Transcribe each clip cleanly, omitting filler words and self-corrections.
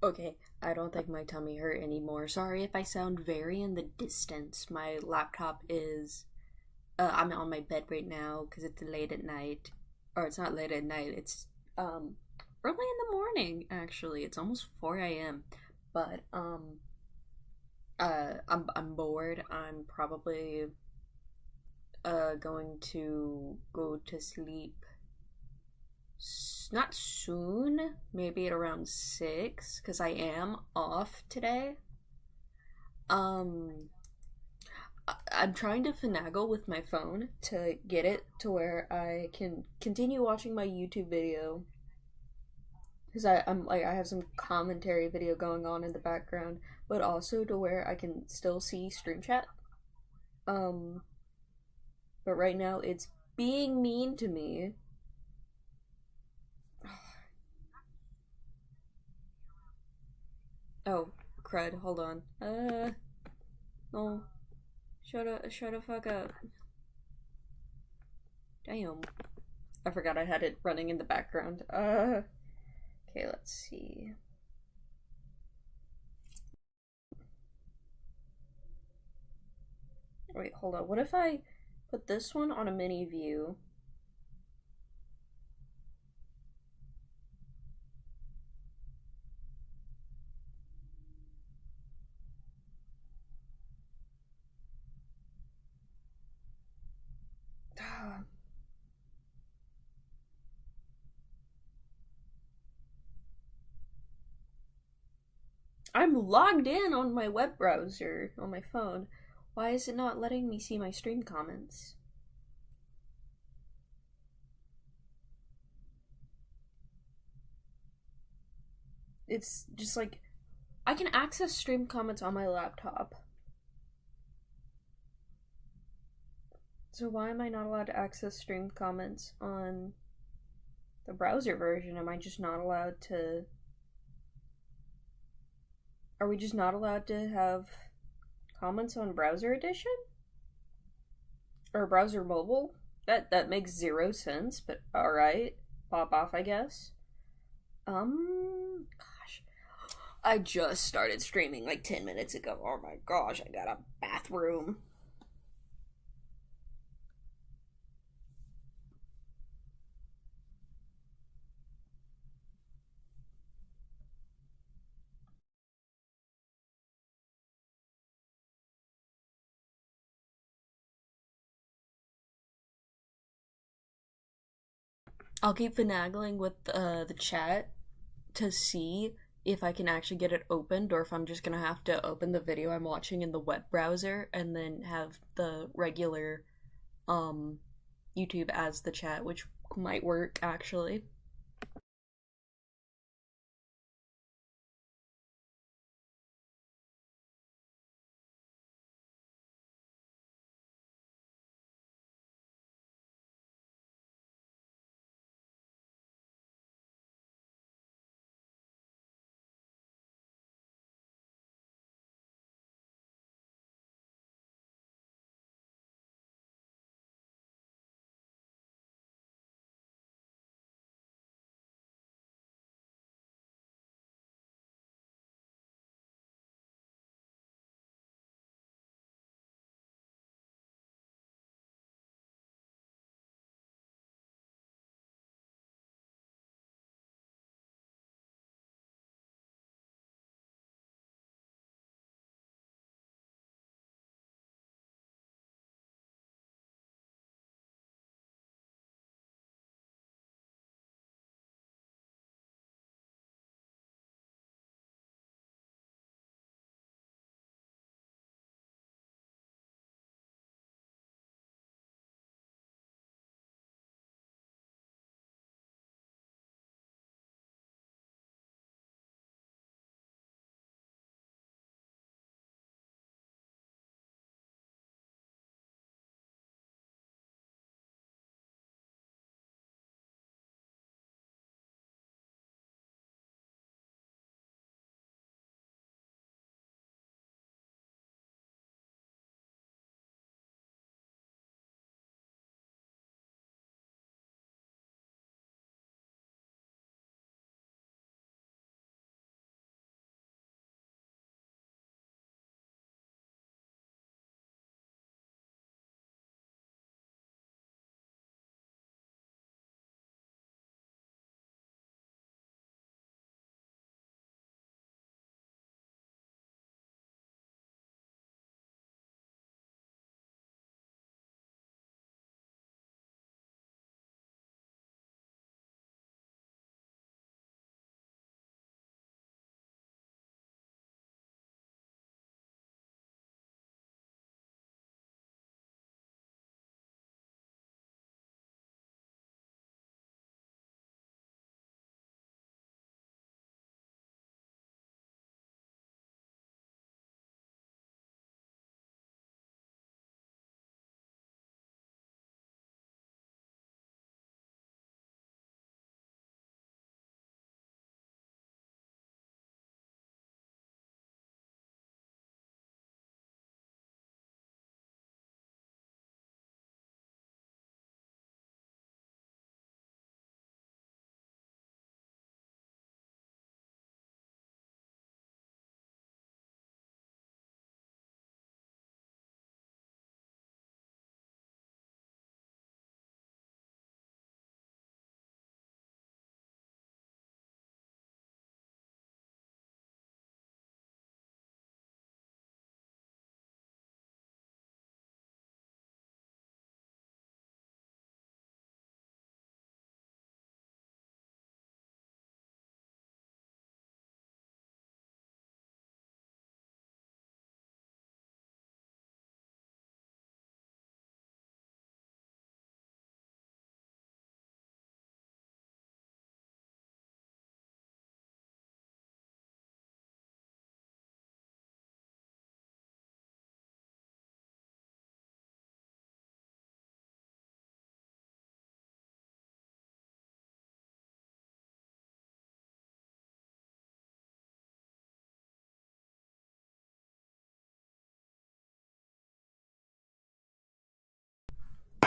Okay, I don't think my tummy hurt anymore. Sorry if I sound very in the distance. My laptop is. I'm on my bed right now because it's late at night. Or it's not late at night, it's early in the morning, actually. It's almost 4 a.m. But, I'm bored. I'm probably, going to go to sleep not soon, maybe at around 6, because I am off today. Um, I'm trying to finagle with my phone to get it to where I can continue watching my YouTube video because I'm like I have some commentary video going on in the background, but also to where I can still see stream chat. Um, but right now it's being mean to me. Oh, crud! Hold on. No, shut the fuck up. Damn, I forgot I had it running in the background. Okay, let's see. Wait, hold on. What if I put this one on a mini view? I'm logged in on my web browser on my phone. Why is it not letting me see my stream comments? It's just like I can access stream comments on my laptop. So why am I not allowed to access stream comments on the browser version? Am I just not allowed to Are we just not allowed to have comments on browser edition? Or browser mobile? That makes zero sense, but alright. Pop off, I guess. Gosh. I just started streaming like 10 minutes ago. Oh my gosh, I got a bathroom. I'll keep finagling with the chat to see if I can actually get it opened or if I'm just gonna have to open the video I'm watching in the web browser and then have the regular um YouTube as the chat, which might work actually.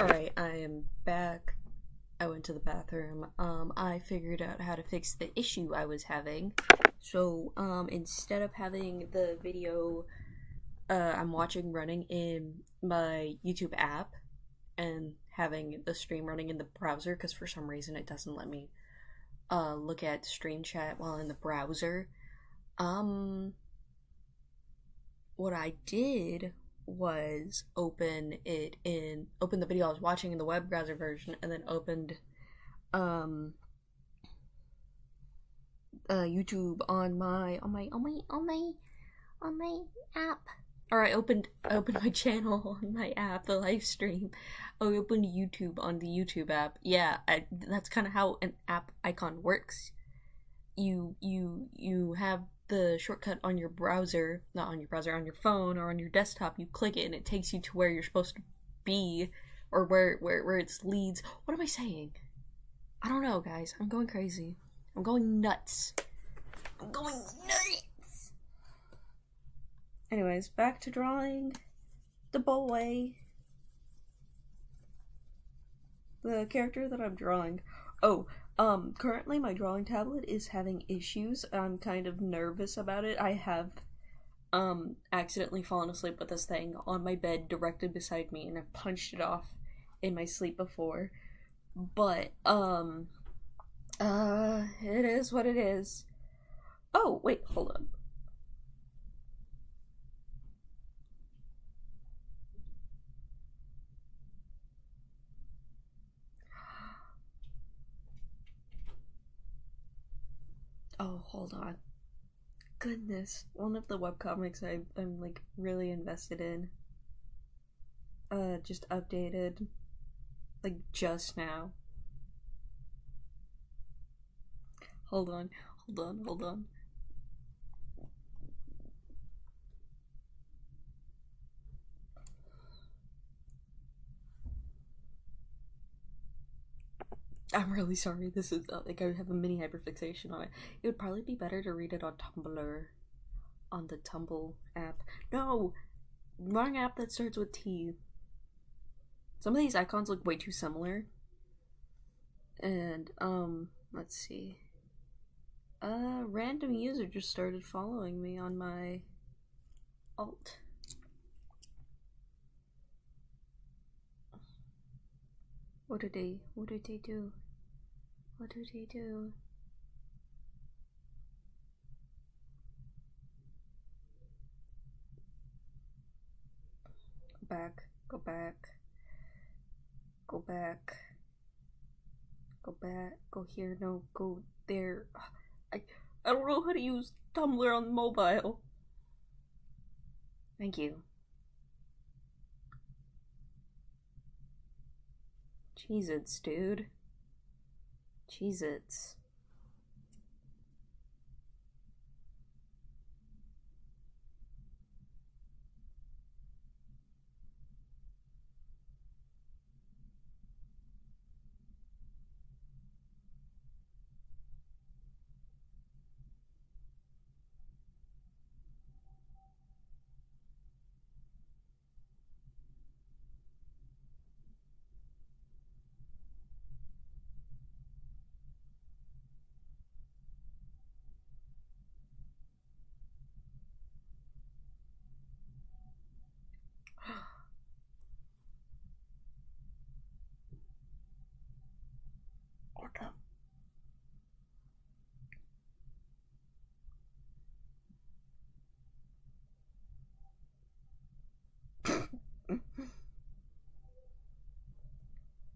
Alright, I am back. I went to the bathroom. I figured out how to fix the issue I was having. So, instead of having the video I'm watching running in my YouTube app and having the stream running in the browser, because for some reason it doesn't let me look at stream chat while in the browser. What I did was open the video I was watching in the web browser version, and then opened YouTube on my app. Or I opened my channel on my app, the live stream. I opened YouTube on the YouTube app. Yeah, that's kind of how an app icon works. You have the shortcut on your browser, not on your browser, on your phone or on your desktop. You click it and it takes you to where you're supposed to be, or where it leads. What am I saying? I don't know, guys. I'm going crazy. I'm going nuts. I'm going nuts. Anyways, back to drawing the boy. The character that I'm drawing. Oh, currently my drawing tablet is having issues. I'm kind of nervous about it. I have, accidentally fallen asleep with this thing on my bed directly beside me, and I've punched it off in my sleep before. But, it is what it is. Oh, wait, hold up. Oh, hold on. Goodness, one of the webcomics I'm like really invested in just updated like just now. Hold on. I'm really sorry. This is like I have a mini hyperfixation on it. It would probably be better to read it on Tumblr, on the Tumble app. No, wrong app that starts with T. Some of these icons look way too similar. And let's see. Random user just started following me on my alt. What did they do? What did they do? Go back, go here, no, go there. I don't know how to use Tumblr on mobile. Thank you. Cheez-Its, dude. Cheez-Its.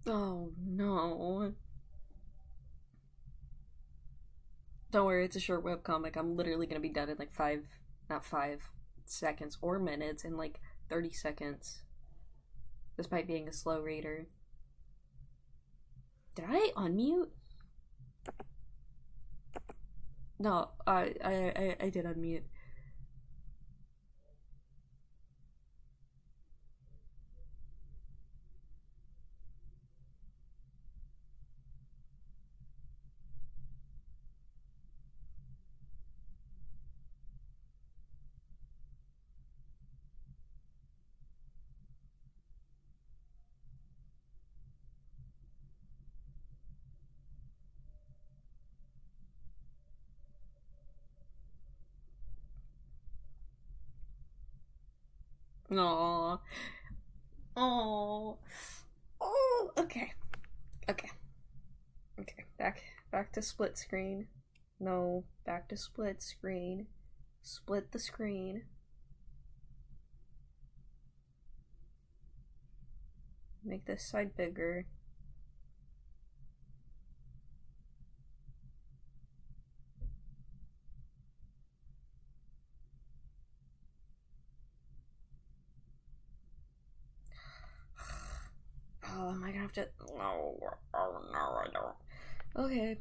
Oh no. Don't worry, it's a short webcomic. I'm literally gonna be done in like not 5 seconds or minutes, in like 30 seconds. Despite being a slow reader. Did I unmute? No, I did unmute. Aww. Oh. Oh. Okay. Okay. Okay. Back to split screen. No. Back to split screen. Split the screen. Make this side bigger. Oh, am I gonna have to? No. Oh no, I don't. Okay.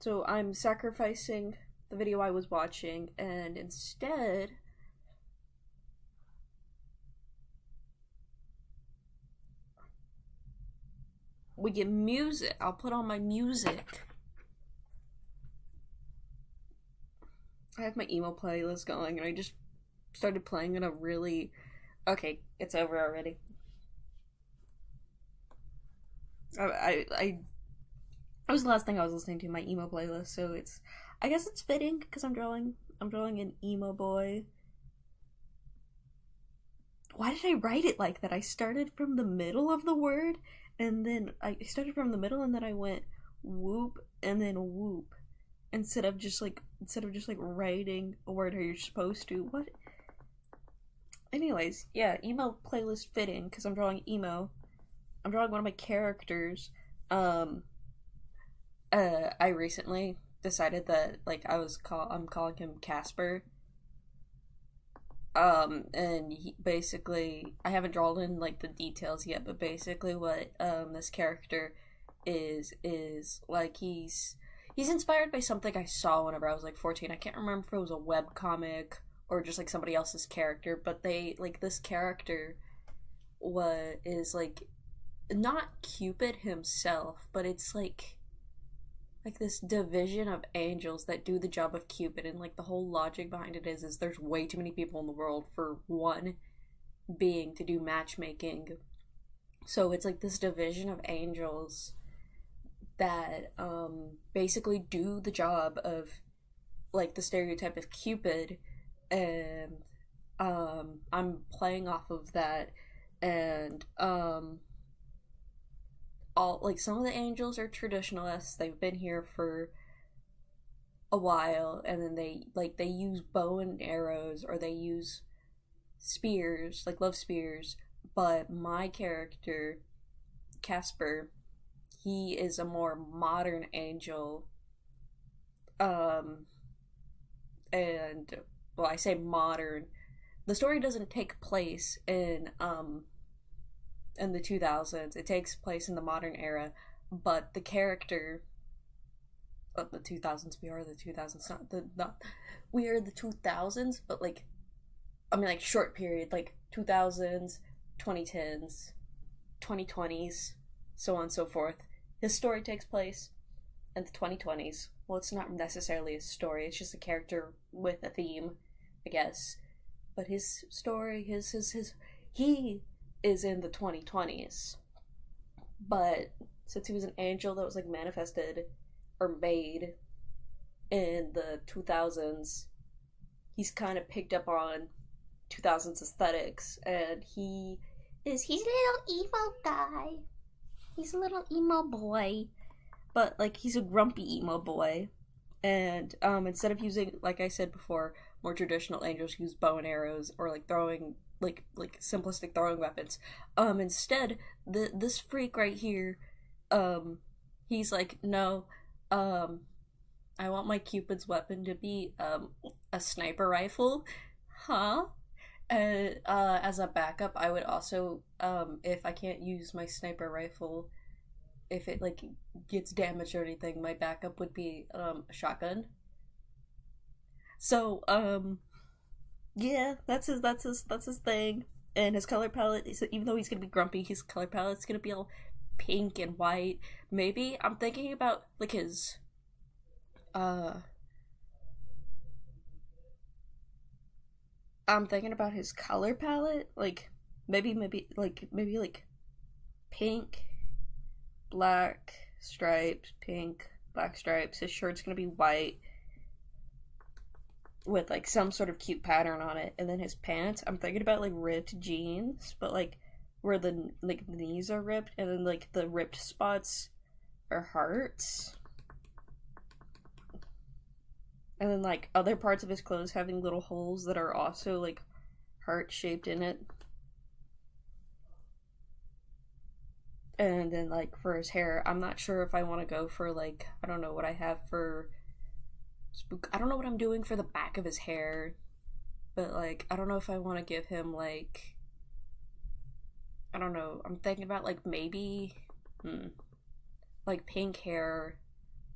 So I'm sacrificing the video I was watching, and instead we get music. I'll put on my music. I have my emo playlist going, and I just started playing in a really... Okay, it's over already. That was the last thing I was listening to, my emo playlist, so it's... I guess it's fitting, because I'm drawing an emo boy. Why did I write it like that? I started from the middle of the word, and then I started from the middle, and then I went whoop, and then whoop. Instead of just like writing a word how you're supposed to. What? Anyways, yeah, emo playlist fitting because I'm drawing emo. I'm drawing one of my characters. I recently decided that like I'm calling him Casper. And basically I haven't drawn in like the details yet, but basically what this character is like he's inspired by something I saw whenever I was like 14. I can't remember if it was a web comic or just like somebody else's character, but they like this character is like not Cupid himself, but it's like this division of angels that do the job of Cupid, and like the whole logic behind it is there's way too many people in the world for one being to do matchmaking. So it's like this division of angels that basically do the job of like the stereotype of Cupid, and I'm playing off of that, and all like some of the angels are traditionalists. They've been here for a while, and then they use bow and arrows, or they use spears, like love spears. But my character, Casper, he is a more modern angel. And well, I say modern. The story doesn't take place in the 2000s. It takes place in the modern era, but the character of the 2000s, we are the 2000s, not we are the 2000s, but like I mean like short period, like 2000s, 2010s, 2020s, so on and so forth. His story takes place in the 2020s. Well, it's not necessarily a story, it's just a character with a theme, I guess. But his story, he is in the 2020s. But since he was an angel that was like manifested or made in the 2000s, he's kind of picked up on 2000s aesthetics, and he's a little emo guy. He's a little emo boy, but like he's a grumpy emo boy. And instead of using, like I said before, more traditional angels use bow and arrows or like throwing like simplistic throwing weapons. Instead, this freak right here, he's like, no, I want my Cupid's weapon to be a sniper rifle, huh? And as a backup, I would also, if I can't use my sniper rifle, if it like gets damaged or anything, my backup would be a shotgun. So yeah, that's his thing. And his color palette, even though he's gonna be grumpy, his color palette's gonna be all pink and white. Maybe I'm thinking about like his I'm thinking about his color palette, like maybe like pink, black stripes, pink, black stripes. His shirt's gonna be white. with like some sort of cute pattern on it, and then his pants, I'm thinking about like ripped jeans, but like where the like knees are ripped, and then like the ripped spots are hearts, and then like other parts of his clothes having little holes that are also like heart shaped in it. And then like for his hair, I'm not sure if I want to go for like, I don't know what I have for spook. I don't know what I'm doing for the back of his hair, but like I don't know if I want to give him like, I don't know. I'm thinking about like maybe like pink hair,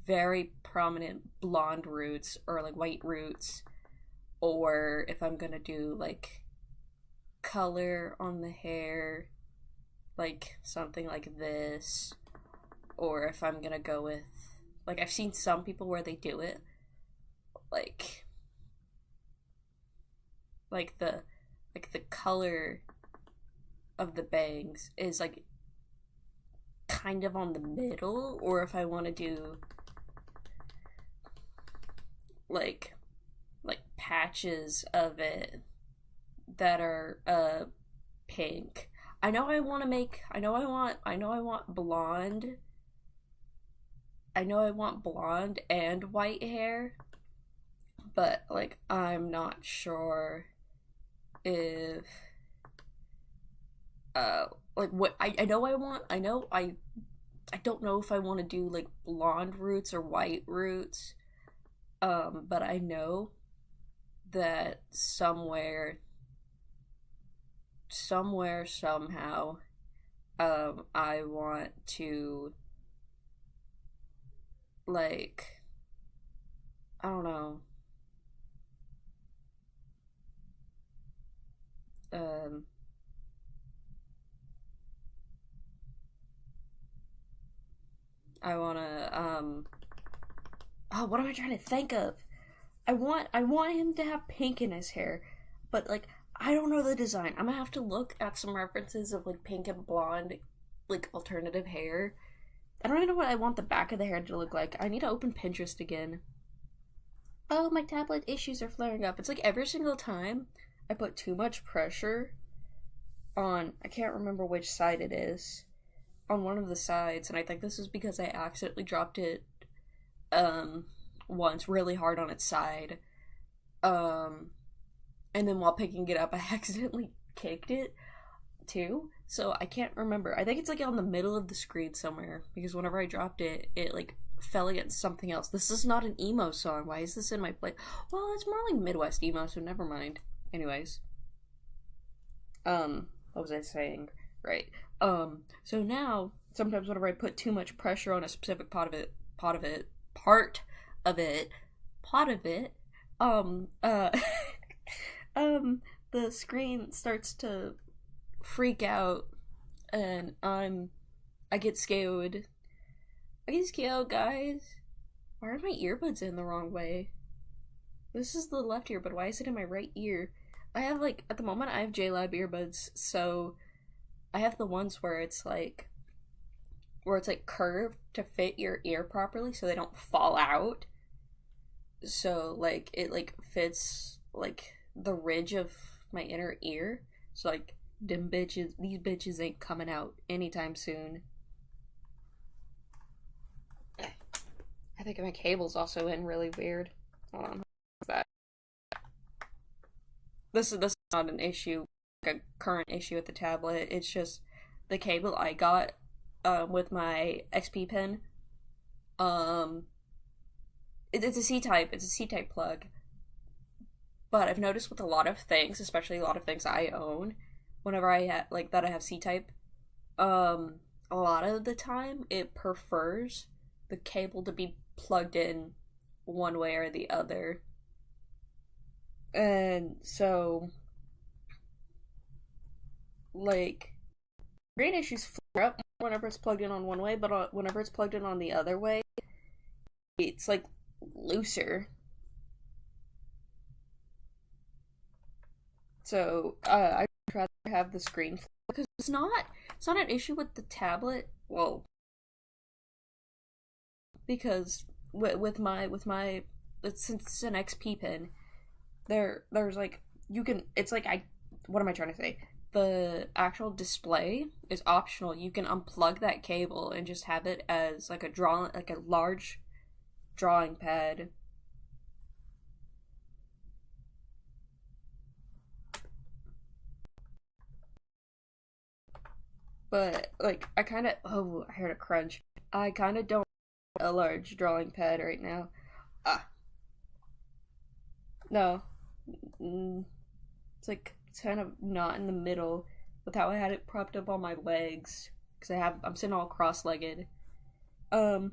very prominent blonde roots or like white roots, or if I'm gonna do like color on the hair, like something like this, or if I'm gonna go with like I've seen some people where they do it like like the like the color of the bangs is like kind of on the middle, or if I want to do like patches of it that are pink. I know I want to make I know I want blonde. I know I want blonde and white hair, but like I'm not sure if like what I know I want I don't know if I want to do like blonde roots or white roots. But I know that somehow I want to like I don't know. Um I want to oh, what am I trying to think of? I want him to have pink in his hair, but like I don't know the design. I'm gonna have to look at some references of like pink and blonde, like alternative hair. I don't even know what I want the back of the hair to look like. I need to open Pinterest again. Oh, my tablet issues are flaring up. It's like every single time I put too much pressure on, I can't remember which side it is, on one of the sides, and I think this is because I accidentally dropped it um once really hard on its side. Um and then while picking it up I accidentally kicked it too. So I can't remember. I think it's like on the middle of the screen somewhere because whenever I dropped it, it like fell against something else. This is not an emo song. Why is this in my play? Well, it's more like Midwest emo, so never mind. Anyways, what was I saying? Right. So now sometimes whenever I put too much pressure on a specific part of it, plot of it, um, uh, the screen starts to freak out, and I get scared. I get scared, guys. Why are my earbuds in the wrong way? This is the left ear, but why is it in my right ear? I have like at the moment I have JLab earbuds, so I have the ones where it's like curved to fit your ear properly so they don't fall out. So like it like fits like the ridge of my inner ear. So like these bitches ain't coming out anytime soon. I think my cable's also in really weird. Hold on, what's that? This is not an issue, like a current issue with the tablet. It's just the cable I got with my XP pen. Um, it's a C type. It's a C type plug. But I've noticed with a lot of things, especially a lot of things I own, whenever I have like that I have C type, a lot of the time it prefers the cable to be plugged in one way or the other. And so like green issues flare up whenever it's plugged in on one way, but whenever it's plugged in on the other way, it's like looser. So I would rather have the screen because it's not an issue with the tablet. Well, because with my since it's an XP pen, there's like you can it's like I what am I trying to say? The actual display is optional. You can unplug that cable and just have it as like a large drawing pad. But like I kind of I heard a crunch. I kind of don't want a large drawing pad right now. Ah, no. Mm, it's kind of not in the middle with how I had it propped up on my legs because I'm sitting all cross-legged. Um,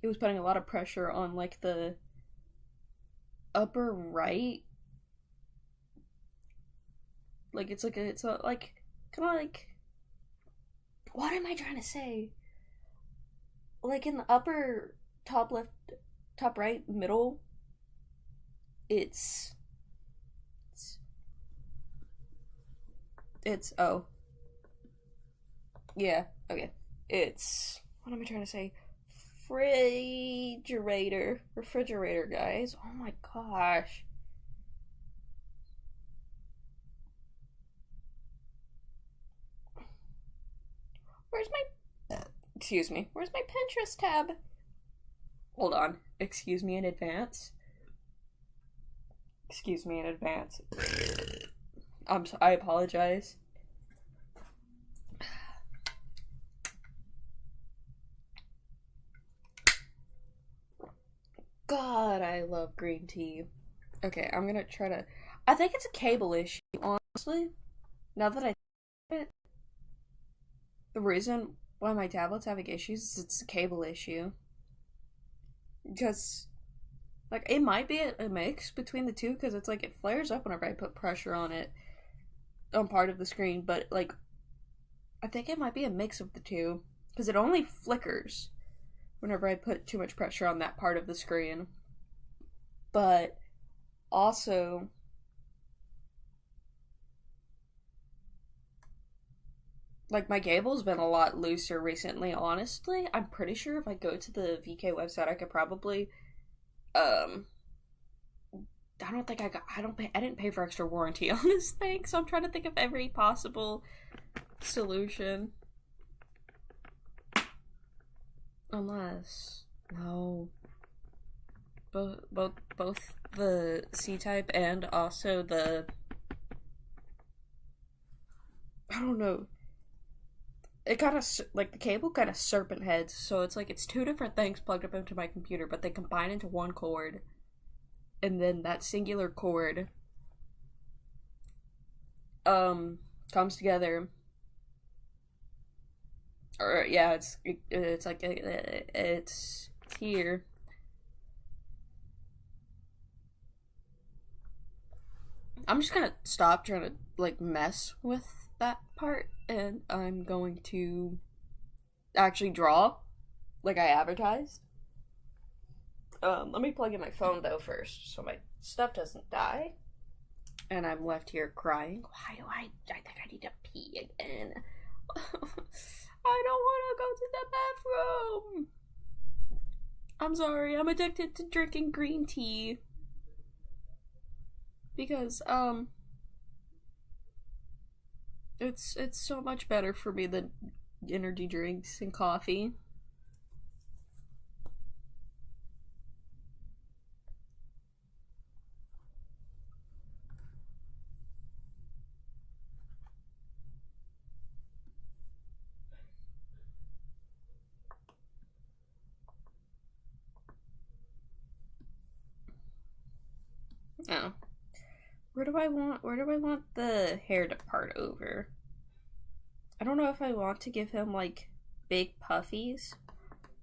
it was putting a lot of pressure on like the upper right. Like it's a like kind of like what am I trying to say? Like in the upper top left, top right, middle. It's it's, it's oh yeah, okay. It's what am I trying to say? Refrigerator, guys. Oh my gosh. Where's my excuse me? Where's my Pinterest tab? Hold on. Excuse me in advance. Excuse me in advance. I apologize. God, I love green tea. Okay, I'm gonna try to. I think it's a cable issue, honestly. Now that I think it, the reason why my tablet's having issues is it's a cable issue. Because, like, it might be a mix between the two, because it's like it flares up whenever I put pressure on it, on part of the screen, but, like, I think it might be a mix of the two, because it only flickers whenever I put too much pressure on that part of the screen. But also, like my cable's been a lot looser recently, honestly. I'm pretty sure if I go to the VK website I could probably um I don't think I got I didn't pay for extra warranty on this thing, so I'm trying to think of every possible solution. Unless no. Both the C type and also the I don't know. It kind of like the cable kind of serpent heads, so it's like it's two different things plugged up into my computer, but they combine into one cord, and then that singular cord um comes together. Or yeah, it's like it's here. I'm just gonna stop trying to like mess with that part, and I'm going to actually draw like I advertised. Let me plug in my phone though first, so my stuff doesn't die. And I'm left here crying. Why do I think I need to pee again. I don't want to go to the bathroom. I'm sorry. I'm addicted to drinking green tea because it's so much better for me than energy drinks and coffee. Oh. Where do I want the hair to part over? I don't know if I want to give him like big puffies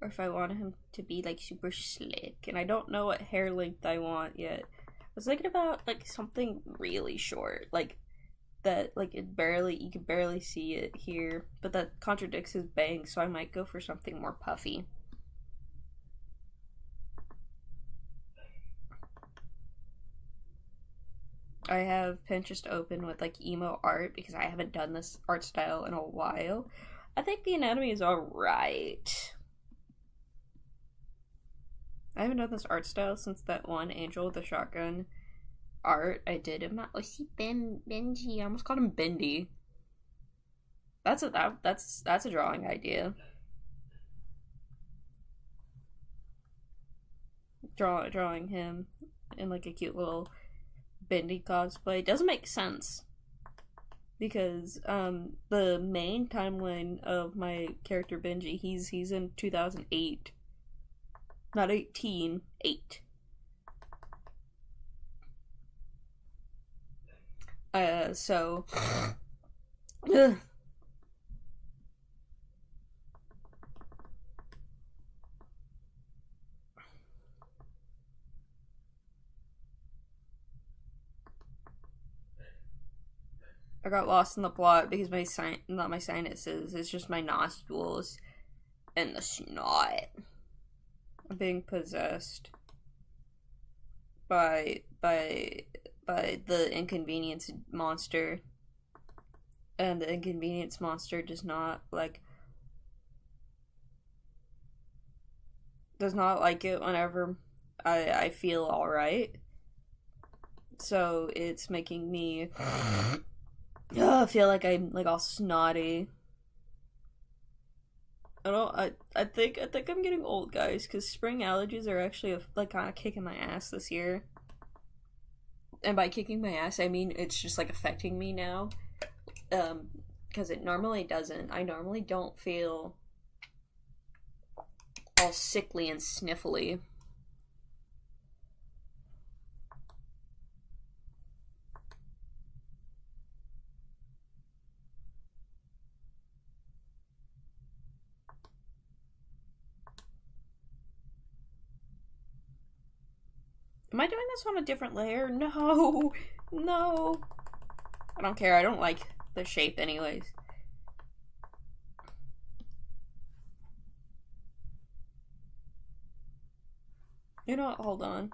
or if I want him to be like super slick. And I don't know what hair length I want yet. I was thinking about like something really short, like that like you could barely see it here, but that contradicts his bangs, so I might go for something more puffy. I have Pinterest open with like emo art because I haven't done this art style in a while. I think the anatomy is alright. I haven't done this art style since that one Angel with the Shotgun art I did of my Benji. I almost called him Bendy. That's a drawing idea. Drawing him in like a cute little Bendy cosplay doesn't make sense because the main timeline of my character Benji, he's in 2008, not 18, 8. So ugh. I got lost in the plot because not my sinuses, it's just my nostrils and the snot. I'm being possessed by the inconvenience monster. And the inconvenience monster does not like it whenever I feel alright. So it's making me feel like I'm like all snotty. I think I'm getting old, guys, because spring allergies are actually like kind of kicking my ass this year. And by kicking my ass, I mean it's just like affecting me now. Because it normally doesn't. I normally don't feel all sickly and sniffly. Am I doing this on a different layer? No! No! I don't care. I don't like the shape anyways. You know what? Hold on.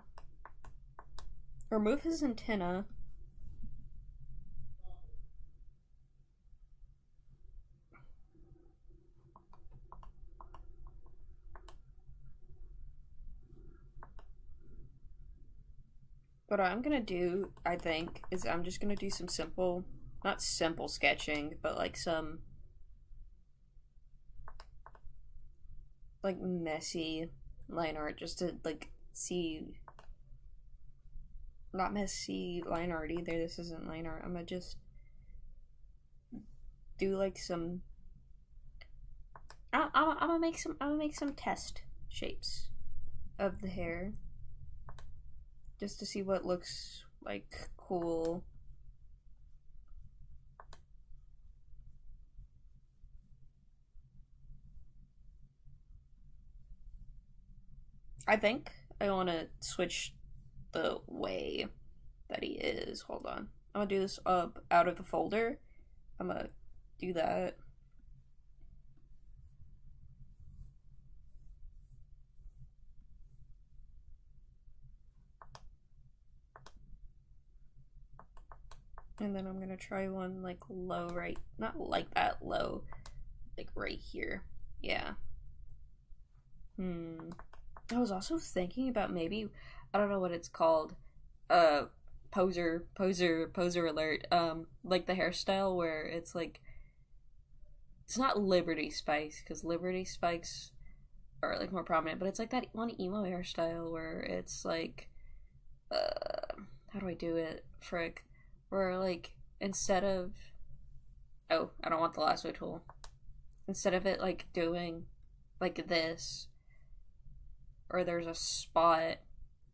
Remove his antenna. What I'm gonna do, I think, is I'm just gonna do some simple, not simple sketching, but like some, like, messy line art just to, like, see. Not messy line art either, this isn't line art. I'm gonna just do like some. I'm gonna make some test shapes of the hair. Just to see what looks like cool. I think I want to switch the way that he is. Hold on. I'm gonna do this up out of the folder. I'm gonna do that. And then I'm gonna try one like low right, not like that low, like right here. Yeah. I was also thinking about maybe, I don't know what it's called, poser alert. Like the hairstyle where it's like, it's not Liberty Spikes, because Liberty Spikes are like more prominent, but it's like that one emo hairstyle where it's like, how do I do it? Frick. Where like, instead of, oh, I don't want the lasso tool. Instead of it like doing like this, or there's a spot,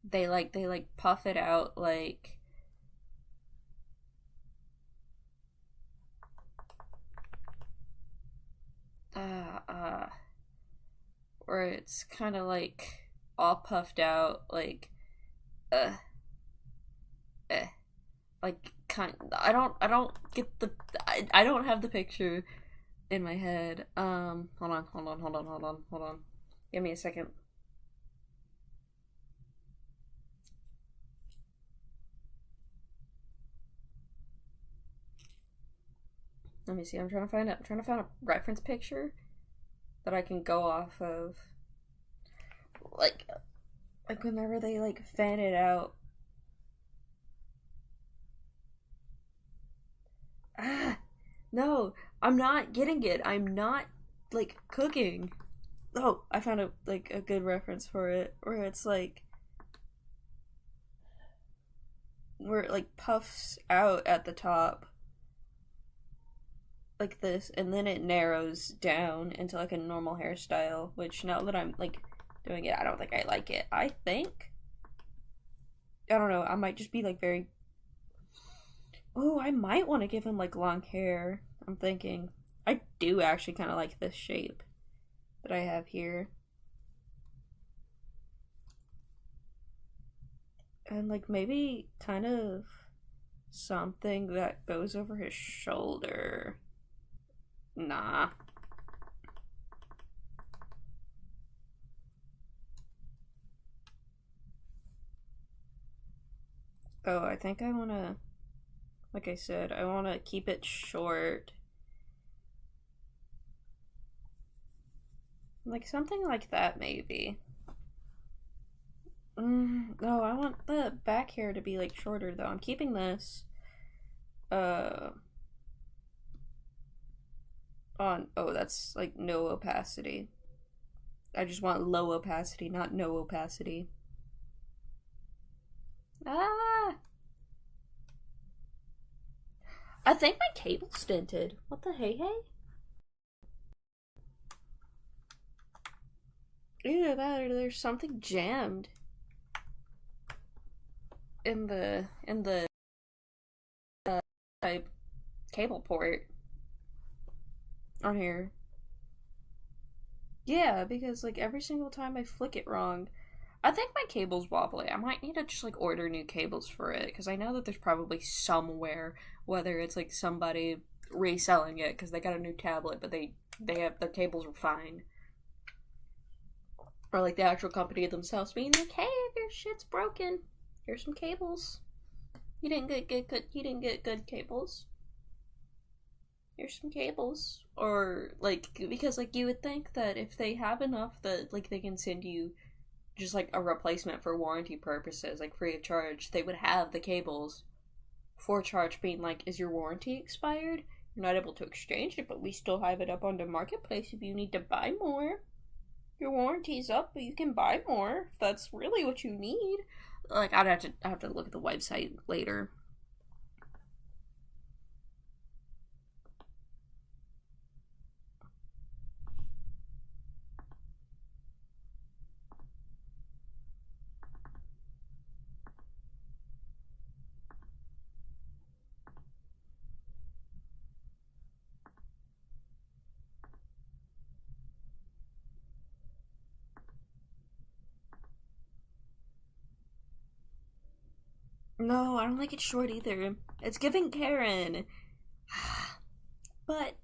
they like puff it out like where it's kind of like all puffed out like uh like kind, I don't get the, I don't have the picture in my head. Hold on. Give me a second. Let me see. I'm trying to find a reference picture that I can go off of. Like whenever they like fan it out. Ah, no, I'm not getting it. I'm not like cooking. Oh, I found a good reference for it where it's like where it like puffs out at the top like this, and then it narrows down into like a normal hairstyle. Which now that I'm like doing it, I don't think I like it. I don't know. I might just be like very. Oh, I might want to give him like long hair. I'm thinking. I do actually kind of like this shape that I have here. And like maybe kind of something that goes over his shoulder. Nah. Oh, I think I want to, like I said, I want to keep it short. Like something like that, maybe. No, I want the back hair to be like shorter though. I'm keeping this uh on. Oh, that's like no opacity. I just want low opacity, not no opacity. Ah, I think my cable's dented. What the hey hey? Either that or there's something jammed in the type cable port on here. Yeah, because like every single time I flick it wrong, I think my cable's wobbly. I might need to just like order new cables for it because I know that there's probably somewhere, whether it's like somebody reselling it because they got a new tablet, but they have the cables are fine, or like the actual company themselves being like, "Hey, if your shit's broken, here's some cables. You didn't get good. You didn't get good cables. Here's some cables." Or like because like you would think that if they have enough that like they can send you just like a replacement for warranty purposes, like free of charge, they would have the cables for charge, being like, is your warranty expired? You're not able to exchange it, but we still have it up on the marketplace if you need to buy more. Your warranty's up, but you can buy more if that's really what you need. Like I have to look at the website later. No, I don't like it short either. It's giving Karen. But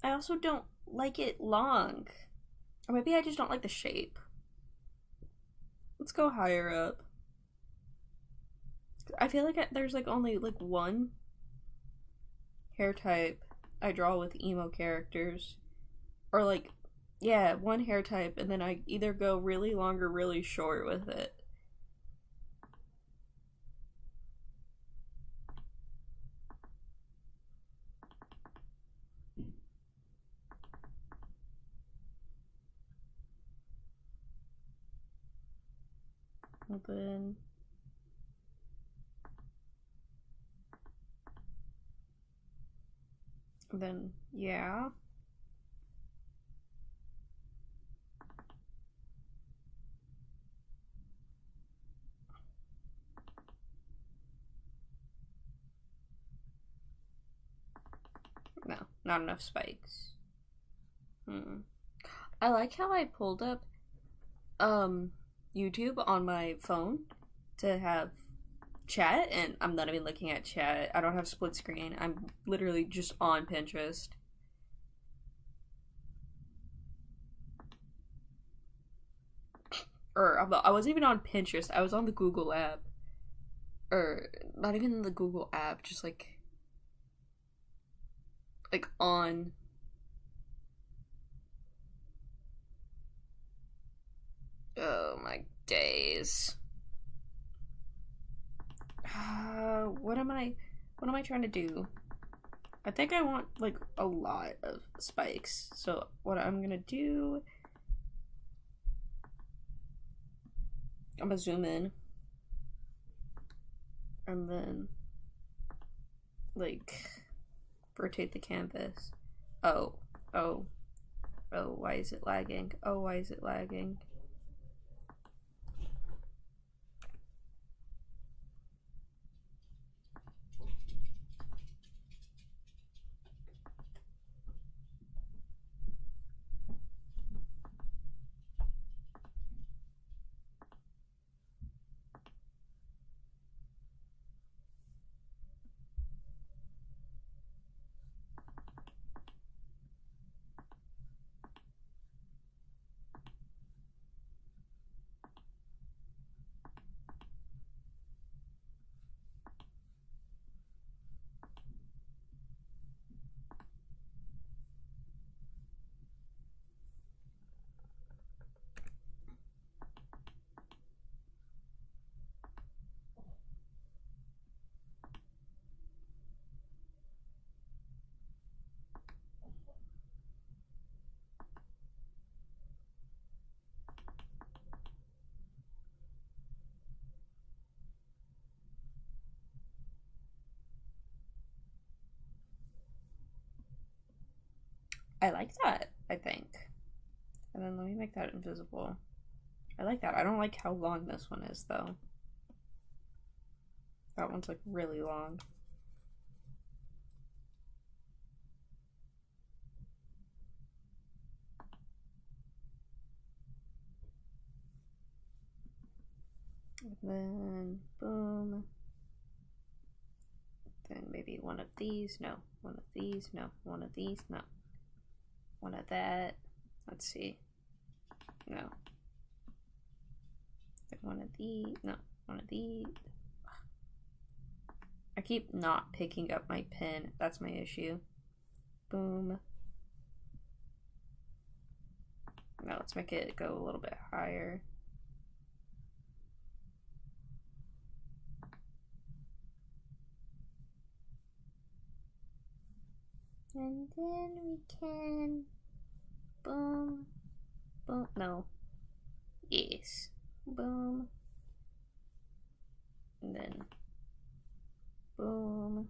I also don't like it long. Or maybe I just don't like the shape. Let's go higher up. I feel like there's like only like one hair type I draw with emo characters. Or like, yeah, one hair type, and then I either go really long or really short with it. And then yeah. No, not enough spikes. I like how I pulled up um YouTube on my phone to have chat, and I'm not even looking at chat. I don't have split screen. I'm literally just on Pinterest. Or I wasn't even on Pinterest. I was on the Google app. Or not even the Google app, just like on. Oh my days. What am I? What am I trying to do? I think I want like a lot of spikes. So what I'm gonna do, I'm gonna zoom in and then like rotate the canvas. Oh, why is it lagging? Oh, why is it lagging? I like that, I think. And then let me make that invisible. I like that. I don't like how long this one is, though. That one's like really long. And then, boom. Then maybe one of these, no. One of these, no. One of these, no. One of that. Let's see. No. Then one of these, no. One of these. I keep not picking up my pen. That's my issue. Boom. Now let's make it go a little bit higher. And then we can boom, boom, no, yes, boom, and then boom,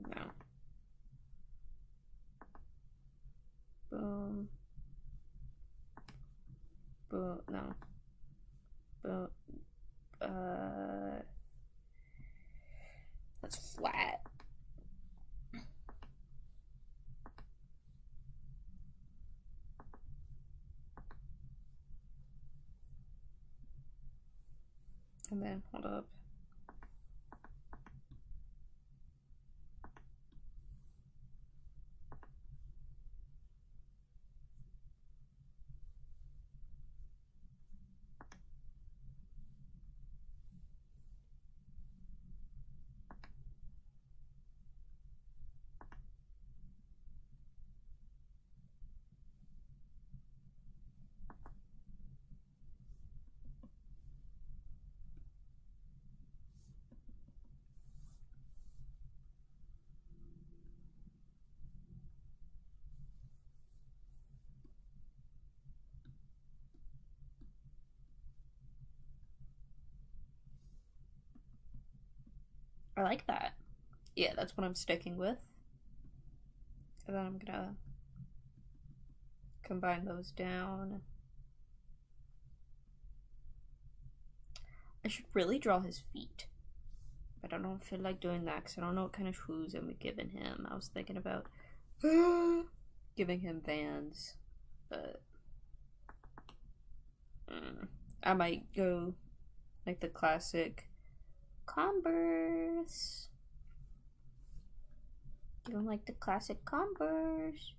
no, boom, boom, no, boom, that's flat. And then hold up. I like that. Yeah, that's what I'm sticking with. And then I'm gonna combine those down. I should really draw his feet. But I don't feel like doing that because I don't know what kind of shoes I'm giving him. I was thinking about giving him Vans, but I might go like the classic Converse. Give him like the classic Converse,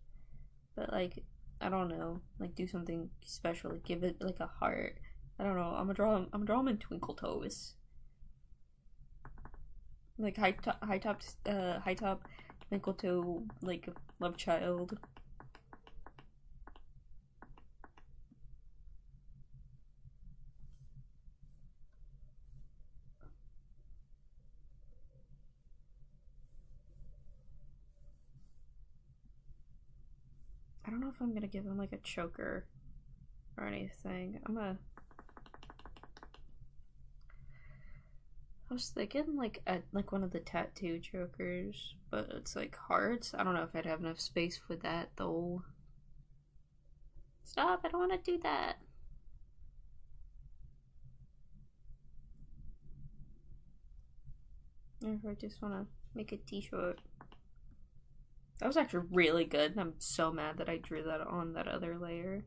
but like I don't know, like do something special, like give it like a heart. I don't know. I'm gonna draw him in twinkle toes, like high top twinkle toe, like love child. if I'm gonna give him like a choker or anything. I was thinking like one of the tattoo chokers, but it's like hearts. I don't know if I'd have enough space for that though. Stop, I don't want to do that. Or if I just want to make a t-shirt. That was actually really good. I'm so mad that I drew that on that other layer.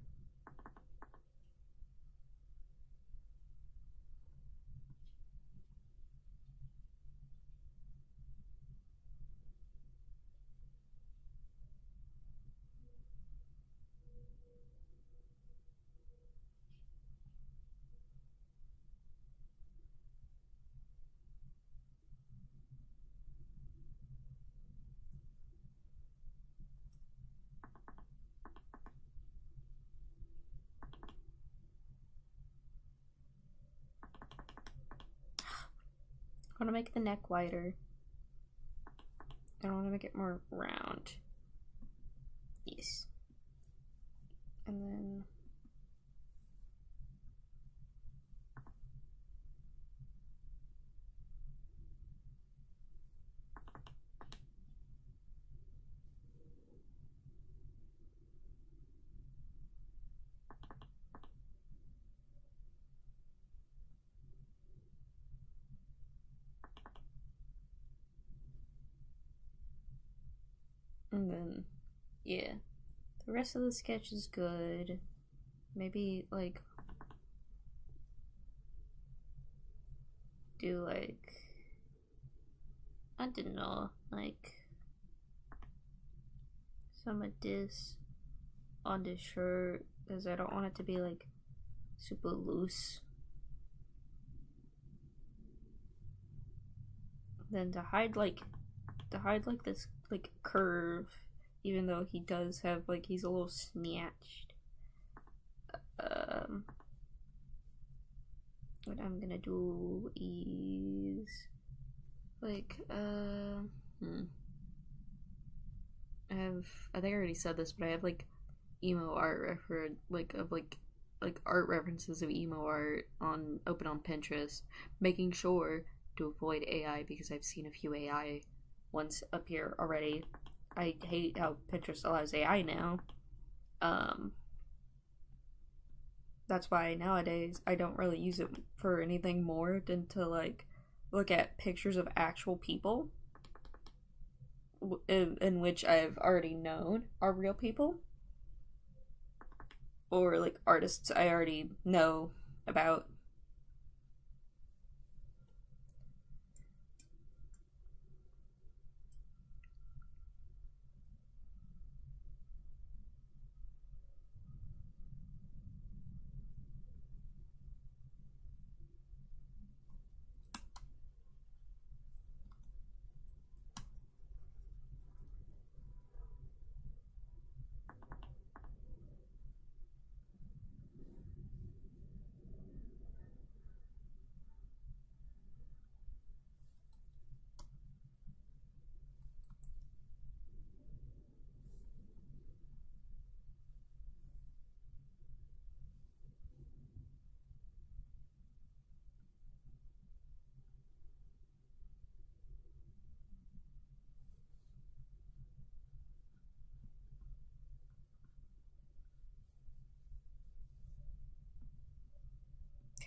I want to make the neck wider. I want to make it more round. Yes. And then... And then, yeah. The rest of the sketch is good. Maybe, like, do, like, I don't know, like, some of this on the shirt, because I don't want it to be, like, super loose. Then to hide, like, this, like, curve, even though he does have, like, he's a little snatched. What I'm gonna do is, like, I think I already said this, but I have, like, emo art art references of emo art open on Pinterest, making sure to avoid AI because I've seen a few AI ones appear already. I hate how Pinterest allows AI now. That's why nowadays I don't really use it for anything more than to like look at pictures of actual people in which I've already known are real people, or like artists I already know about.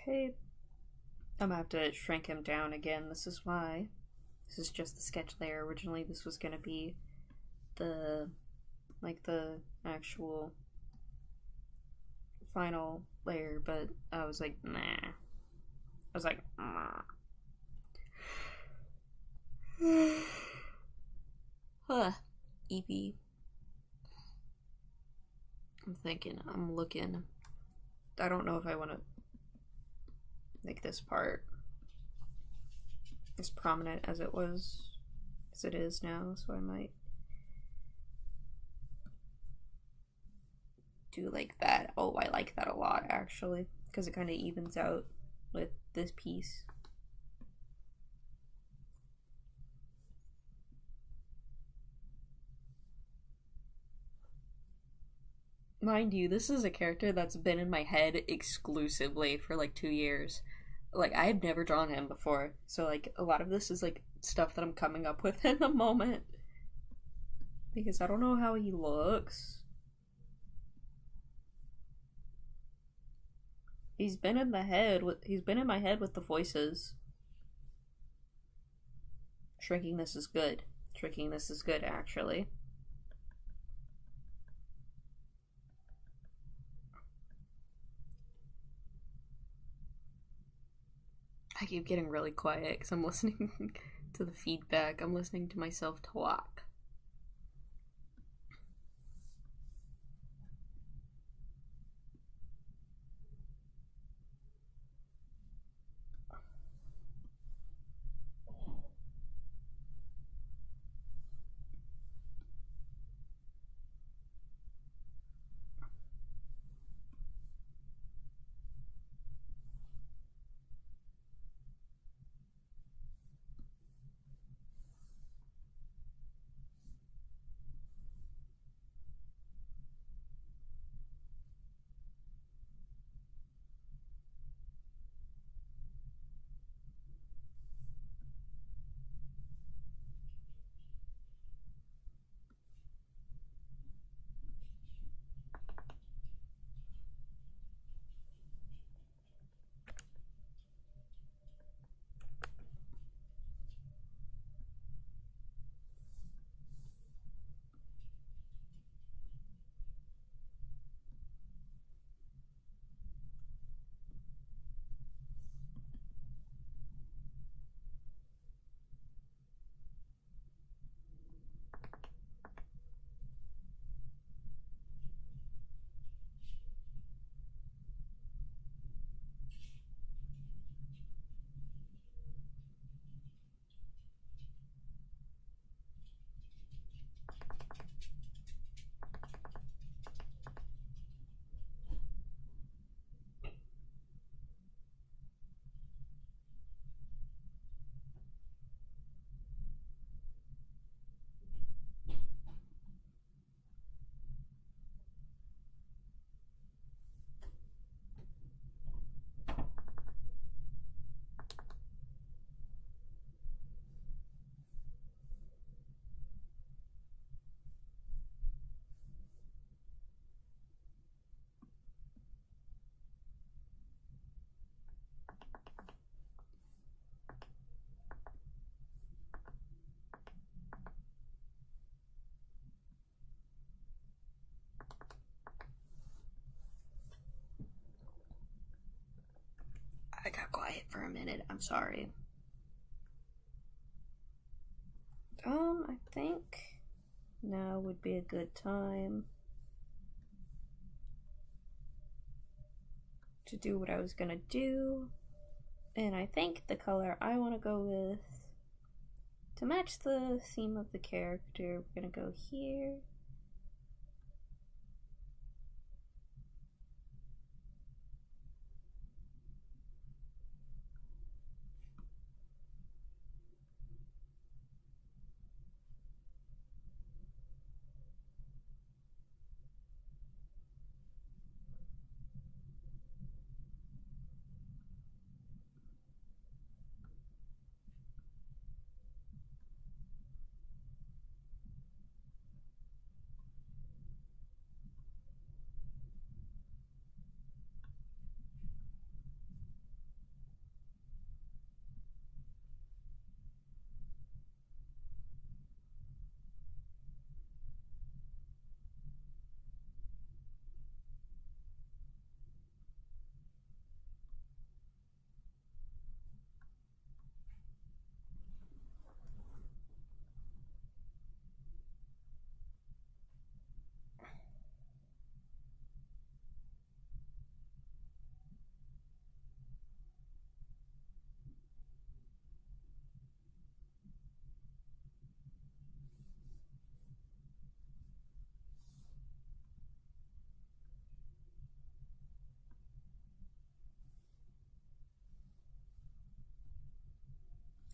Okay, I'm gonna have to shrink him down again. This is why. This is just the sketch layer. Originally, this was gonna be the actual final layer, but I was like, nah. I was like, nah. Huh. EP. I'm thinking, I'm looking. I don't know if I want to make this part as prominent as it is now, so I might do like that. Oh, I like that a lot actually, because it kind of evens out with this piece. Mind you, this is a character that's been in my head exclusively for like 2 years. Like, I have never drawn him before, so like a lot of this is like stuff that I'm coming up with in the moment because I don't know how he looks. He's been in my head with the voices. Shrinking this is good. Shrinking this is good, actually. I keep getting really quiet because I'm listening to the feedback. I'm listening to myself talk. I got quiet for a minute. I'm sorry. I think now would be a good time to do what I was gonna do. And I think the color I want to go with, to match the theme of the character, we're gonna go here.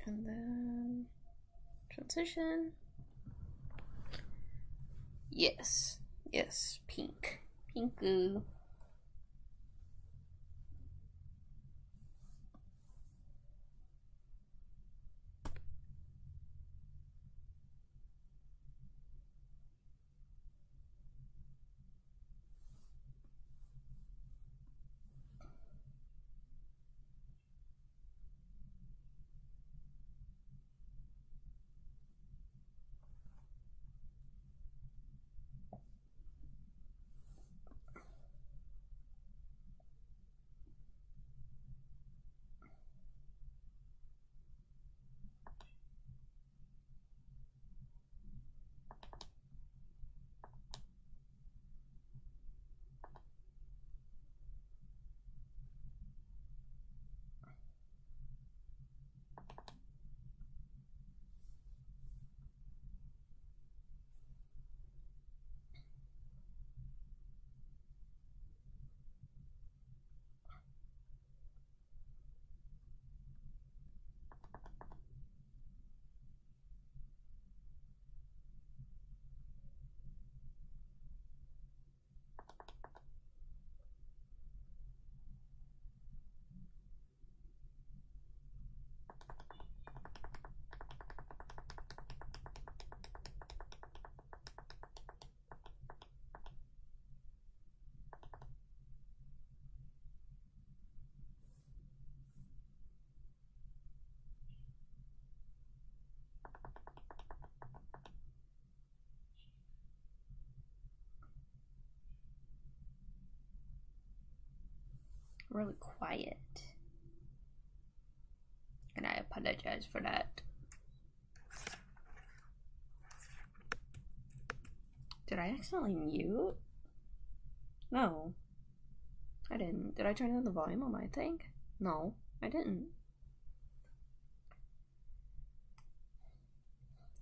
And then transition. Yes, yes, pink. Thank you. Really quiet. And I apologize for that. Did I accidentally mute? No. I didn't. Did I turn down the volume on my thing? No, I didn't.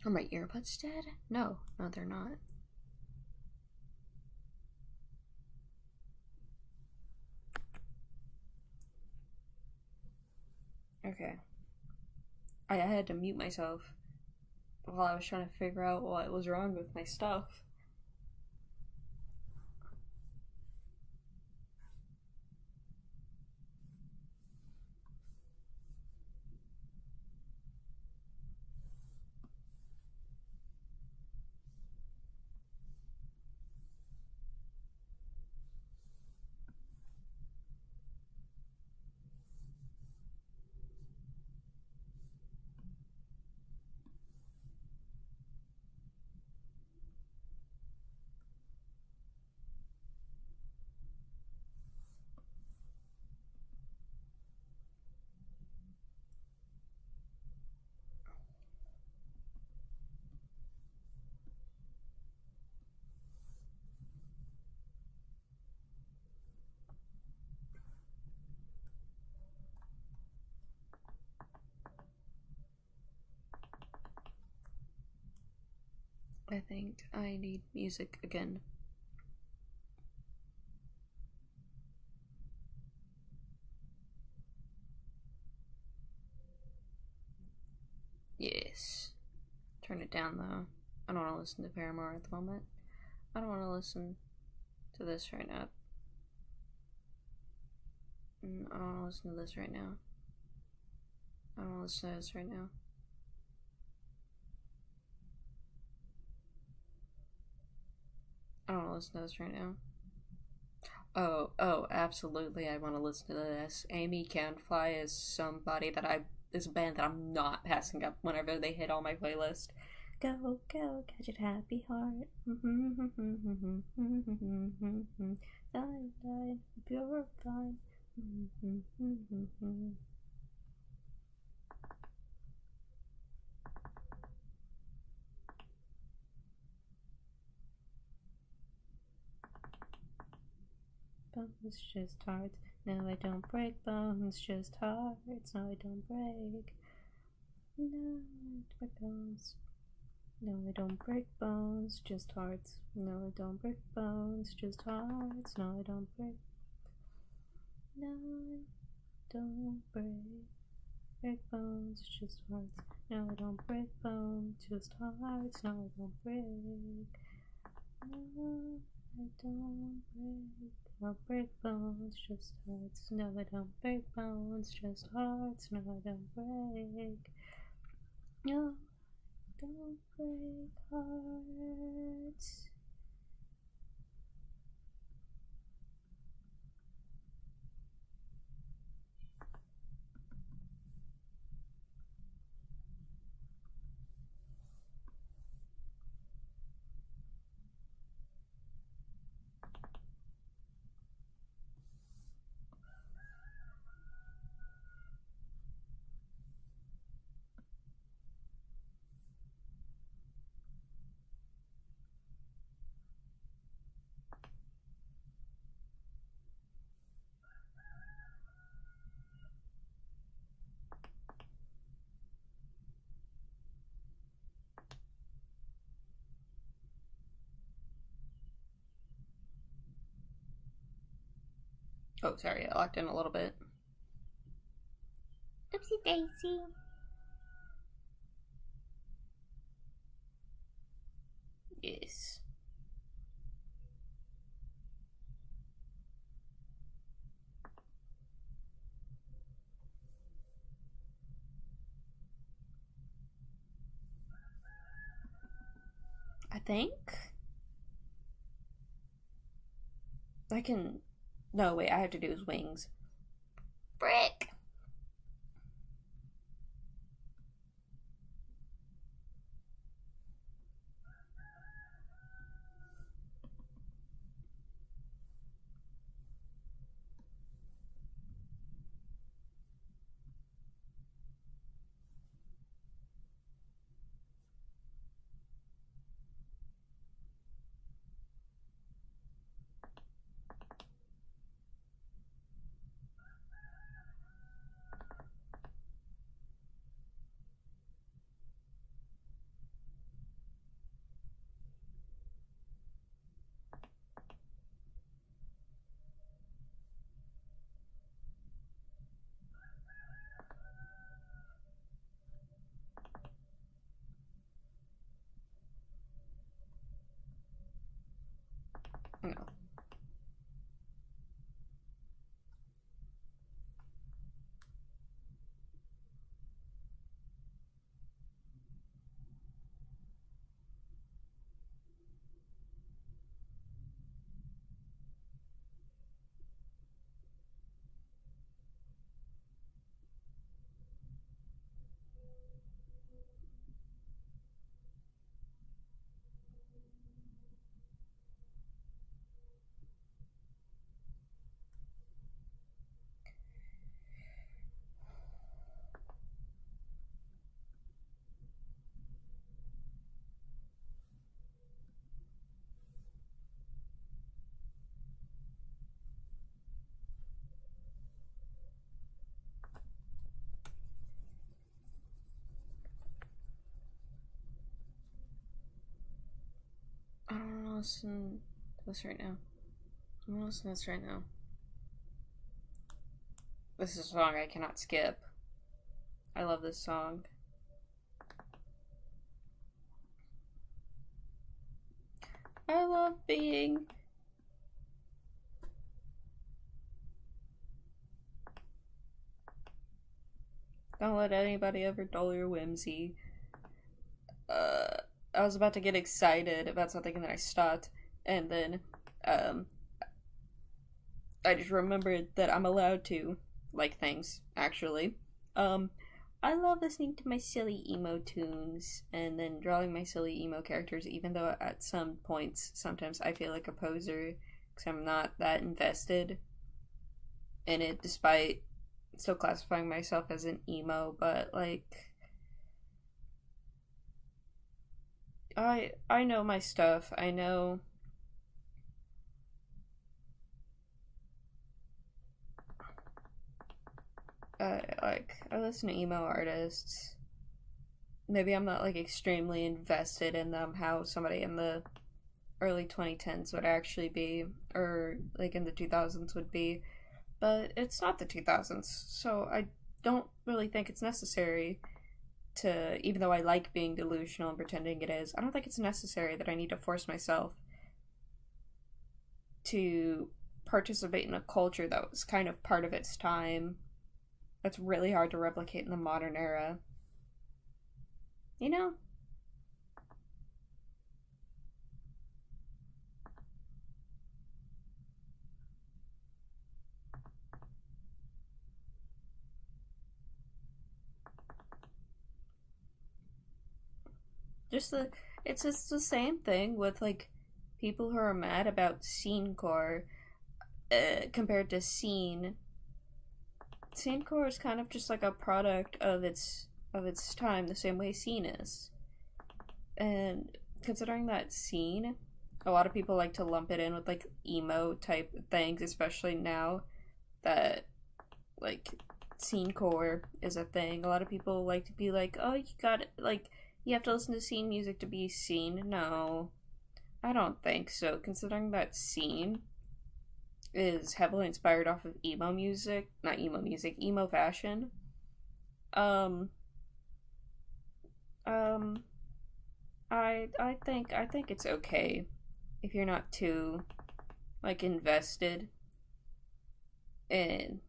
Are my earbuds dead? No, they're not. Okay. I had to mute myself while I was trying to figure out what was wrong with my stuff. I think I need music again. Yes. Turn it down though. I don't want to listen to Paramore at the moment. I don't want to listen to this right now. I don't want to listen to this right now. I don't want to listen to this right now. I don't want to listen to this right now. Oh, absolutely I want to listen to this. Amy Can't Fly is somebody that is a band that I'm not passing up whenever they hit on my playlist. Go, go, catch it, happy heart. Die, pure fine. Bones, just hearts. No, I don't break bones, just hearts. No, I don't break. No, I don't break bones. No, I don't break bones, just hearts. No, I don't break bones, just hearts. No, I don't break. No, I don't break bones, just hearts. No, I don't break bones, just hearts. No, I don't break. No, I don't break bones, just hearts. No, I don't break bones, just hearts. No, I don't break. No, don't break hearts. Oh, sorry, I locked in a little bit. Oopsie daisy. Yes. I think I can. No, wait, I have to do his wings. Brick! No. I don't want to listen to this right now. I'm gonna listen to this right now. This is a song I cannot skip. I love this song. I love being. Don't let anybody ever dull your whimsy. I was about to get excited about something and then I stopped, and then I just remembered that I'm allowed to like things, actually. Um, I love listening to my silly emo tunes and then drawing my silly emo characters, even though at some points, sometimes I feel like a poser because I'm not that invested in it, despite still classifying myself as an emo, but like. I know my stuff. I know I listen to emo artists. Maybe I'm not like extremely invested in them how somebody in the early 2010s would actually be, or like in the 2000s would be, but it's not the 2000s. So I don't really think it's necessary to, even though I like being delusional and pretending it is, I don't think it's necessary that I need to force myself to participate in a culture that was kind of part of its time. That's really hard to replicate in the modern era. You know? Just the it's just the same thing with like people who are mad about scene core compared to scene. Scene core is kind of just like a product of its time, the same way scene is. And considering that scene, a lot of people like to lump it in with like emo type things, especially now that like scene core is a thing. A lot of people like to be like, oh, you got it, like you have to listen to scene music to be seen. No, I don't think so. Considering that scene is heavily inspired off of emo music, not emo music, emo fashion. Um, um, I think it's okay if you're not too like invested in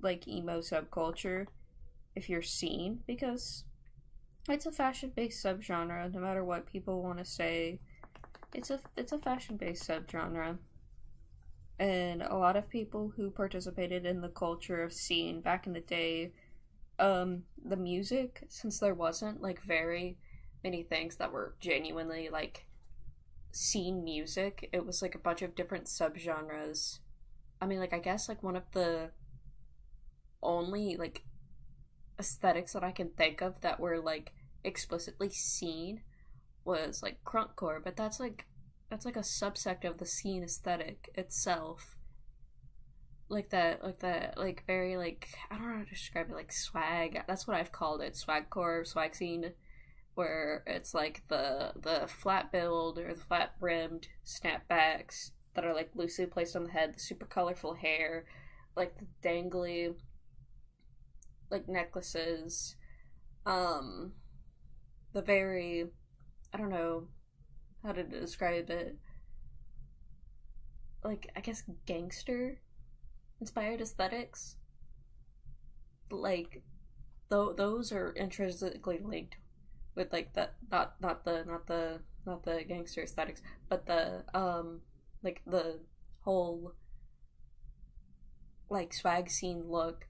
like emo subculture if you're seen, because it's a fashion based subgenre. No matter what people want to say, it's a fashion based subgenre, and a lot of people who participated in the culture of scene back in the day, the music, since there wasn't like very many things that were genuinely like scene music, it was like a bunch of different subgenres. I mean, like I guess like one of the only like aesthetics that I can think of that were like explicitly seen was like crunkcore, but that's like a subsect of the scene aesthetic itself. Like that, like very like I don't know how to describe it, like swag. That's what I've called it, swagcore, swag scene, where it's like the flat build or the flat brimmed snapbacks that are like loosely placed on the head, the super colorful hair, like the dangly like necklaces, um, the very I don't know how to describe it, like I guess gangster inspired aesthetics. Like those are intrinsically linked with like the not the gangster aesthetics, but the like the whole like swag scene look.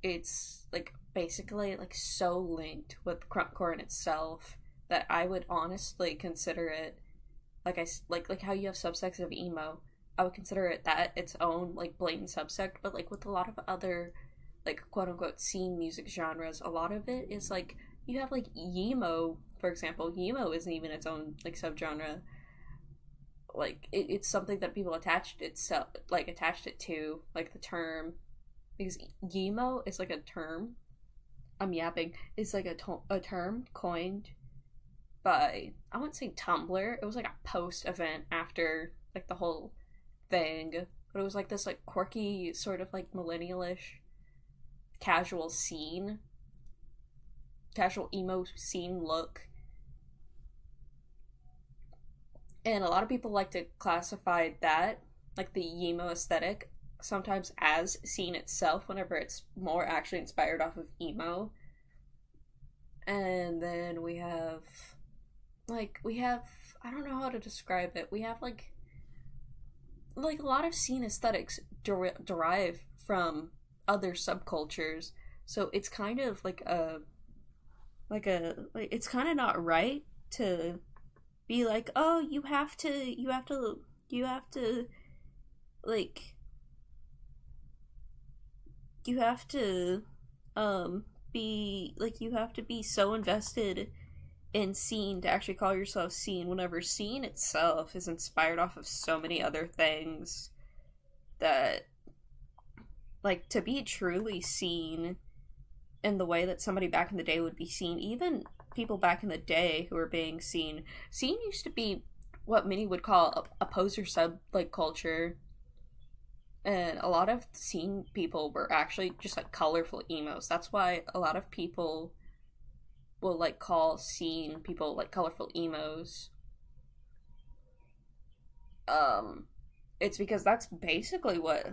It's like basically like so linked with crunkcore in itself that I would honestly consider it like like how you have subsects of emo. I would consider it that its own like blatant subsect, but like with a lot of other like quote unquote scene music genres, a lot of it is like you have like emo, for example. Emo isn't even its own like subgenre. Like it's something that people attached it to like the term, because emo is like a term. I'm yapping. It's like a term coined by I wouldn't say Tumblr. It was like a post event after like the whole thing, but it was like this like quirky sort of like millennialish casual scene, casual emo scene look. And a lot of people like to classify that, like the emo aesthetic, sometimes as scene itself whenever it's more actually inspired off of emo. And then we have I don't know how to describe it. We have like a lot of scene aesthetics derive from other subcultures. So it's kind of like it's kind of not right to be like, "Oh, you have to like you have to be like you have to be so invested in scene to actually call yourself scene whenever scene itself is inspired off of so many other things that like to be truly seen in the way that somebody back in the day would be seen, even people back in the day who were being seen. Scene used to be what many would call a poser sub like culture, and a lot of scene people were actually just like colorful emos. That's why a lot of people will like call scene people like colorful emos. Um, it's because that's basically what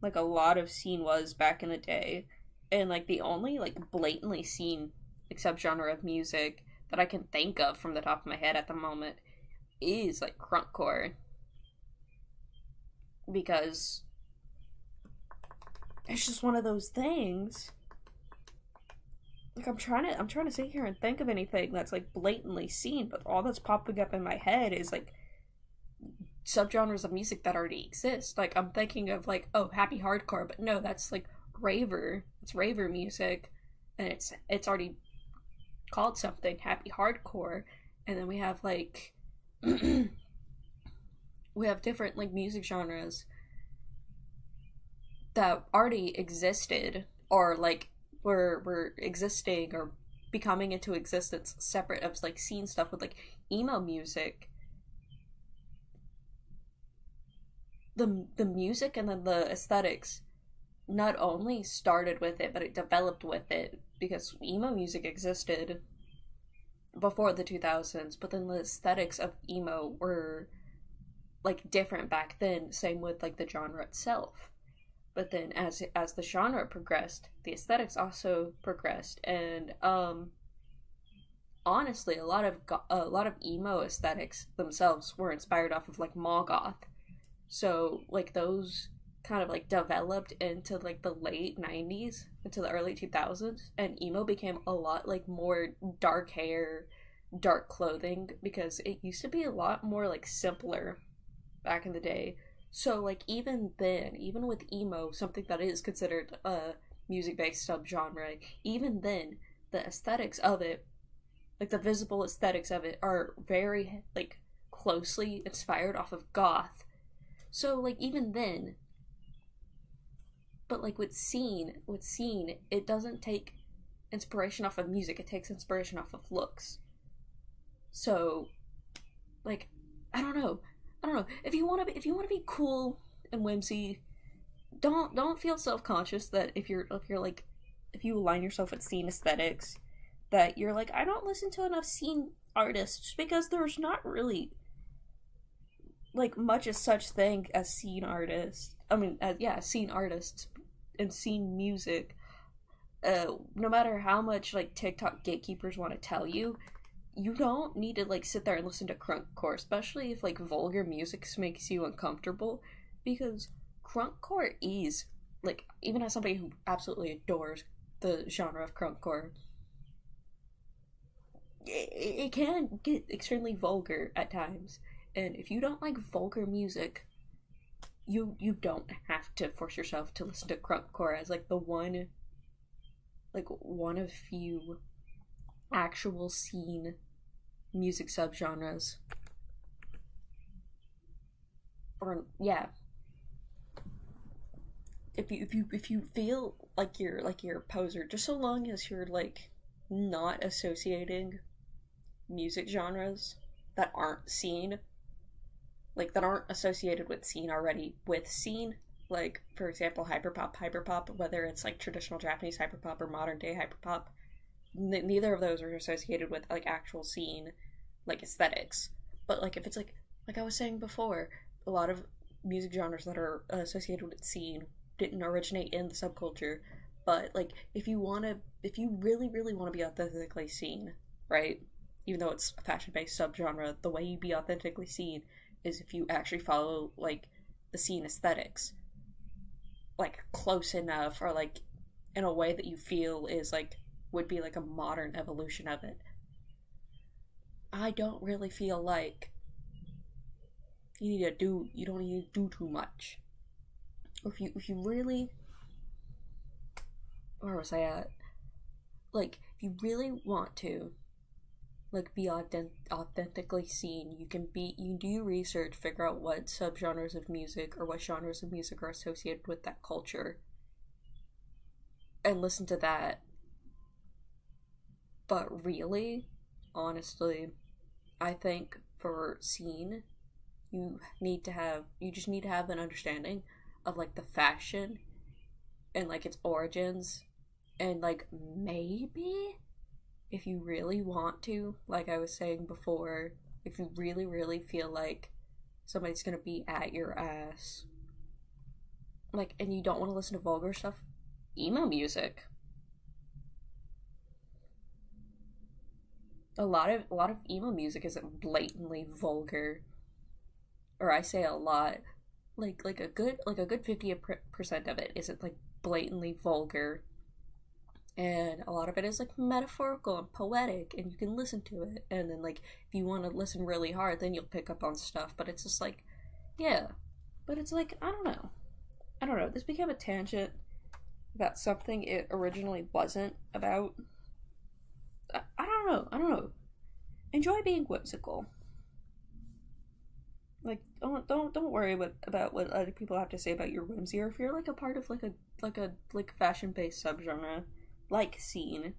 like a lot of scene was back in the day. And like the only like blatantly scene like subgenre of music that I can think of from the top of my head at the moment is like crunkcore, because it's just one of those things. Like I'm trying to sit here and think of anything that's like blatantly seen, but all that's popping up in my head is like subgenres of music that already exist. Like I'm thinking of like, oh, happy hardcore, but no, that's like raver. It's raver music, and it's already called something, happy hardcore. And then we have like we have different like music genres that already existed, or like were existing or becoming into existence separate of like scene stuff. With like emo music, the music and then the aesthetics not only started with it, but it developed with it, because emo music existed before the 2000s, but then the aesthetics of emo were like different back then. Same with like the genre itself. But then as the genre progressed, the aesthetics also progressed. And honestly, a lot of emo aesthetics themselves were inspired off of like mall goth. So like those kind of like developed into like the late 90s into the early 2000s, and emo became a lot like more dark hair, dark clothing, because it used to be a lot more like simpler back in the day. So like even then, even with emo, something that is considered a music based subgenre, even then the aesthetics of it, like the visible aesthetics of it, are very like closely inspired off of goth. So like even then, but like with scene, it doesn't take inspiration off of music. It takes inspiration off of looks. So like I don't know. If you want to be cool and whimsy, don't feel self-conscious that if you're like, if you align yourself with scene aesthetics, that you're like, I don't listen to enough scene artists, because there's not really like much as such thing as scene artists. I mean, yeah, scene artists and scene music. No matter how much like TikTok gatekeepers want to tell you, you don't need to like sit there and listen to crunkcore, especially if like vulgar music makes you uncomfortable, because crunkcore is like, even as somebody who absolutely adores the genre of crunkcore, it can get extremely vulgar at times. And if you don't like vulgar music, you don't have to force yourself to listen to crunkcore as like the one of few actual scene music subgenres. Or yeah, if you feel like you're a poser, just so long as you're like not associating music genres that aren't scene, like that aren't associated with scene already with scene, like for example hyperpop, whether it's like traditional Japanese hyperpop or modern day hyperpop, neither of those are associated with like actual scene like aesthetics. But like if it's like I was saying before, a lot of music genres that are associated with scene didn't originate in the subculture. But like if you really want to be authentically seen, right, even though it's a fashion based subgenre, the way you be authentically seen is if you actually follow like the scene aesthetics, like close enough, or like in a way that you feel is like would be like a modern evolution of it. I don't really feel like you don't need to do too much. Or if you really, where was I at? Like if you really want to like be authentically seen, you can do your research, figure out what subgenres of music or what genres of music are associated with that culture, and listen to that. But really, honestly, I think for scene, you just need to have an understanding of like the fashion and like its origins, and like maybe if you really want to, like I was saying before, if you really feel like somebody's gonna be at your ass. Like, and you don't want to listen to vulgar stuff? Emo music. A lot of emo music isn't blatantly vulgar. Or I say a lot. Like a good 50% of it isn't like blatantly vulgar. And a lot of it is like metaphorical and poetic, and you can listen to it. And then like if you want to listen really hard, then you'll pick up on stuff. But it's just like, yeah. But it's like, I don't know. I don't know. This became a tangent about something it originally wasn't about. I don't know. I don't know. Enjoy being whimsical. Like don't worry about what other people have to say about your whimsy, or if you're like a part of like fashion based subgenre like scene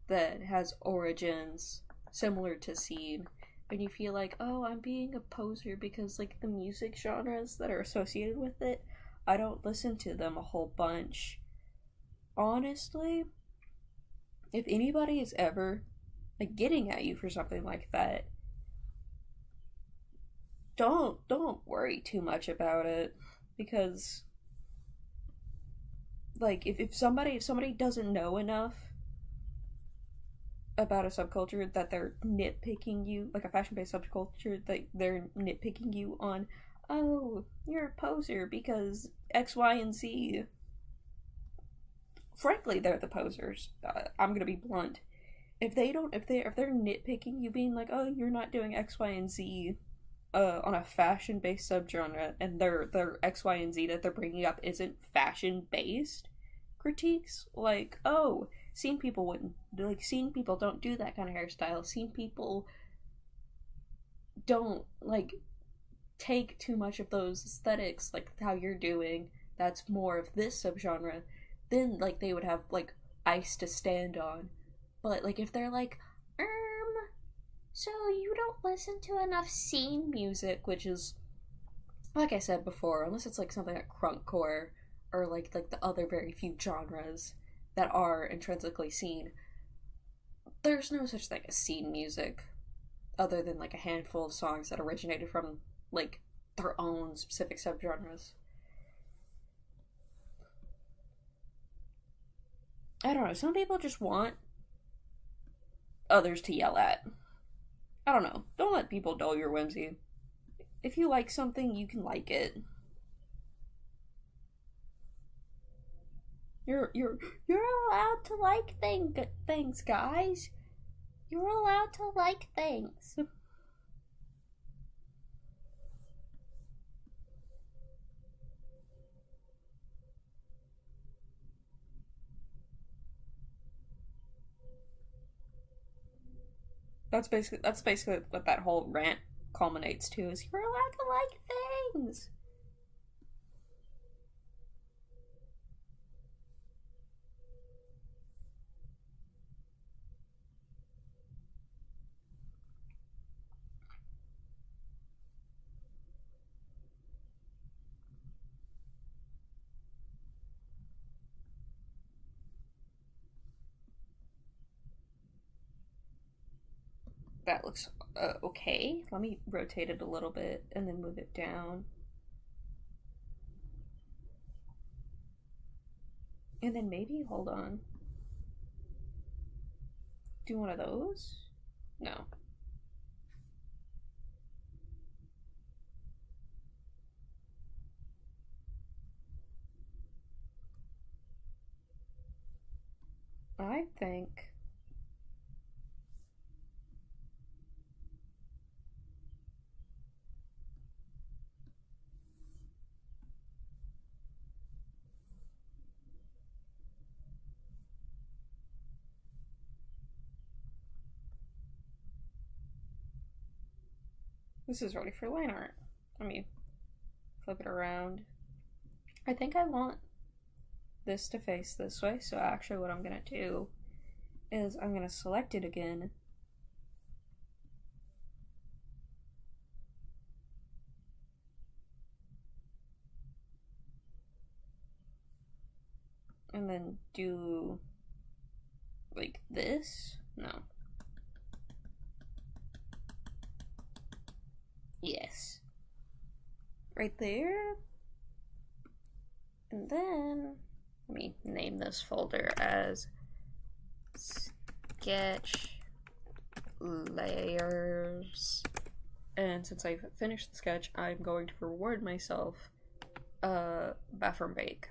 that has origins similar to scene, and you feel like, oh, I'm being a poser because like the music genres that are associated with it, I don't listen to them a whole bunch. Honestly, if anybody is ever like getting at you for something like that, don't worry too much about it, because like if somebody doesn't know enough about a subculture that they're nitpicking you, like a fashion based subculture that they're nitpicking you on, oh, you're a poser because X, Y, and Z. Frankly, they're the posers. I'm gonna be blunt. If they're nitpicking you, being like, oh, you're not doing X, Y, and Z, on a fashion based subgenre, and their X, Y, and Z that they're bringing up isn't fashion based critiques, like, oh, scene people wouldn't, like, scene people don't do that kind of hairstyle, scene people don't like take too much of those aesthetics like how you're doing, that's more of this subgenre, then like they would have like ice to stand on. But like if they're like, so you don't listen to enough scene music, which is, like I said before, unless it's like something like crunkcore or like the other very few genres that are intrinsically scene, there's no such thing as scene music other than like a handful of songs that originated from like their own specific subgenres. I don't know, some people just want others to yell at. I don't know. Don't let people dull your whimsy. If you like something, you can like it. You're allowed to like things, guys. You're allowed to like things. That's basically what that whole rant culminates to, is you're allowed to like things. That looks okay. Let me rotate it a little bit and then move it down. And then maybe, hold on. Do one of those? No. I think this is ready for line art. Let me flip it around. I think I want this to face this way, so actually what I'm gonna do is I'm gonna select it again, and then do like this. No. Yes. right there. And then let me name this folder as sketch layers. And since I've finished the sketch, I'm going to reward myself bathroom bake.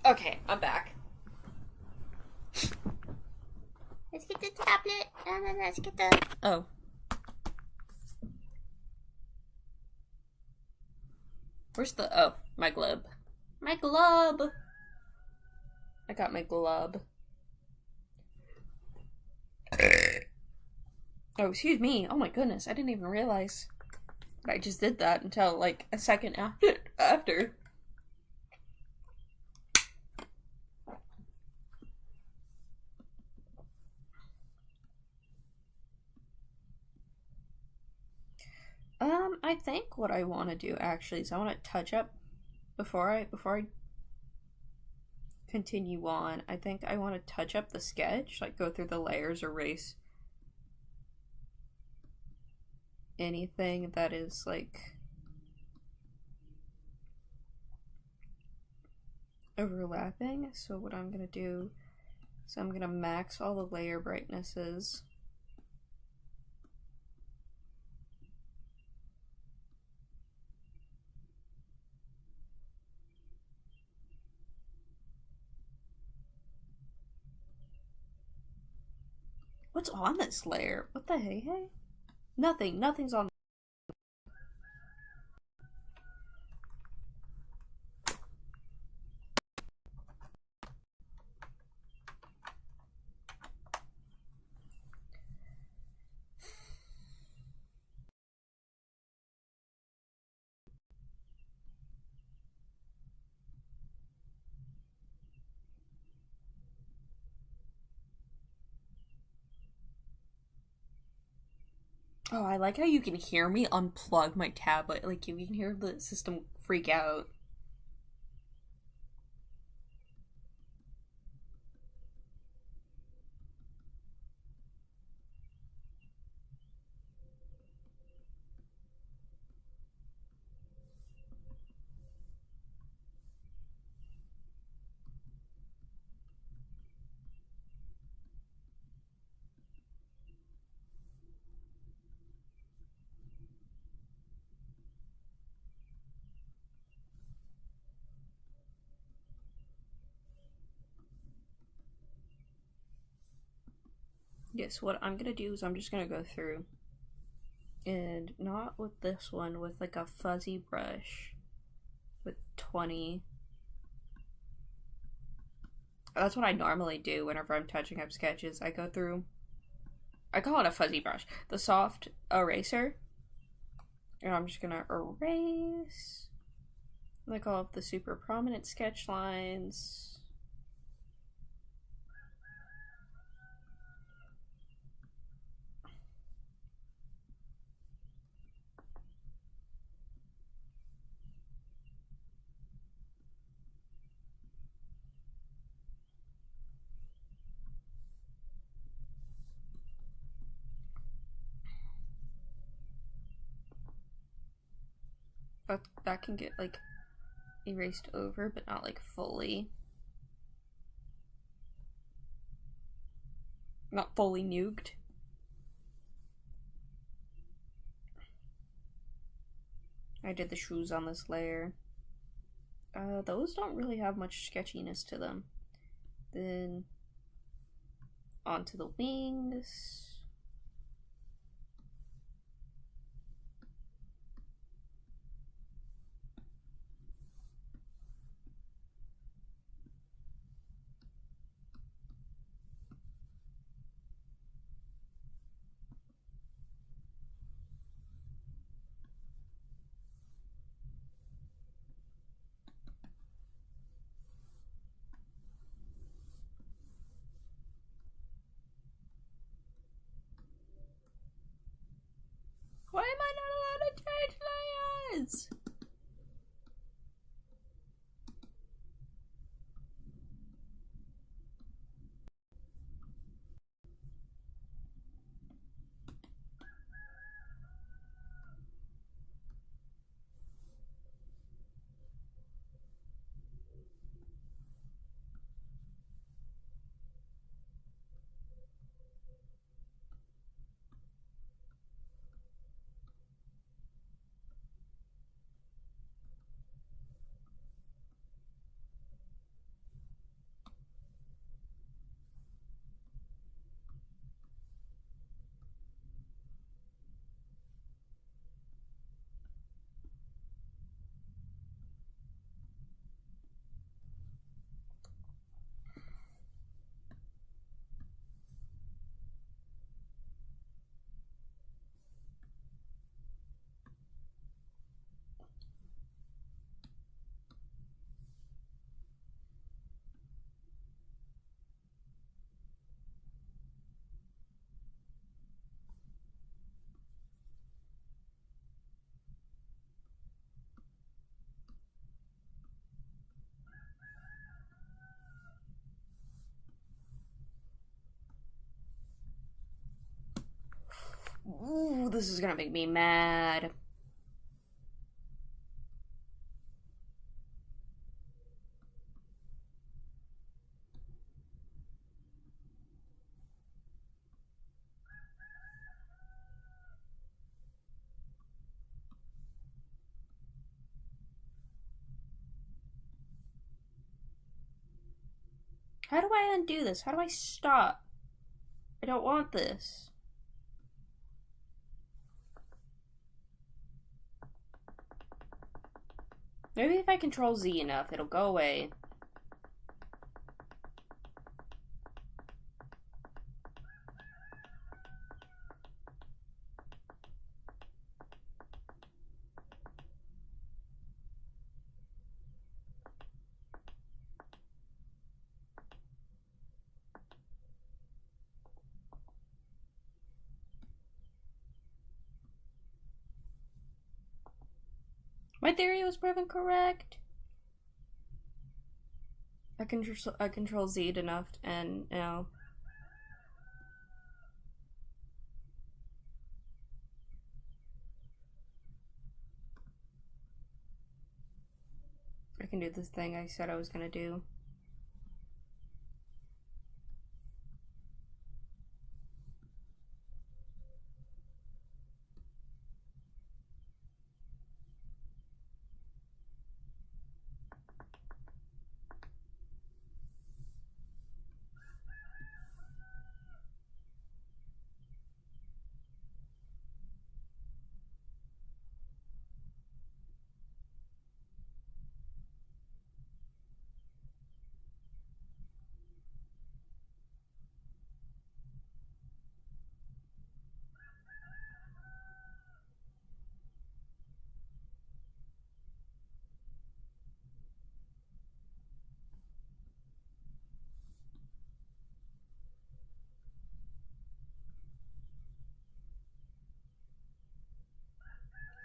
Okay, I'm back. Let's get the tablet. Let's get the. Oh. Where's the. Oh, my glove. My glove! I got my glove. Oh, excuse me. Oh my goodness, I didn't even realize that I just did that until like a second after. I think what I want to do actually is I want to touch up before I continue on. I think I want to touch up the sketch, like go through the layers, erase anything that is like overlapping. So what I'm gonna do is I'm gonna max all the layer brightnesses. What's on this layer? What the hey? Nothing's on. Oh, I like how you can hear me unplug my tablet. Like, you can hear the system freak out. Yes, what I'm gonna do is I'm just gonna go through and not with this one, with like a fuzzy brush with 20. That's what I normally do whenever I'm touching up sketches. I go through, I call it a fuzzy brush, the soft eraser, and I'm just gonna erase like all of the super prominent sketch lines. But that can get like erased over, but not like fully. Not fully nuked. I did the shoes on this layer. Those don't really have much sketchiness to them. Then onto the wings. Oh, this is gonna make me mad. How do I undo this? How do I stop? I don't want this. Maybe if I control Z enough, it'll go away. My theory was proven correct. I control Z enough, and now I can do this thing I said I was gonna do.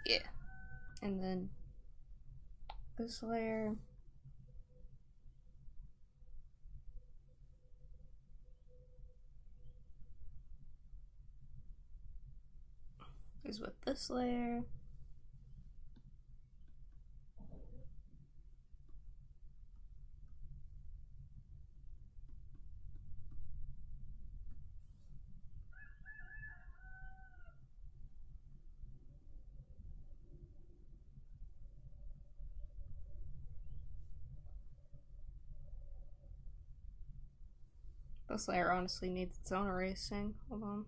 Yeah. And then this layer. Is with this layer. This layer honestly needs its own erasing. Hold on.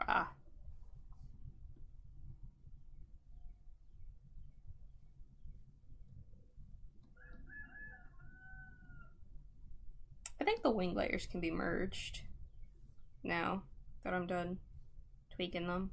Ah. I think the wing layers can be merged now that I'm done tweaking them.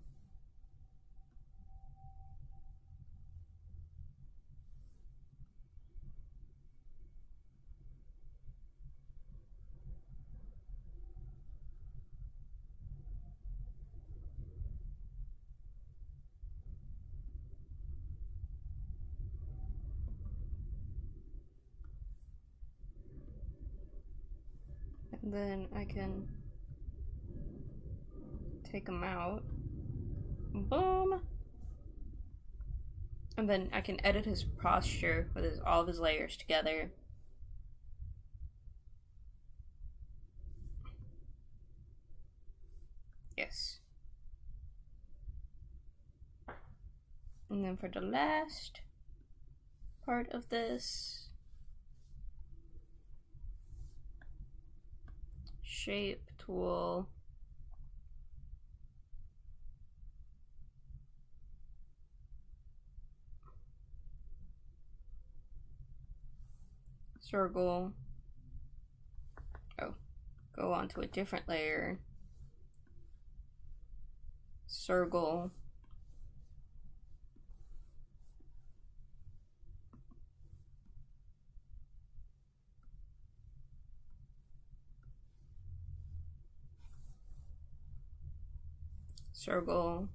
And then I can take them out. Boom. And then I can edit his posture with all of his layers together. Yes. And then for the last part of this, shape tool. Circle. Oh, go on to a different layer. Circle. Circle.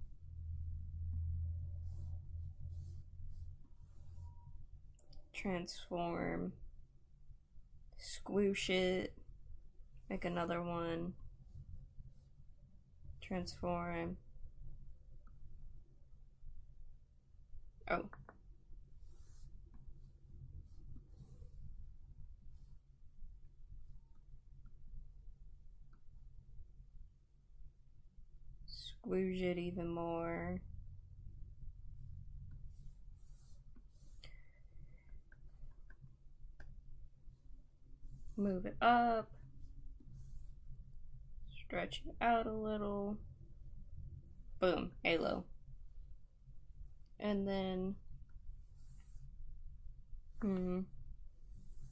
transform, squoosh it, make another one, transform. Oh. Squoosh it even more. Move it up. Stretch it out a little. Boom, halo. And then,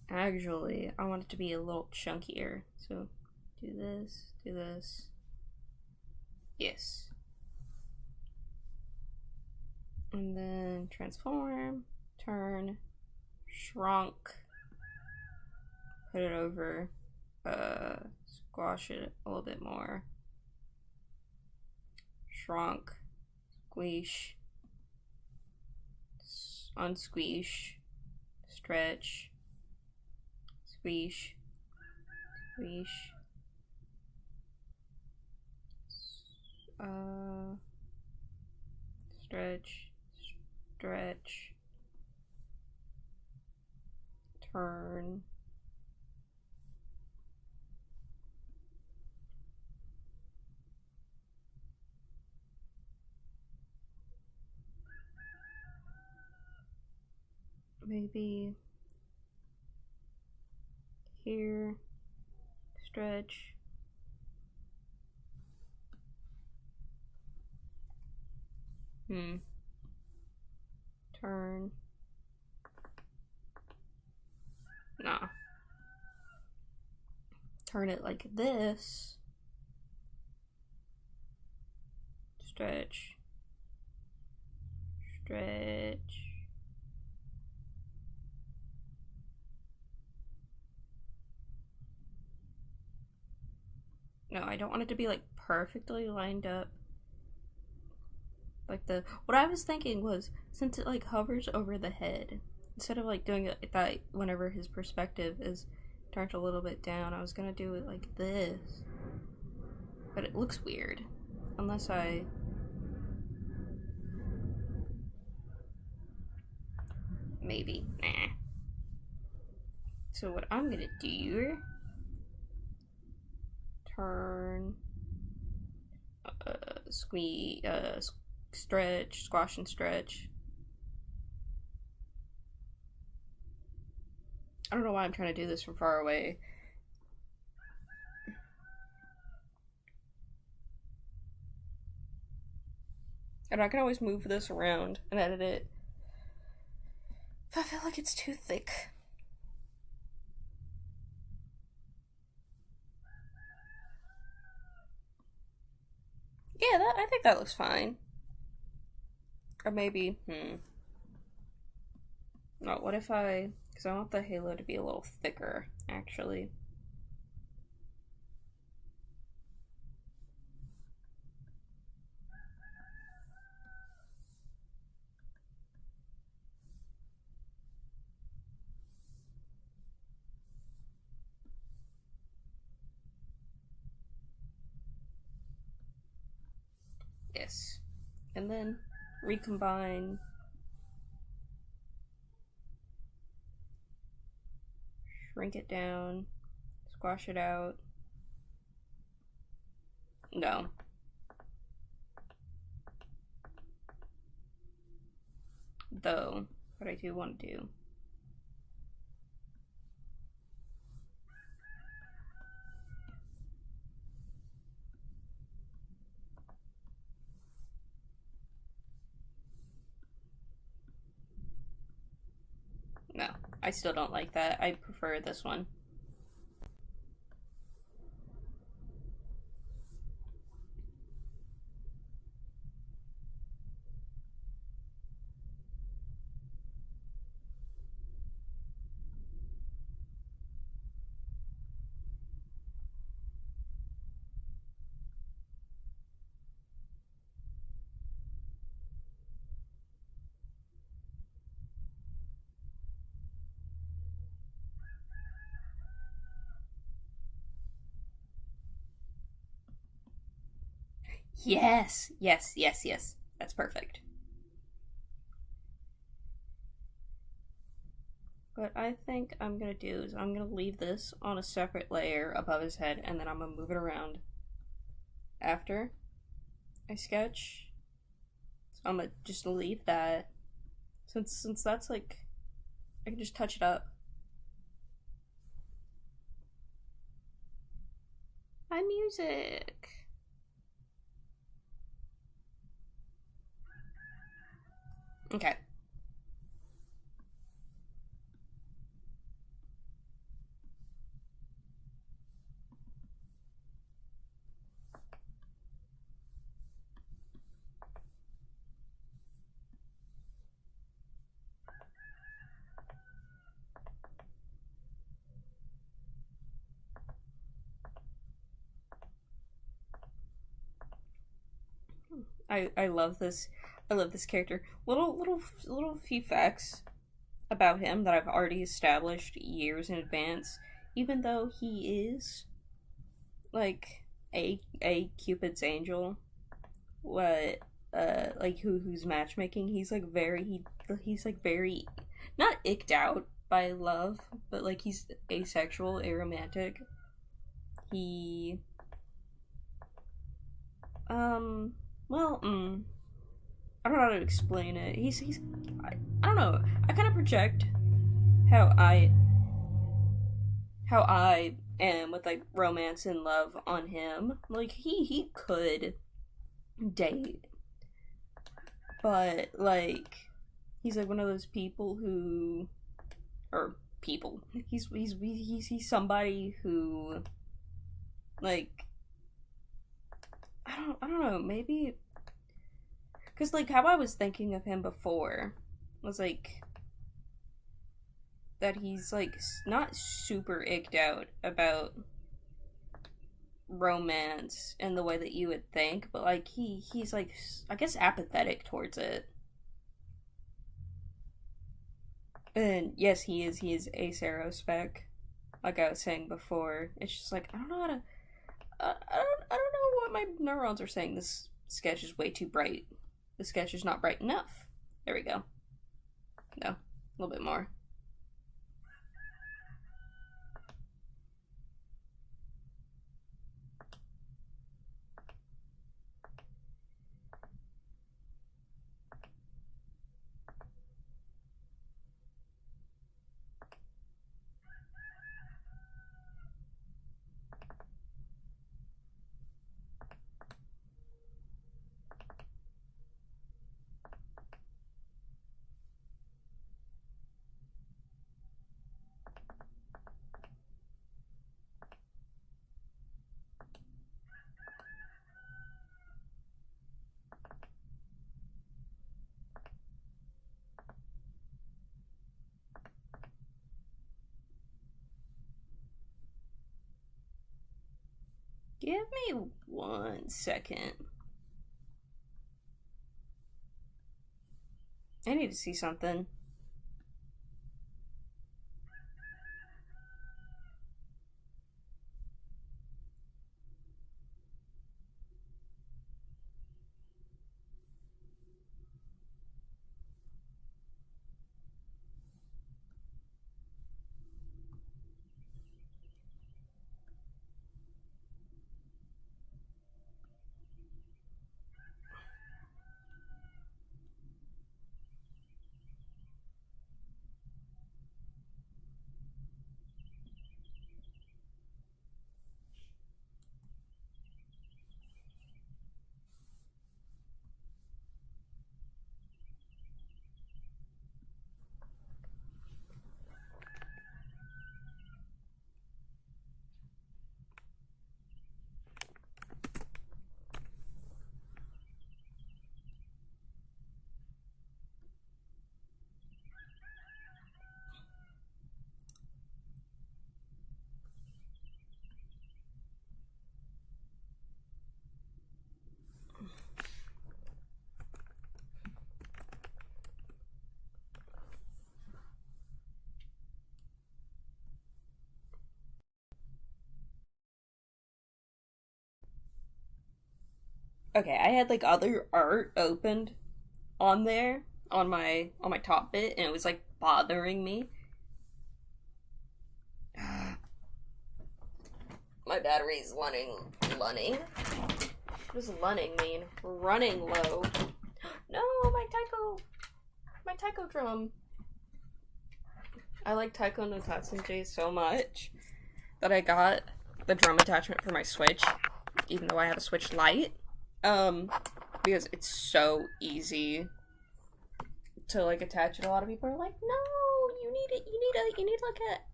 actually, I want it to be a little chunkier. So, do this, do this. Yes. And then transform, turn, shrunk, put it over, squash it a little bit more, shrunk, squeeze, unsqueeze, stretch, squeeze, squeeze, stretch, stretch, turn, maybe here, stretch, turn, nah, turn it like this, stretch, stretch, no, I don't want it to be like perfectly lined up. Like what I was thinking was, since it like hovers over the head, instead of like doing it that whenever his perspective is turned a little bit down, I was gonna do it like this. But it looks weird. Unless I... maybe. Nah. So what I'm gonna do... turn... squeeze... stretch, squash and stretch. I don't know why I'm trying to do this from far away. And I can always move this around and edit it if I feel like it's too thick. Yeah, I think that looks fine. Or maybe, no, what if because I want the halo to be a little thicker, actually. Yes. And then recombine. Shrink it down. Squash it out. No. Though, what I do want to do. No, I still don't like that. I prefer this one. Yes, yes, yes, yes. That's perfect. What I think I'm gonna do is I'm gonna leave this on a separate layer above his head, and then I'm gonna move it around after I sketch. So I'm gonna just leave that since that's like I can just touch it up. My music. Okay. I love this. I love this character. Little few facts about him that I've already established years in advance. Even though he is like a Cupid's angel, what like who's matchmaking, he's like very not icked out by love, but like he's asexual, aromantic. He um well I don't know how to explain it. I don't know. I kind of project how I how I am with like romance and love on him. Like he could date, but like he's like one of those people who or people. He's somebody who like I don't know, maybe cuz like how I was thinking of him before was like that he's like not super icked out about romance in the way that you would think, but like he's like I guess apathetic towards it. And yes, he is aserospec, like I was saying before. It's just like I don't know how to. I don't know what my neurons are saying. This sketch is way too bright. The sketch is not bright enough. There we go. No, a little bit more. Give me 1 second. I need to see something. Okay, I had like other art opened on there on my top bit, and it was like bothering me. My battery's lunning. What does lunning mean? Running low. No, my taiko drum. I like Taiko no Tatsunji so much that I got the drum attachment for my Switch, even though I have a Switch Lite. Because it's so easy to like attach it. A lot of people are like, no, you need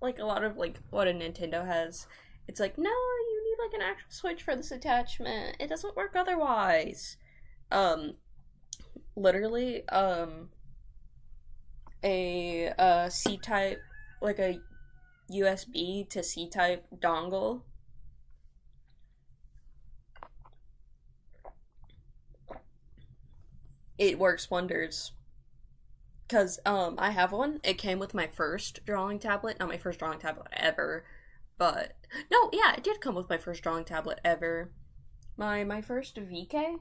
like a lot of like what a Nintendo has. It's like, no, you need like an actual Switch for this attachment. It doesn't work otherwise. Literally, a C type, like a USB to C type dongle. It works wonders. Because I have one. It came with my first drawing tablet. Not my first drawing tablet ever, but no, yeah, it did come with my first drawing tablet ever. My first VK.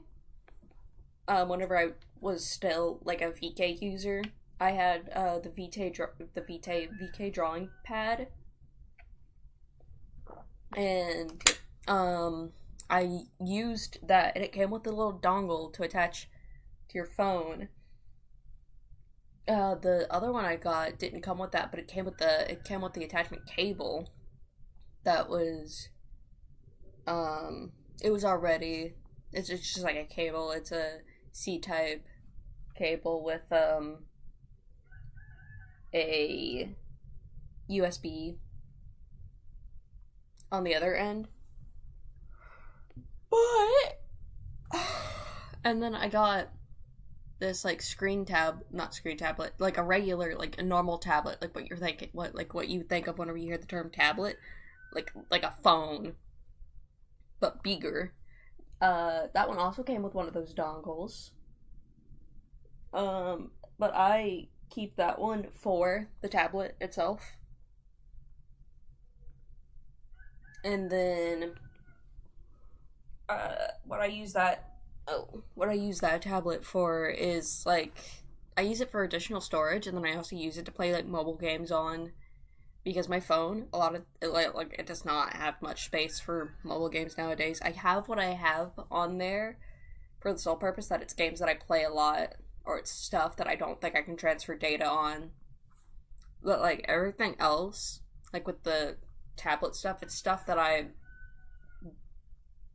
Whenever I was still like a VK user, I had the VK drawing pad, and I used that, and it came with a little dongle to attach to your phone. The other one I got didn't come with that, but it came with the attachment cable. That was it was already it's just like a cable. It's a C type cable with a USB on the other end. But and then I got this like not screen tablet, like a regular, like a normal tablet, like what you think of whenever you hear the term tablet, like a phone, but bigger. That one also came with one of those dongles. But I keep that one for the tablet itself. And then what I use that tablet for is like I use it for additional storage, and then I also use it to play like mobile games on, because my phone it does not have much space for mobile games nowadays. I have what I have on there for the sole purpose that it's games that I play a lot, or it's stuff that I don't think I can transfer data on. But like everything else, like with the tablet stuff, it's stuff that I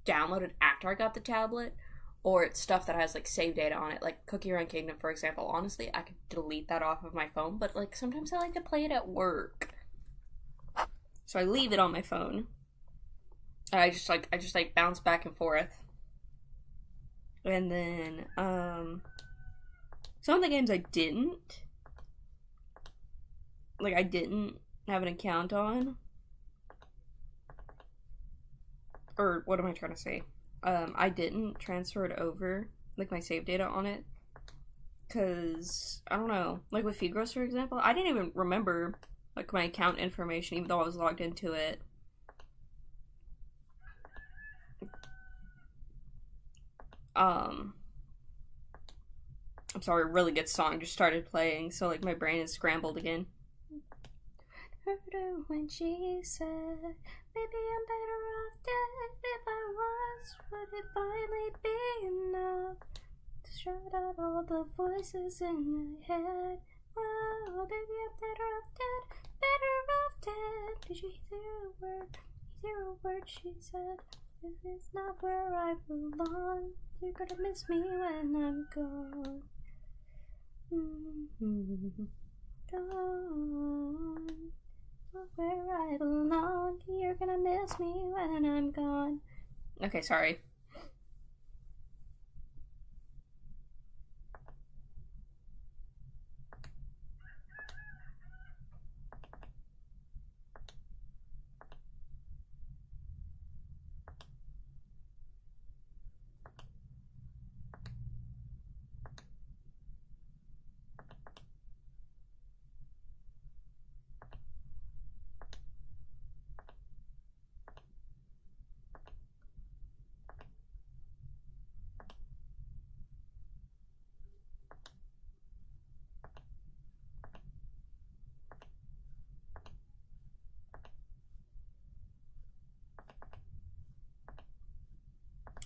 downloaded after I got the tablet, or it's stuff that has like save data on it, like Cookie Run Kingdom, for example. Honestly, I could delete that off of my phone, but like sometimes I like to play it at work, so I leave it on my phone. And I just bounce back and forth. And then some of the games I didn't have an account on, or what am I trying to say? I didn't transfer it over, like my save data on it, because I don't know, like with Figros, for example, I didn't even remember like my account information, even though I was logged into it. I'm sorry, a really good song just started playing, so like my brain is scrambled again. Heard her when she said, maybe I'm better off dead. If I was, would it finally be enough to shut out all the voices in my head? Whoa, baby, I'm better off dead. Better off dead. Did you hear a word? Hear a word she said? This is not where I belong. You're gonna miss me when I'm gone. Gone. Not where I belong. You're gonna miss me when I'm gone. Okay, sorry.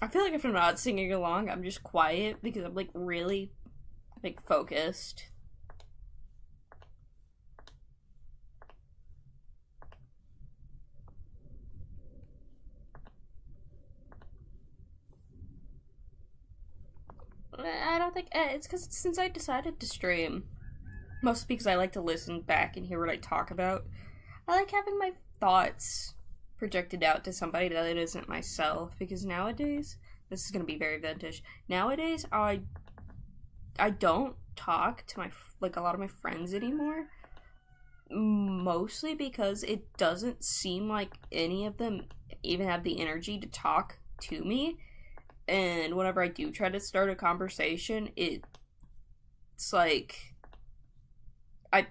I feel like if I'm not singing along, I'm just quiet because I'm like really like focused. I don't think it's because since I decided to stream, mostly because I like to listen back and hear what I talk about. I like having my thoughts projected out to somebody that isn't myself because nowadays, this is gonna be very vintage. Nowadays, I don't talk to my like a lot of my friends anymore. Mostly because it doesn't seem like any of them even have the energy to talk to me. And whenever I do try to start a conversation, it's like I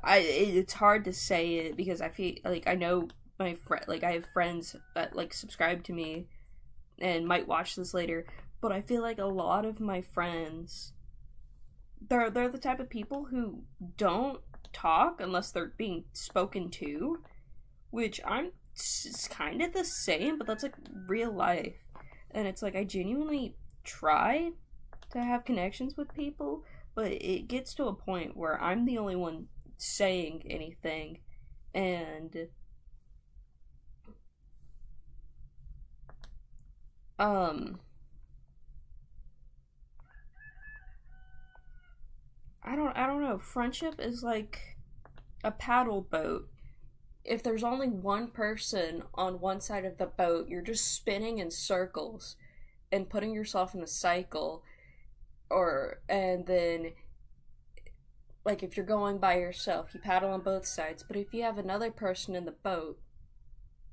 it's hard to say it because I feel like I know my friend, like I have friends that like subscribe to me and might watch this later, but I feel like a lot of my friends they're the type of people who don't talk unless they're being spoken to, which I'm it's kind of the same, but that's like real life. And it's like I genuinely try to have connections with people, but it gets to a point where I'm the only one saying anything, and um I don't know. Friendship is like a paddle boat. If there's only one person on one side of the boat, you're just spinning in circles and putting yourself in a cycle, or and then like if you're going by yourself, you paddle on both sides. But if you have another person in the boat,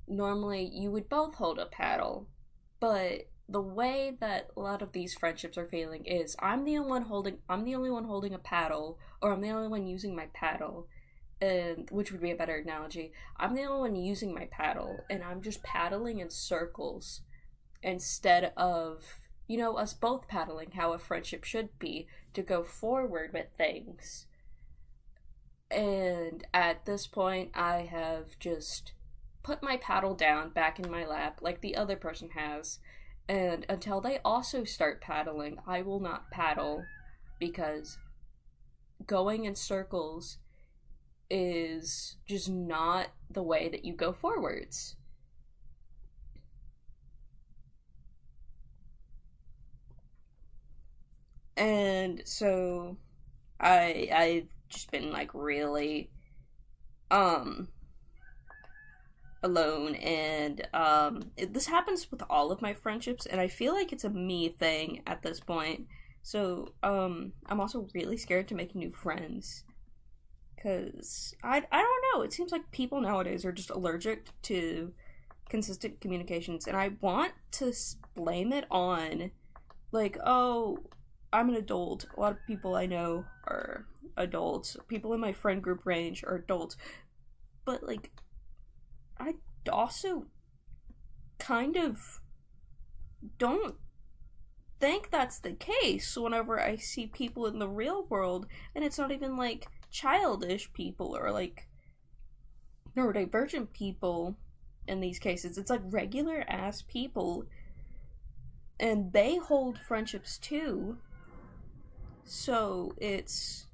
normally you would both hold a paddle. But the way that a lot of these friendships are feeling is I'm the only one holding a paddle, or I'm the only one using my paddle, and which would be a better analogy. I'm the only one using my paddle and I'm just paddling in circles instead of us both paddling how a friendship should be, to go forward with things. And at this point, I have just put my paddle down back in my lap like the other person has. And until they also start paddling, I will not paddle because going in circles is just not the way that you go forwards. And so I've just been like really um alone, and this happens with all of my friendships, and I feel like it's a me thing at this point. So I'm also really scared to make new friends because I don't know, it seems like people nowadays are just allergic to consistent communications, and I want to blame it on like, oh, I'm an adult. A lot of people I know are adults. People in my friend group range are adults. But like I also kind of don't think that's the case whenever I see people in the real world, and it's not even like childish people or like neurodivergent people in these cases. It's like regular ass people, and they hold friendships too. So it's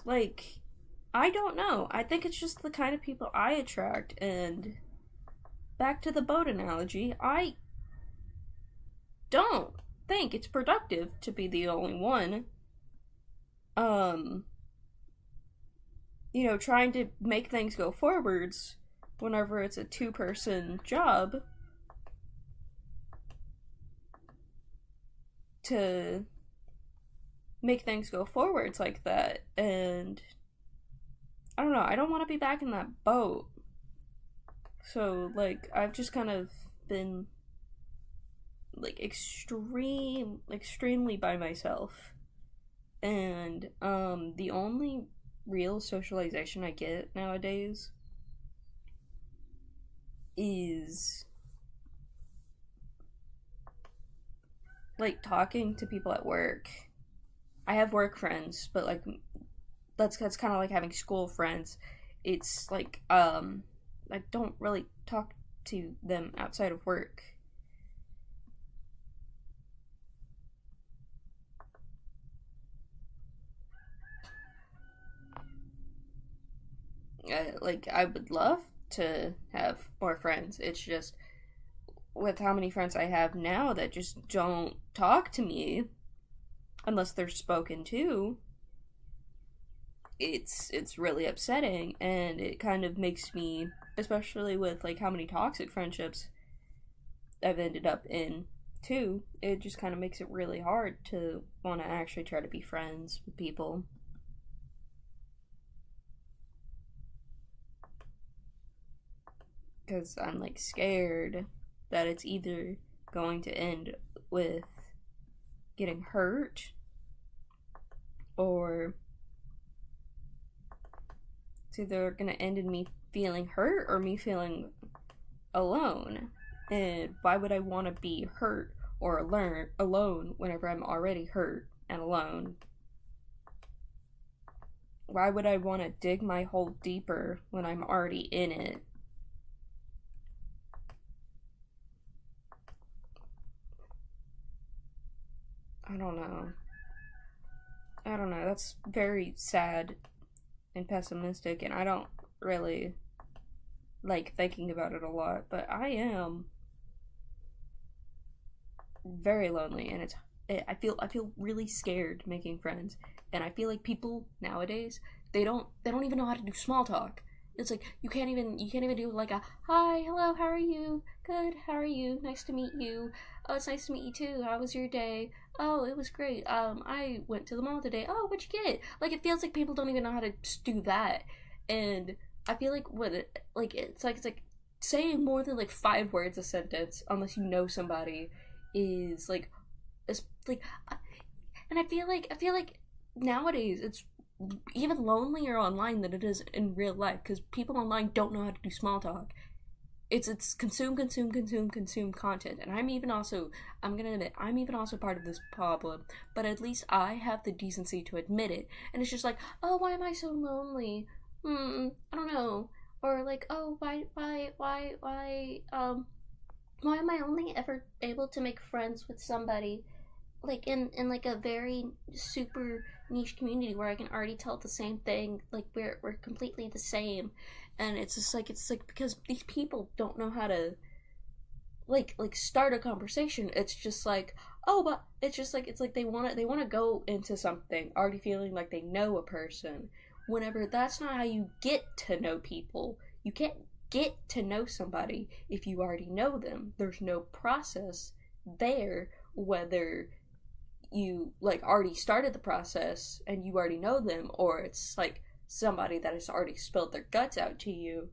like I don't know. I think it's just the kind of people I attract. And back to the boat analogy, I don't think it's productive to be the only one um trying to make things go forwards whenever it's a two-person job to make things go forwards like that. And I don't know, I don't want to be back in that boat. So like I've just kind of been like extremely by myself. And the only real socialization I get nowadays is like talking to people at work. I have work friends, but like that's kind of like having school friends. It's like I don't really talk to them outside of work. I would love to have more friends. It's just with how many friends I have now that just don't talk to me unless they're spoken to, it's really upsetting, and it kind of makes me, especially with like how many toxic friendships I've ended up in too, it just kind of makes it really hard to want to actually try to be friends with people. Because I'm like scared that it's either going to end with getting hurt, or it's either going to end in me feeling hurt or me feeling alone. And why would I want to be hurt or alone whenever I'm already hurt and alone? Why would I want to dig my hole deeper when I'm already in it? I don't know. I don't know. That's very sad and pessimistic, and I don't really like thinking about it a lot, but I am very lonely, and I feel really scared making friends, and I feel like people nowadays, they don't even know how to do small talk. It's like you can't even do like a hi, hello, how are you? Good, how are you? Nice to meet you. Oh, it's nice to meet you too. How was your day? Oh, it was great. I went to the mall today. Oh, what'd you get? Like, it feels like people don't even know how to do that, and I feel like it's like saying more than like 5 words a sentence unless you know somebody is like, it's like, and I feel like nowadays it's even lonelier online than it is in real life, because people online don't know how to do small talk. It's consume content, and I'm gonna admit I'm even also part of this problem, but at least I have the decency to admit it. And it's just like, oh, why am I so lonely? I don't know. Or like, oh, why am I only ever able to make friends with somebody like in like a very super niche community where I can already tell the same thing, like we're completely the same. And it's like because these people don't know how to like start a conversation. It's just like, oh, but it's like they want to go into something already feeling like they know a person, whenever that's not how you get to know people. You can't get to know somebody if you already know them. There's no process there, whether you like already started the process and you already know them, or it's like somebody that has already spilled their guts out to you.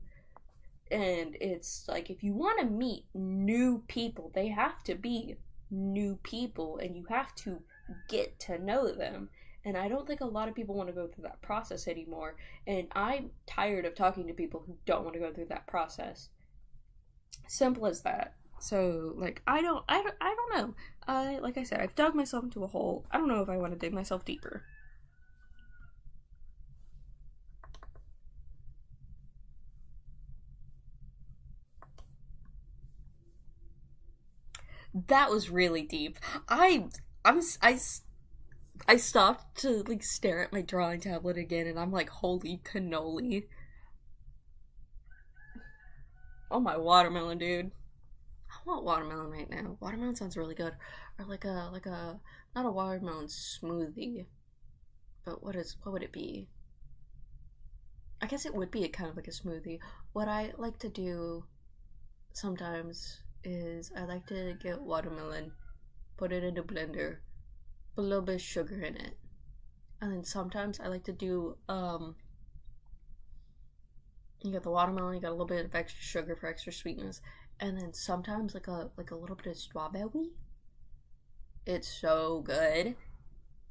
And it's like, if you want to meet new people, they have to be new people, and you have to get to know them. And I don't think a lot of people want to go through that process anymore, and I'm tired of talking to people who don't want to go through that process. Simple as that. So like, I don't know. Like I said, I've dug myself into a hole. I don't know if I want to dig myself deeper. That was really deep. I'm I stopped to like stare at my drawing tablet again, and I'm like, holy cannoli! Oh, my watermelon, dude. I want watermelon right now. Watermelon sounds really good, or like a not a watermelon smoothie, but what would it be? I guess it would be a kind of like a smoothie. What I like to do sometimes is I like to get watermelon, put it in a blender, put a little bit of sugar in it, and then sometimes I like to do you got the watermelon, you got a little bit of extra sugar for extra sweetness, and then sometimes like a little bit of strawberry. It's so good,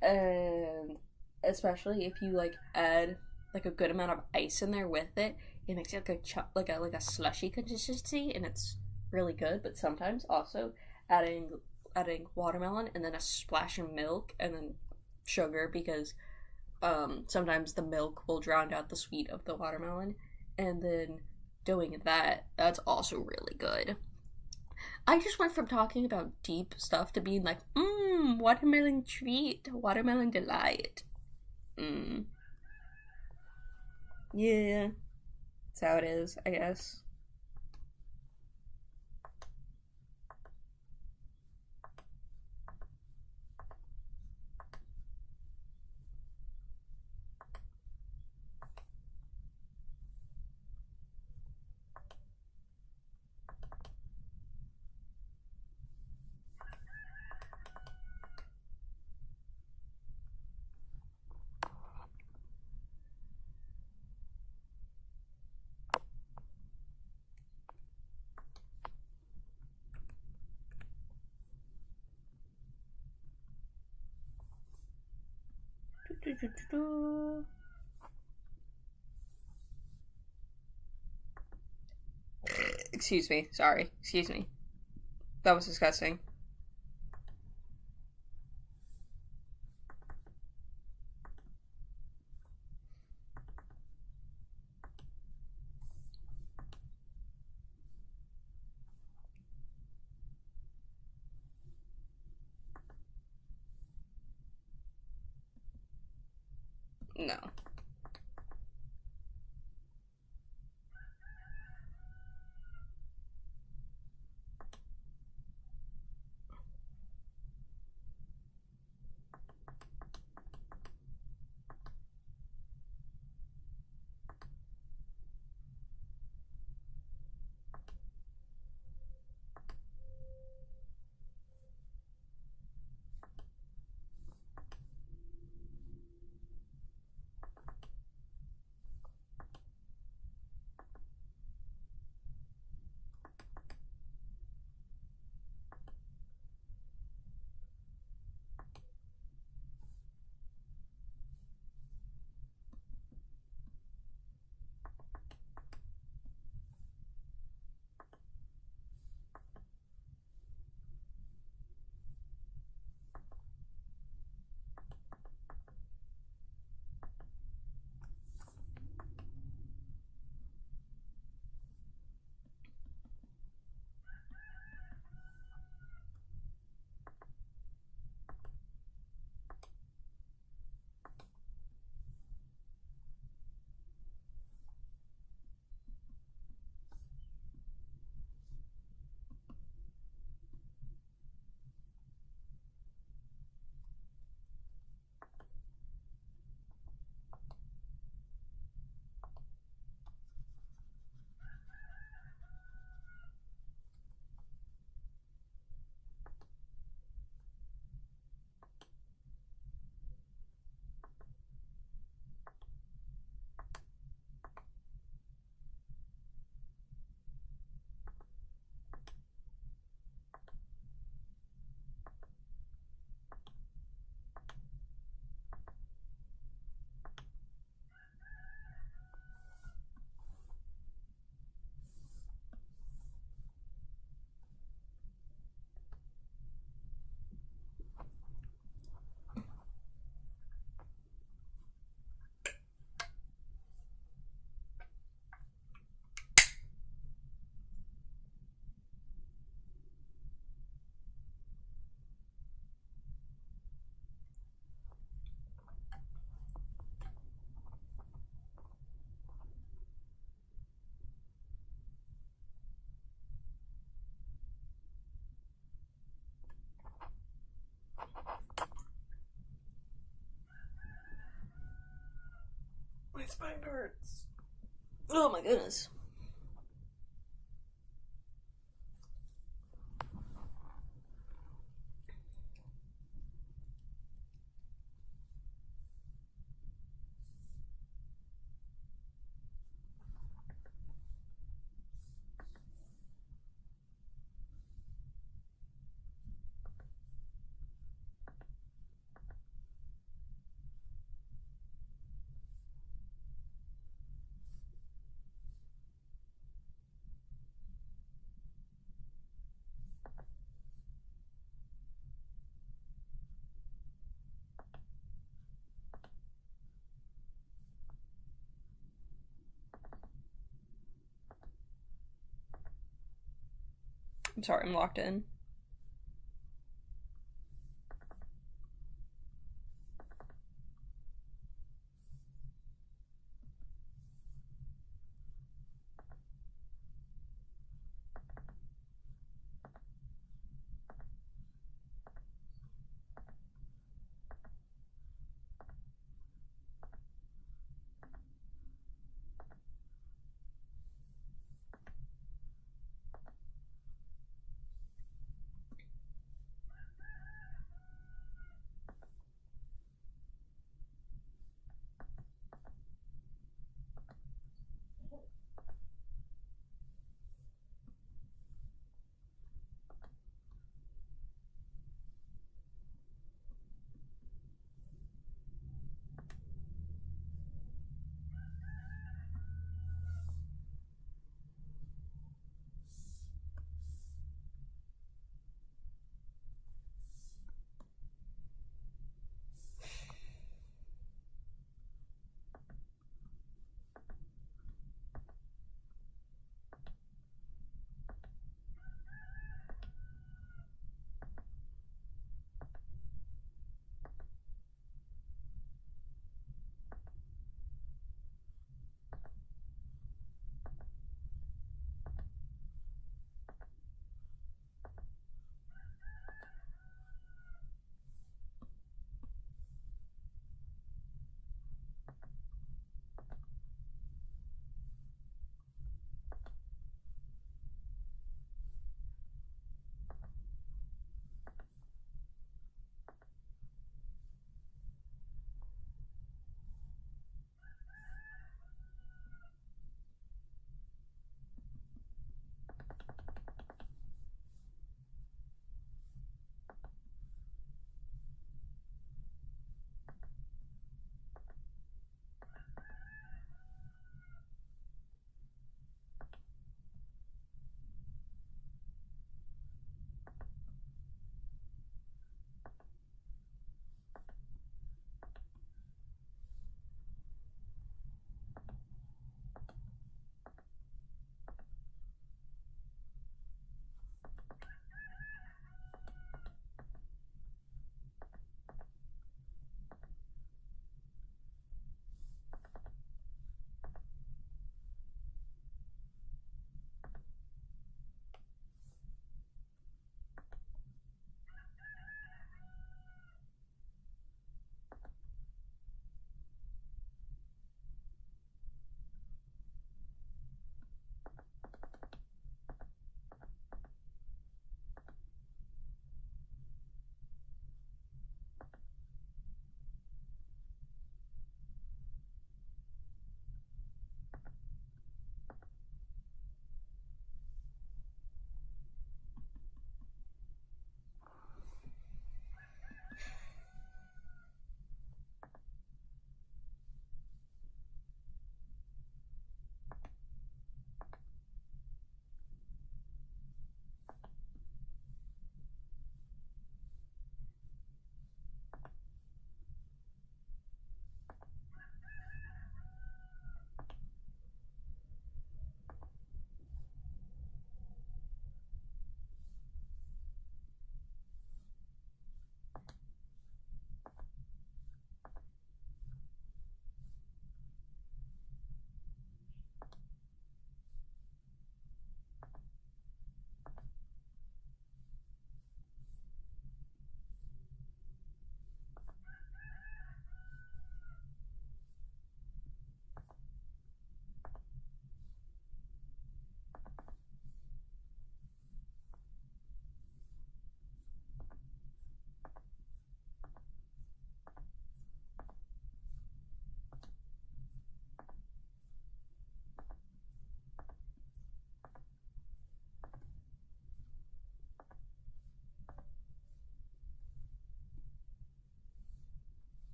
and especially if you like add like a good amount of ice in there with it, it makes it like a slushy consistency, and it's really good. But sometimes also adding watermelon and then a splash of milk and then sugar, because sometimes the milk will drown out the sweet of the watermelon, and then doing that. That's also really good. I just went from talking about deep stuff to being like, watermelon treat, watermelon delight. Yeah, that's how it is, I guess. Excuse me. Sorry. Excuse me. That was disgusting. No. My spine hurts. Oh my goodness. I'm sorry, I'm locked in.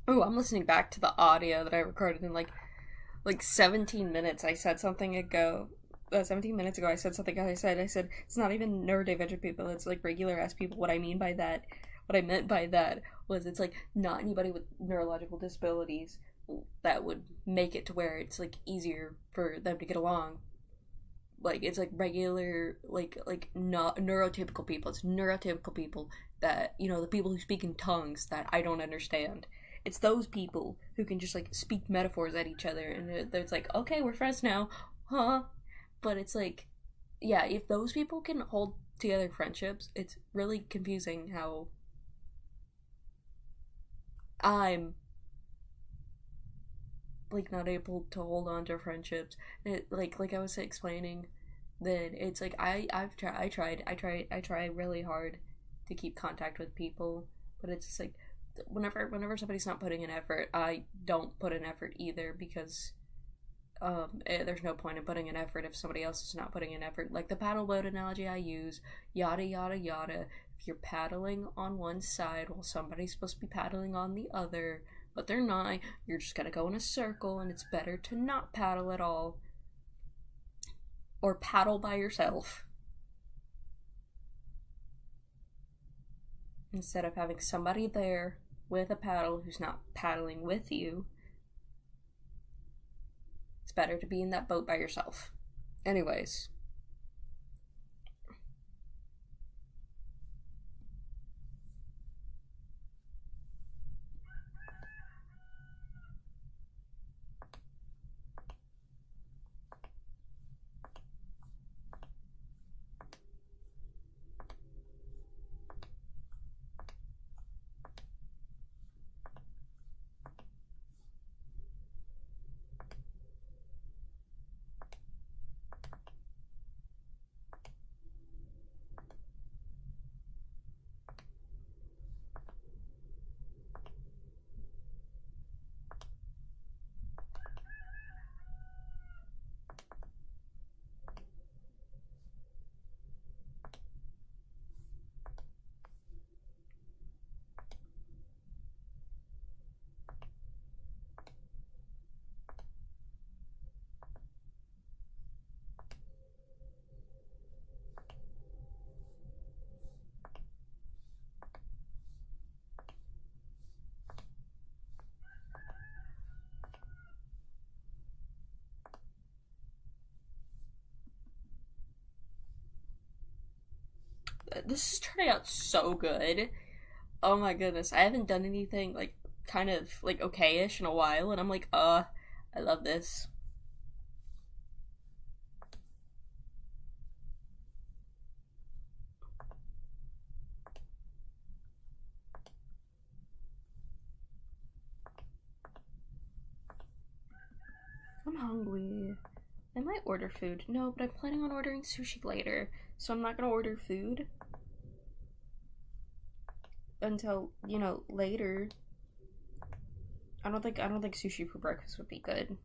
Oh, I'm listening back to the audio that I recorded in like 17 minutes. I said something ago. 17 minutes ago, I said something. I said it's not even neurodivergent people. It's like regular ass people. What I meant by that was it's like not anybody with neurological disabilities that would make it to where it's like easier for them to get along. Like it's like regular like not neurotypical people. It's neurotypical people that the people who speak in tongues that I don't understand. It's those people who can just like speak metaphors at each other, and it's like, okay, we're friends now, huh? But it's like, yeah, if those people can hold together friendships, it's really confusing how I'm like not able to hold on to friendships. Like I was explaining, then it's like I try really hard to keep contact with people, but it's just like whenever somebody's not putting an effort, I don't put an effort either, because there's no point in putting an effort if somebody else is not putting an effort. Like the paddle boat analogy I use, yada yada yada. If you're paddling on one side while somebody's supposed to be paddling on the other, but they're not, you're just gonna go in a circle, and it's better to not paddle at all. Or paddle by yourself. Instead of having somebody there with a paddle who's not paddling with you, it's better to be in that boat by yourself. Anyways. This is turning out so good. Oh my goodness. I haven't done anything like kind of like okay-ish in a while, and I'm like, I love this. I'm hungry. I might order food. No, but I'm planning on ordering sushi later, so I'm not gonna order food until, later. I don't think sushi for breakfast would be good.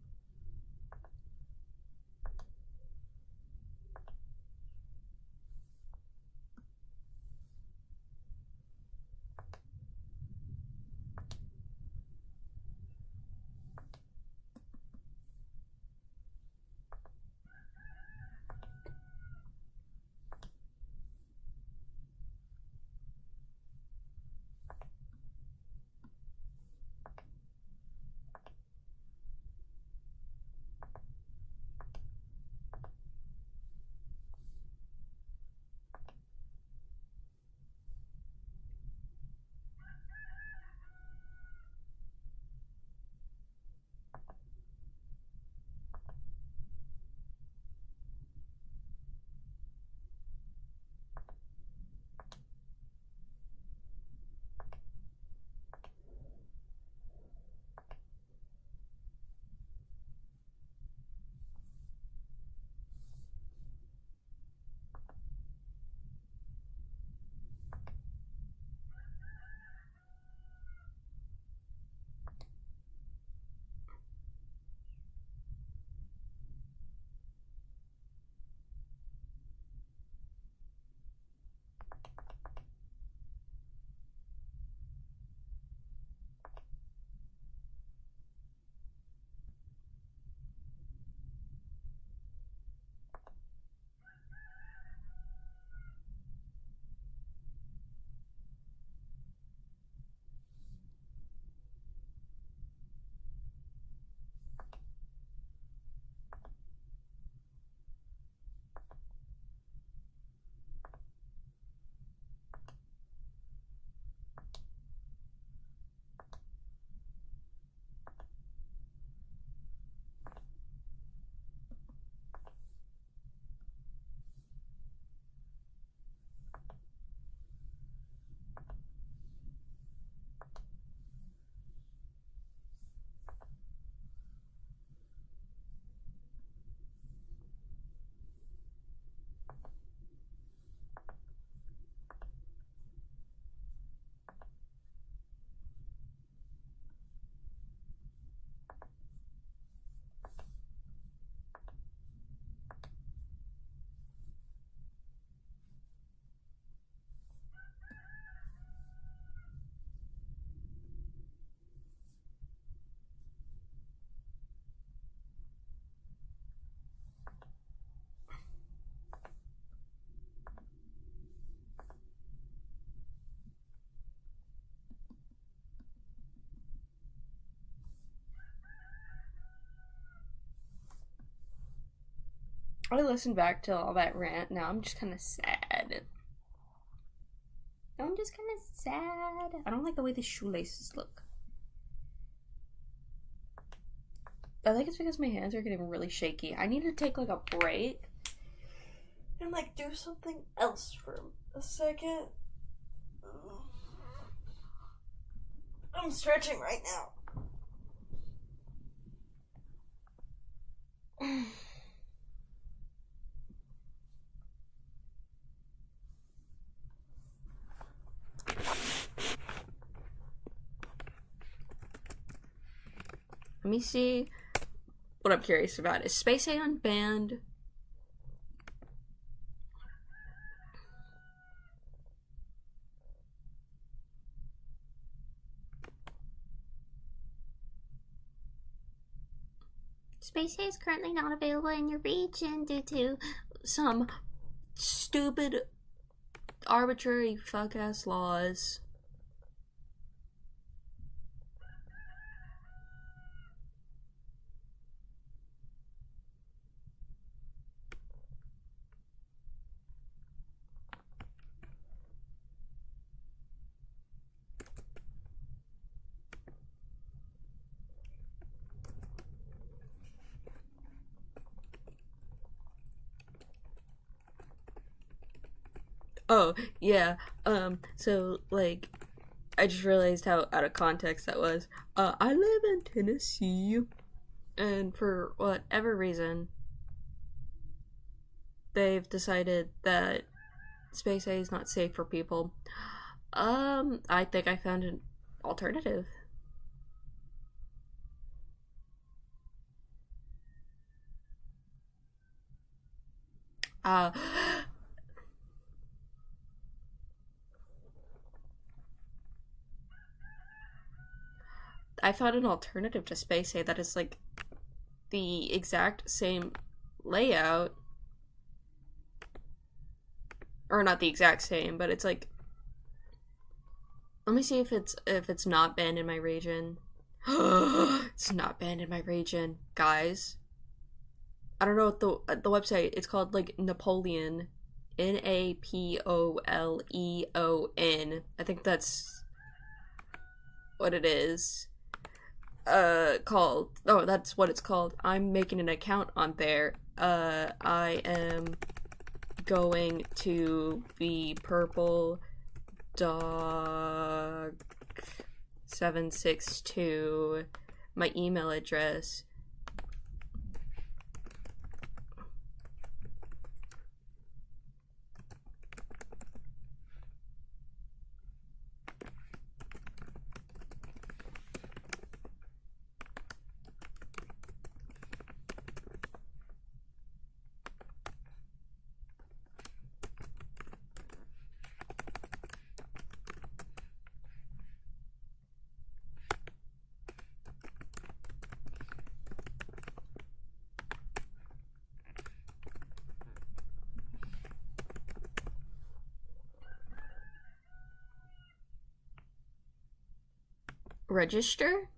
I listened back to all that rant. Now I'm just kind of sad. I'm just kind of sad. I don't like the way the shoelaces look. I think it's because my hands are getting really shaky. I need to take like a break and like do something else for a second. I'm stretching right now. Let me see. What I'm curious about is Space Aeon banned? Space Hay is currently not available in your region due to some stupid, arbitrary, fuck ass laws. Oh, yeah. So, like, I just realized how out of context that was. I live in Tennessee, and for whatever reason, they've decided that Space A is not safe for people. I think I found an alternative. Uh, I found an alternative to Space A that is like the exact same layout, or not the exact same, but it's like. Let me see if it's not banned in my region. It's not banned in my region, guys. I don't know what the website. It's called like Napoleon, Napoleon. I think that's what it is. Called. Oh, that's what it's called. I'm making an account on there. I am going to be purple dog 762. My email address. Register?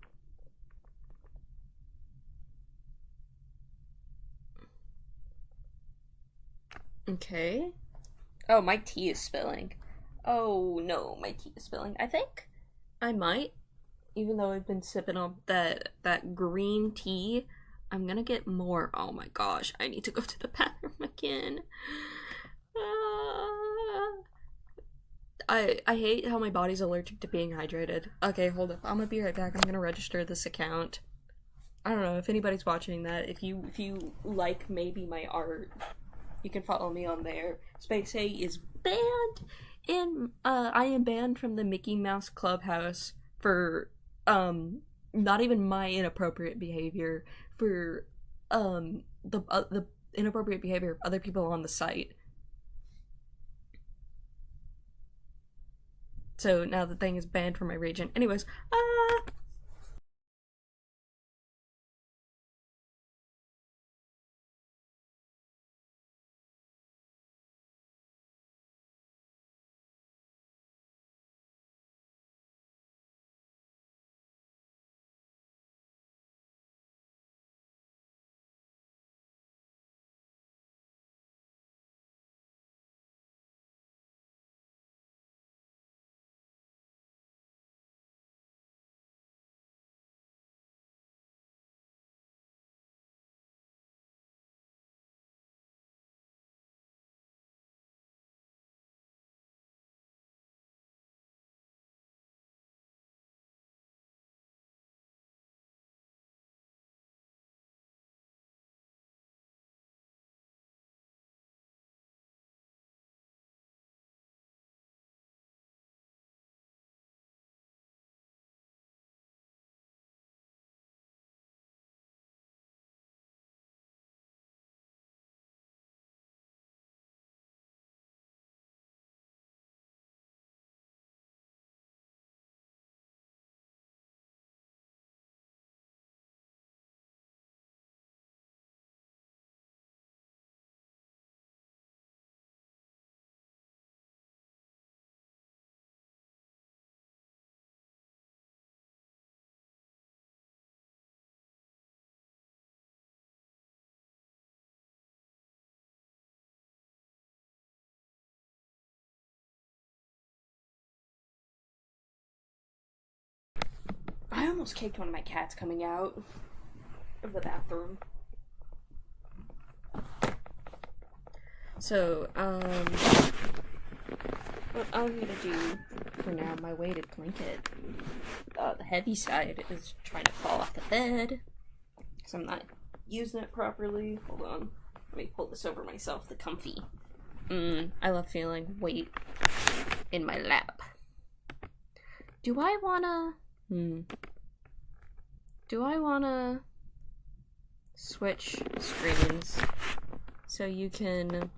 Okay. Oh, my tea is spilling. Oh no, my tea is spilling. I think I might, even though I've been sipping on that green tea, I'm gonna get more. Oh my gosh, I need to go to the bathroom again. Ah. I hate how my body's allergic to being hydrated. Okay, hold up. I'm gonna be right back. I'm gonna register this account. I don't know if anybody's watching that. If you like maybe my art, you can follow me on there. Space A is banned in I am banned from the Mickey Mouse Clubhouse for not even my inappropriate behavior, for the inappropriate behavior of other people on the site. So now the thing is banned from my region. Anyways, I almost kicked one of my cats coming out of the bathroom. So, what I'm gonna do for now, my weighted blanket, the heavy side is trying to fall off the bed, because I'm not using it properly. Hold on. Let me pull this over myself, the comfy. I love feeling weight in my lap. Do I wanna switch screens so you can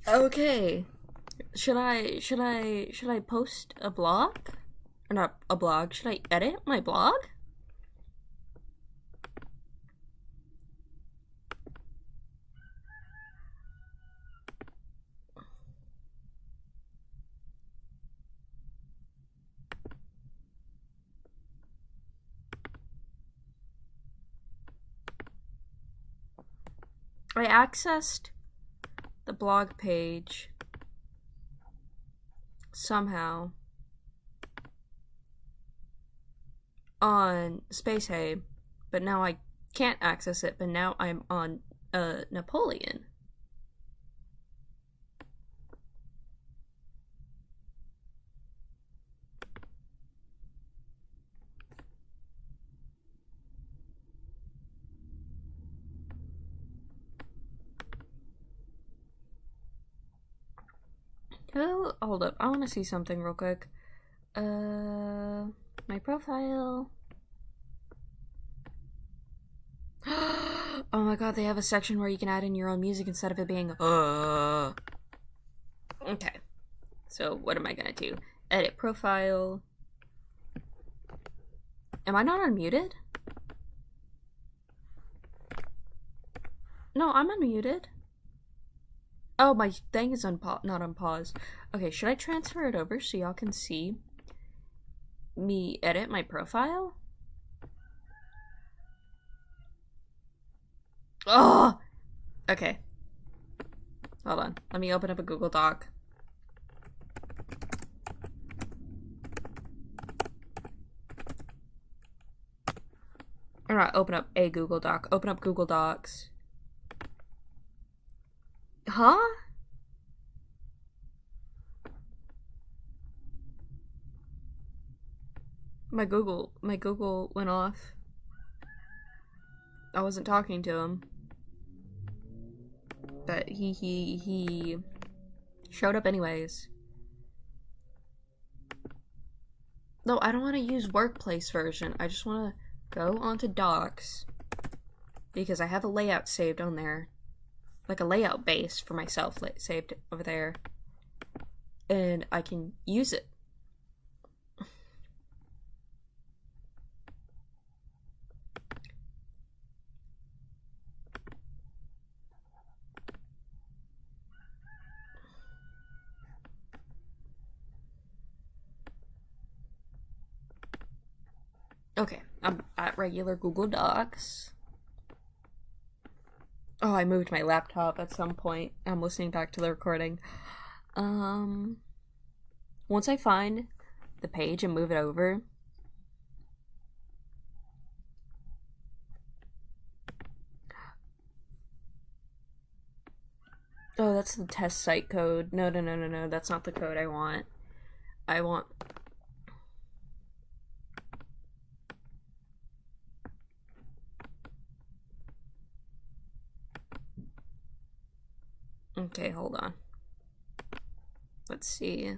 Okay. Should I post a blog? Or not a blog. Should I edit my blog? I accessed the blog page somehow on Space but now I can't access it, but now I'm on Napoleon. Oh, hold up. I want to see something real quick. My profile. Oh my god, they have a section where you can add in your own music instead of it being Okay. So, what am I gonna do? Edit profile. Am I not unmuted? No, I'm unmuted. Oh, my thing is not on pause. Okay, should I transfer it over so y'all can see me edit my profile? Oh! Okay. Hold on. Let me open up a Google Doc. Or not open up a Google Doc. Open up Google Docs. Huh? My Google went off. I wasn't talking to him. But he showed up anyways. No, I don't want to use workplace version. I just want to go onto Docs because I have a layout saved on there. Like a layout base for myself saved over there. And I can use it. Okay, I'm at regular Google Docs. Oh, I moved my laptop at some point. I'm listening back to the recording. Once I find the page and move it over, oh, that's the test site code. No, that's not the code I want. I want... Okay, hold on. Let's see.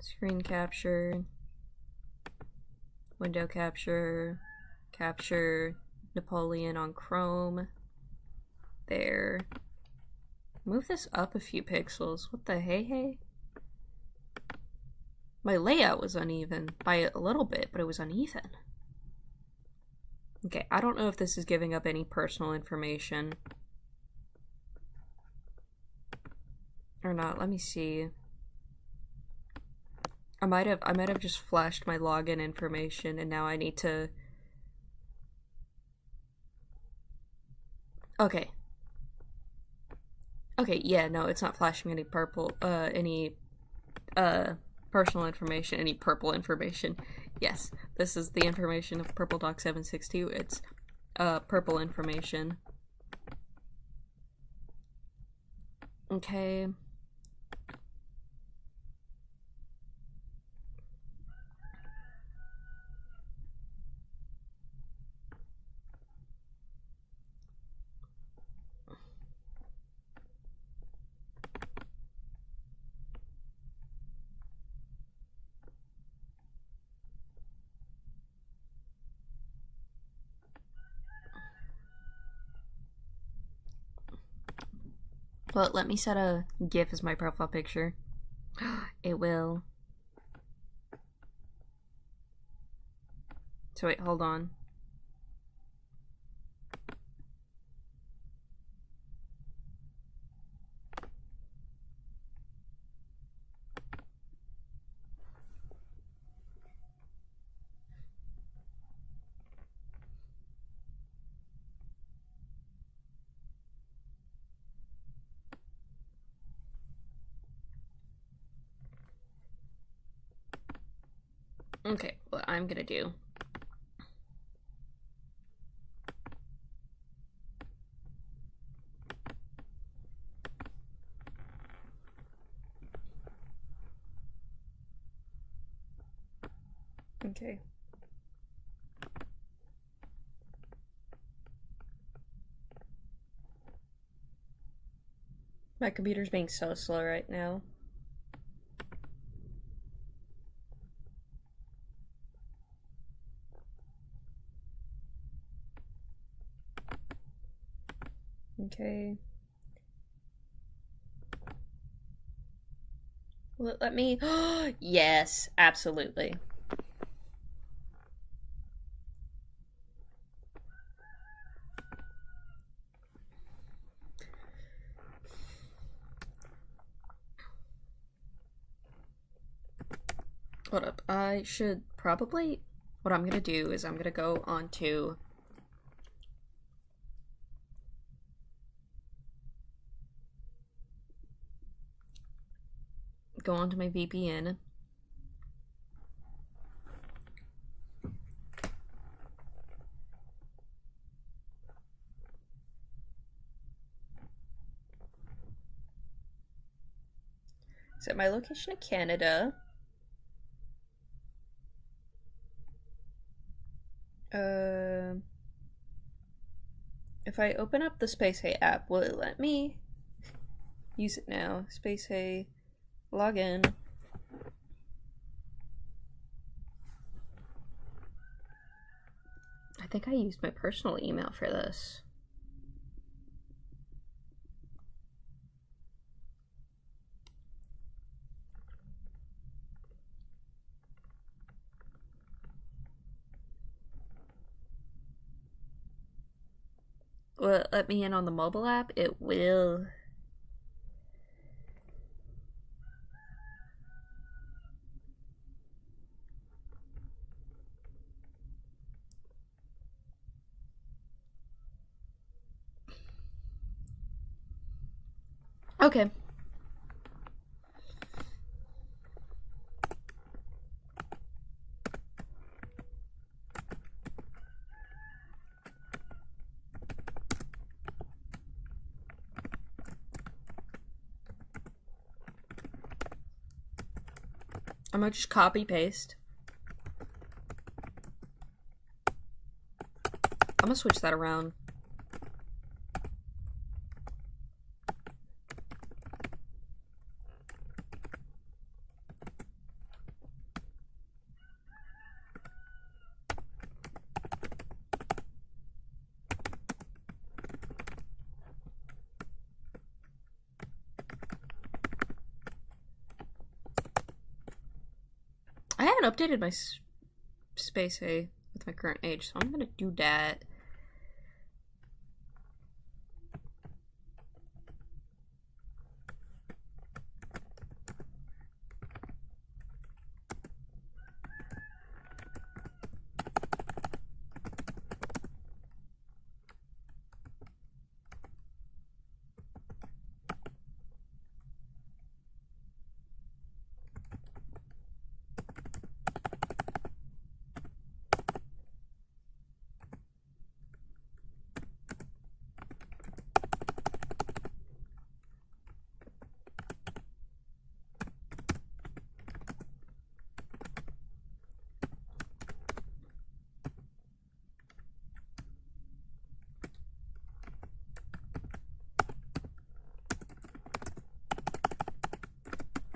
Screen capture. Window capture. Capture. Napoleon on Chrome. There. Move this up a few pixels. What the hey? My layout was uneven by a little bit, but it was uneven. Okay, I don't know if this is giving up any personal information or not. Let me see. I might have just flashed my login information and now I need to. Okay. Okay, yeah, no, it's not flashing any personal information, any purple information. Yes, this is the information of Purple Doc 762. It's purple information. Okay. Well, let me set a GIF as my profile picture. It will. So wait, hold on. Okay, what I'm gonna do. Okay. My computer's being so slow right now. Okay. Will it let me? Yes, absolutely. Hold up. I should probably. What I'm gonna do is I'm gonna go on to. Go onto my VPN. Set my location to Canada. If I open up the Space Hey app, will it let me use it now? Space Hey, login. I think I used my personal email for this. Will it let me in on the mobile app? It will. Okay. I'm gonna just copy paste. I'm gonna switch that around. haven't updated my space hay with my current age, so I'm gonna do that.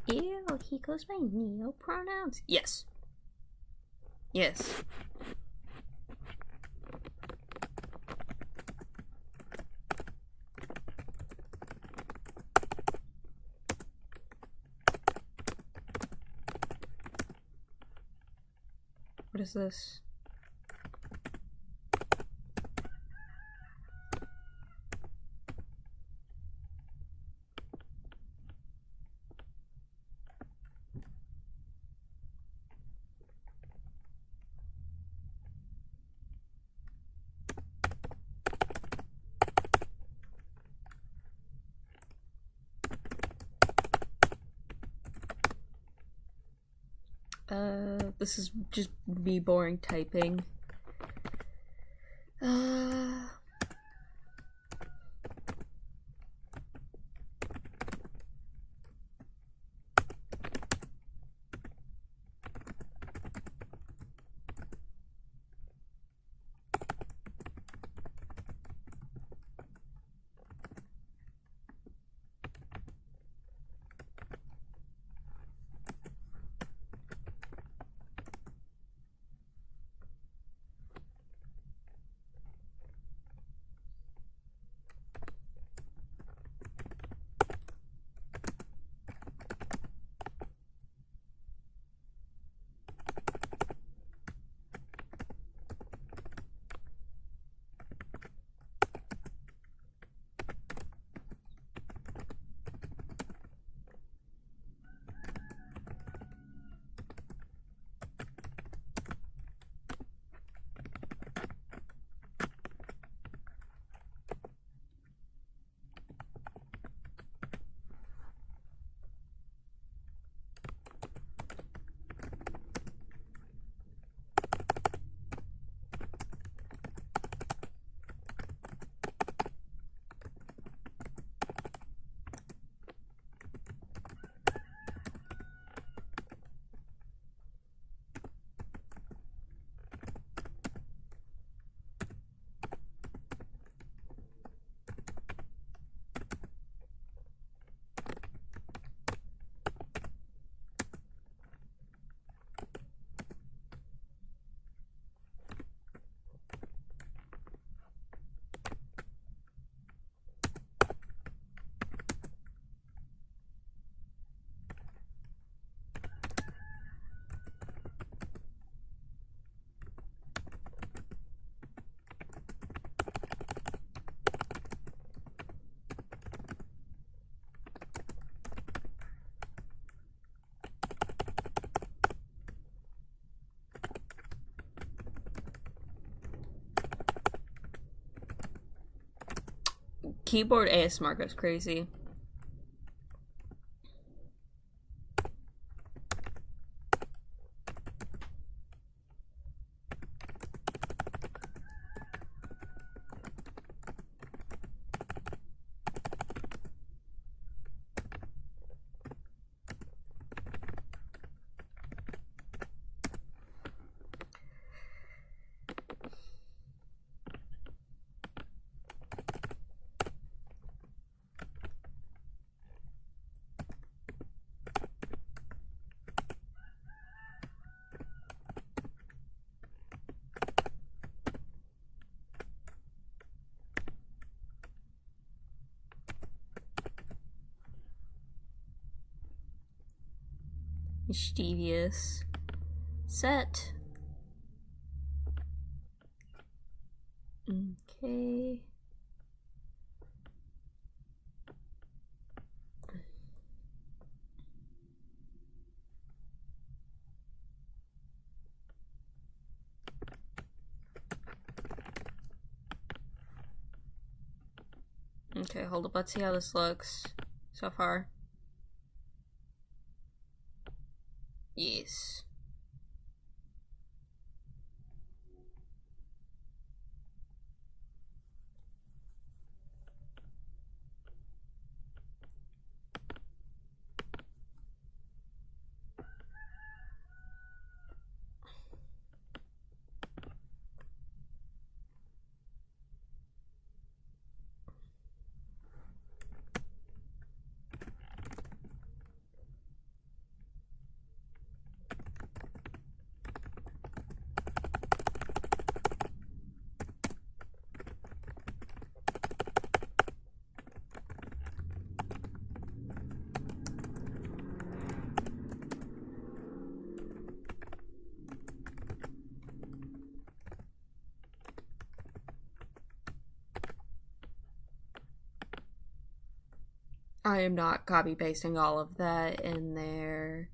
Ew, he goes by neo pronouns. Yes. Yes. What is this? This is just me boring typing. Keyboard ASMR goes crazy. Mischievous. set. Okay. Okay, hold up. Let's see how this looks so far. Yes. I am not copy pasting all of that in there.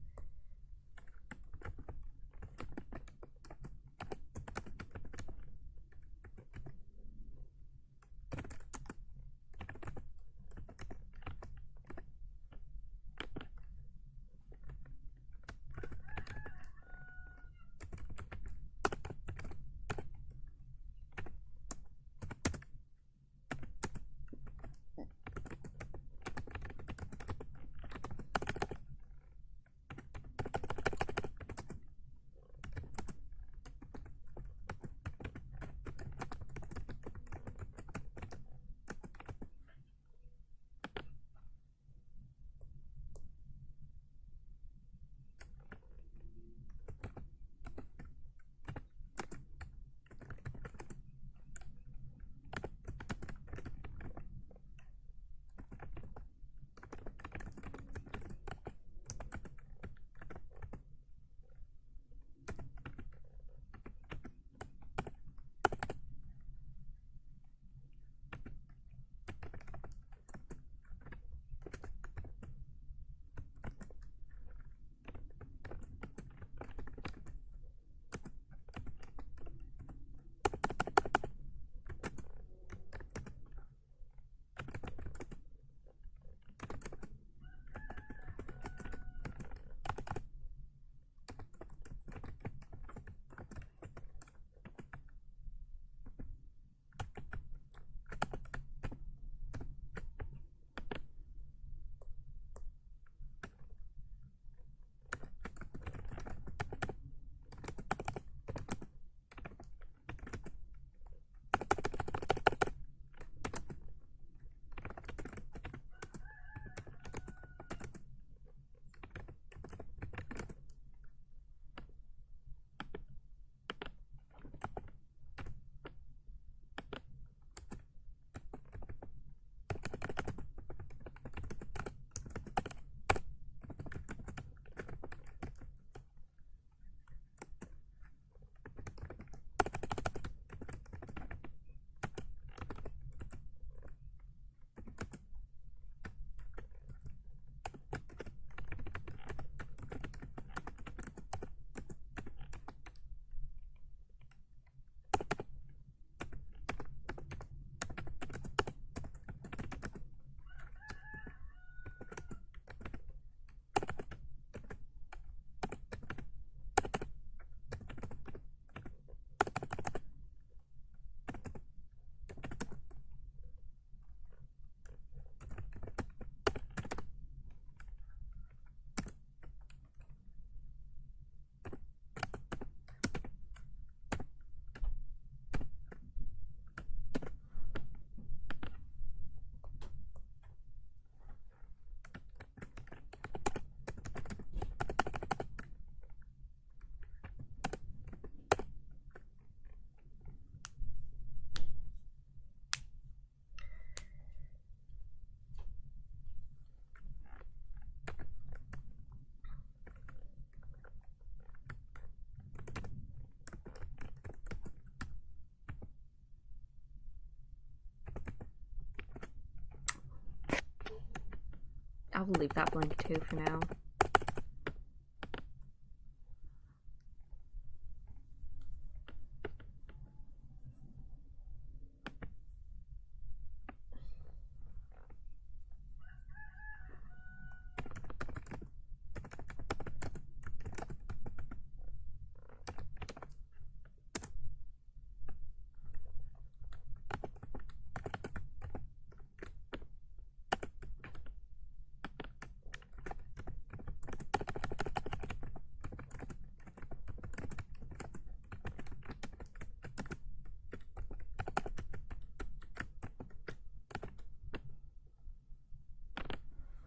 I'll leave that blank too for now.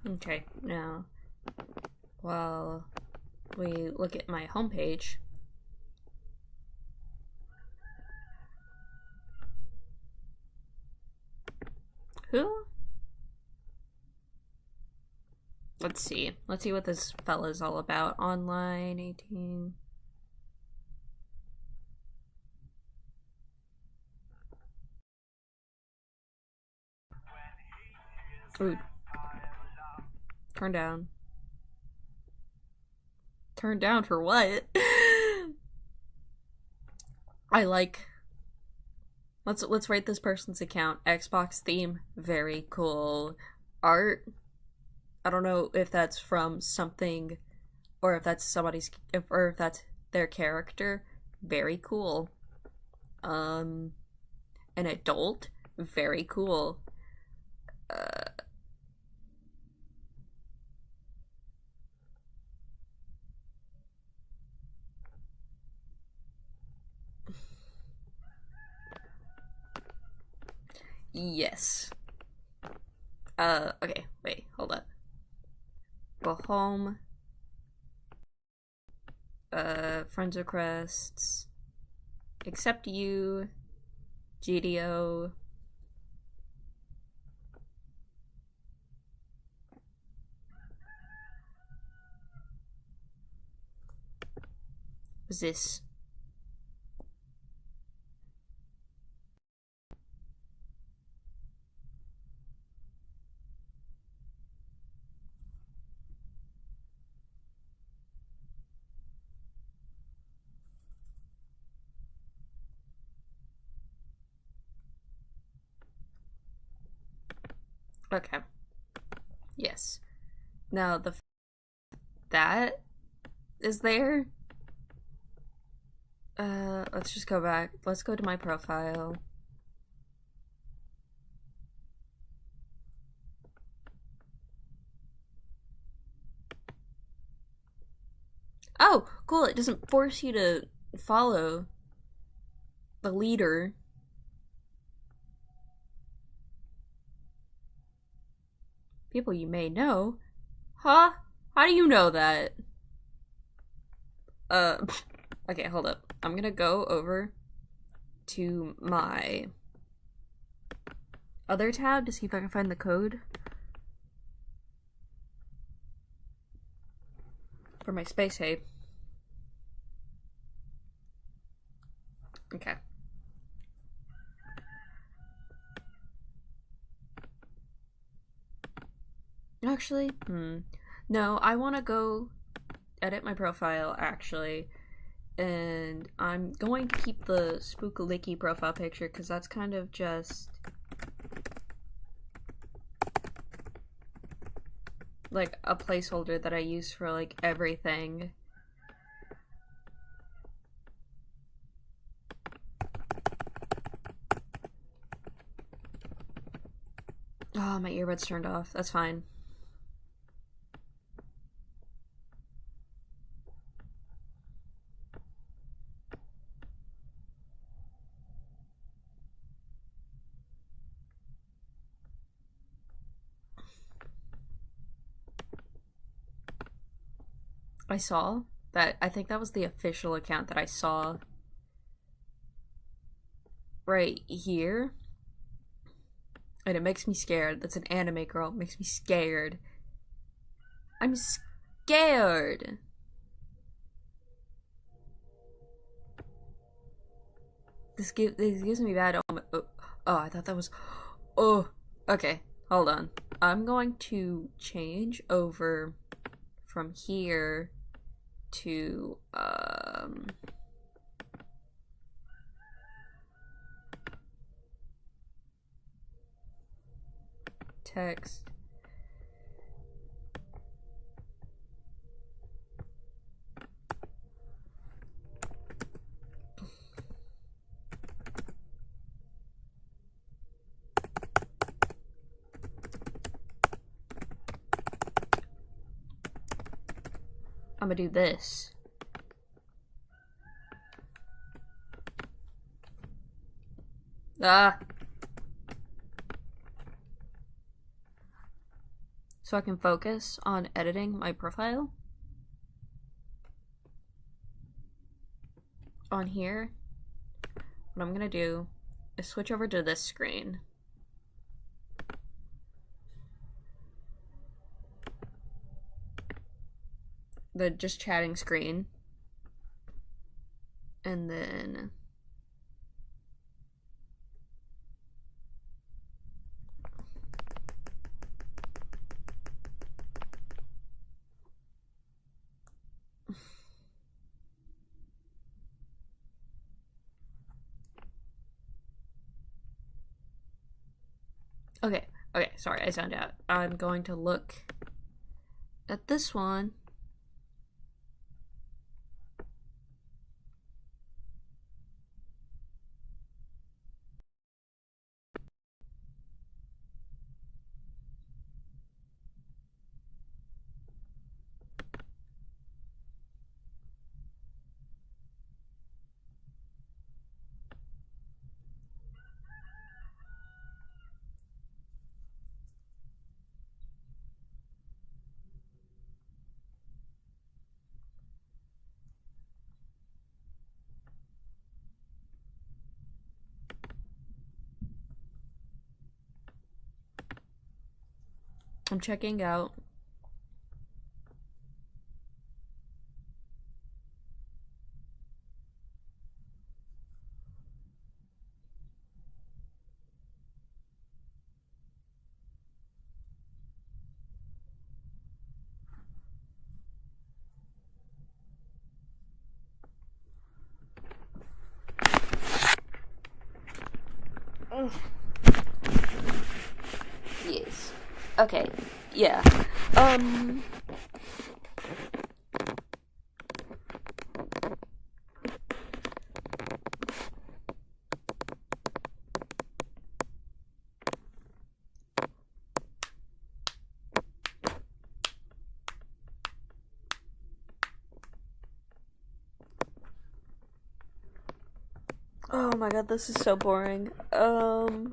Okay, now, while we look at my homepage, who? Let's see what this fella's all about. Online 18. Ooh. Turn down. Turn down for what? I like. Let's rate this person's account. Xbox theme, very cool. Art, I don't know if that's from something, or if that's somebody's, or if that's their character. Very cool. An adult, very cool. Yes. Okay, wait, hold up. Go home. Friends requests. Accept you. GDO. What's this? Okay. Yes. Now that is there. Let's just go back. Let's go to my profile. Oh, cool. It doesn't force you to follow the leader. People you may know. Huh? How do you know that? Okay, hold up. I'm gonna go over to my other tab to see if I can find the code for my space hay. Okay. Actually, no, I want to go edit my profile, actually, and I'm going to keep the Spookalicky profile picture, because that's kind of just like a placeholder that I use for like everything. Oh, my earbuds turned off. That's fine. I saw that. I think that was the official account that I saw right here. And it makes me scared. That's an anime girl. It makes me scared. I'm scared. This gives me bad. Oh, I thought that was. Oh, okay. Hold on. I'm going to change over from here to text. I'm gonna do this. So I can focus on editing my profile. On here, what I'm gonna do is switch over to this screen. The just chatting screen. And then okay, sorry, I zoned out. I'm going to look at this one. I'm checking out. Yes. Okay. Yeah. Oh my god, this is so boring. Oh,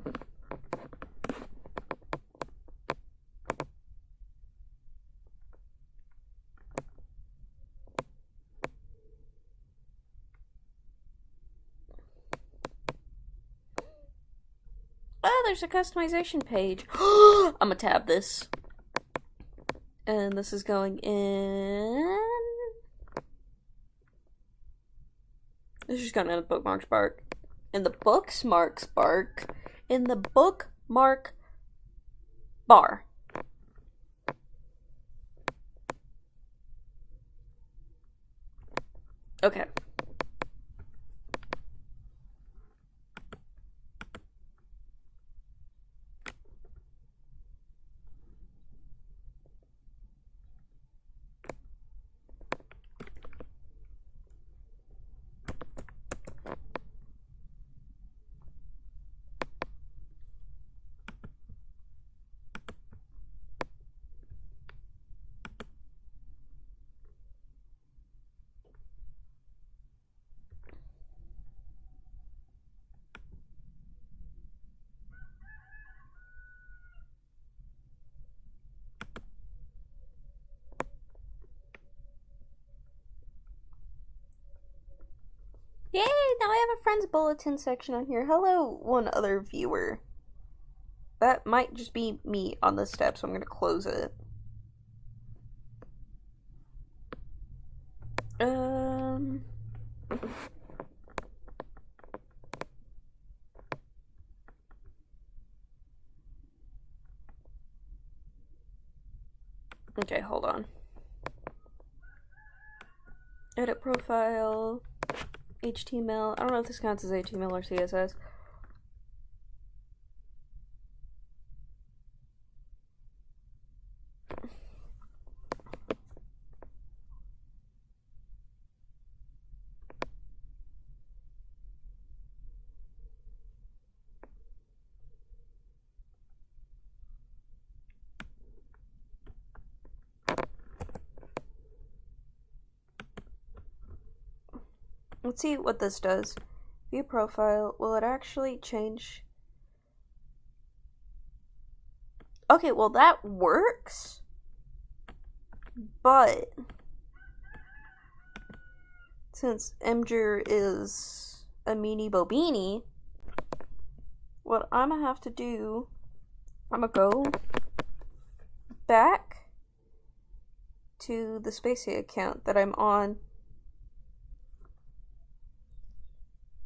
there's a customization page. I'm gonna tab this. And this is going in. This is going in the bookmarks bar. In the bookmarks bar. In the bookmark bar. Okay. Yay, now I have a friends bulletin section on here. Hello, one other viewer. That might just be me on this step, so I'm gonna close it. Okay, hold on. Edit profile, HTML. I don't know if this counts as HTML or CSS. Let's see what this does. View profile. Will it actually change? Okay, well that works. But since Emger is a meanie bobini, what I'm gonna have to do, I'm gonna go back to the Spacey account that I'm on,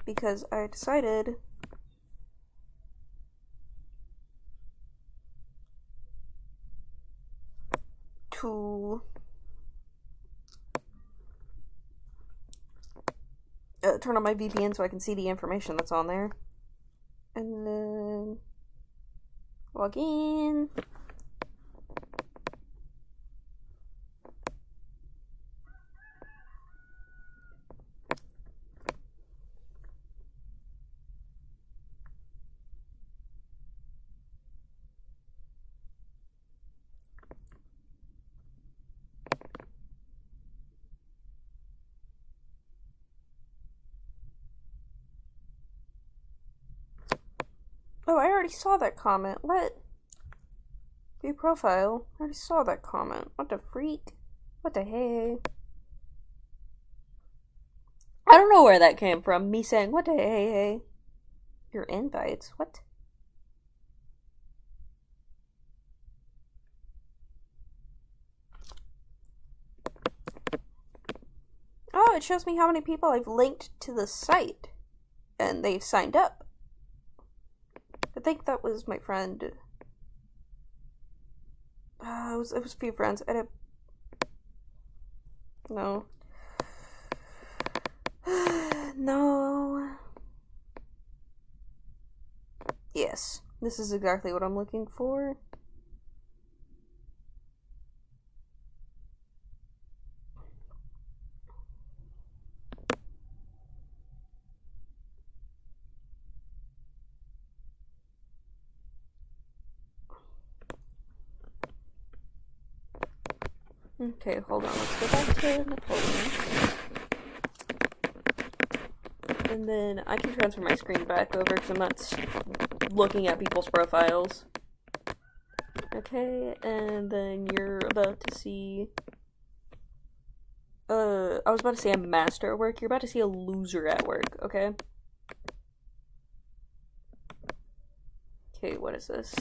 because I decided to turn on my VPN so I can see the information that's on there. And then log in. Oh, I already saw that comment. What? View profile. I already saw that comment. What the freak? What the heck? I don't know where that came from. Me saying, what the hey? Your invites? What? Oh, it shows me how many people I've linked to the site. And they've signed up. I think that was my friend. It was a few friends. No. No. Yes, this is exactly what I'm looking for. Okay, hold on. Let's go back to Napoleon. And then I can transfer my screen back over because I'm not looking at people's profiles. Okay, and then you're about to see... I was about to say a master at work. You're about to see a loser at work, okay? Okay, what is this?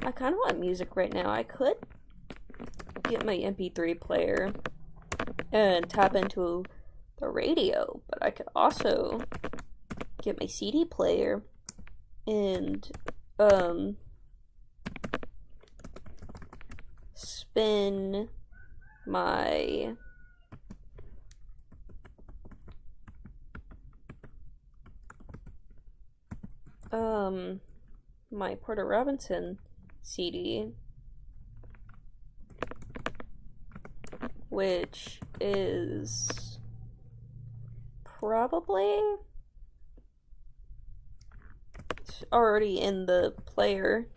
I kind of want music right now. I could get my MP3 player and tap into the radio, but I could also get my CD player and spin my my Porter Robinson CD, which is probably already in the player.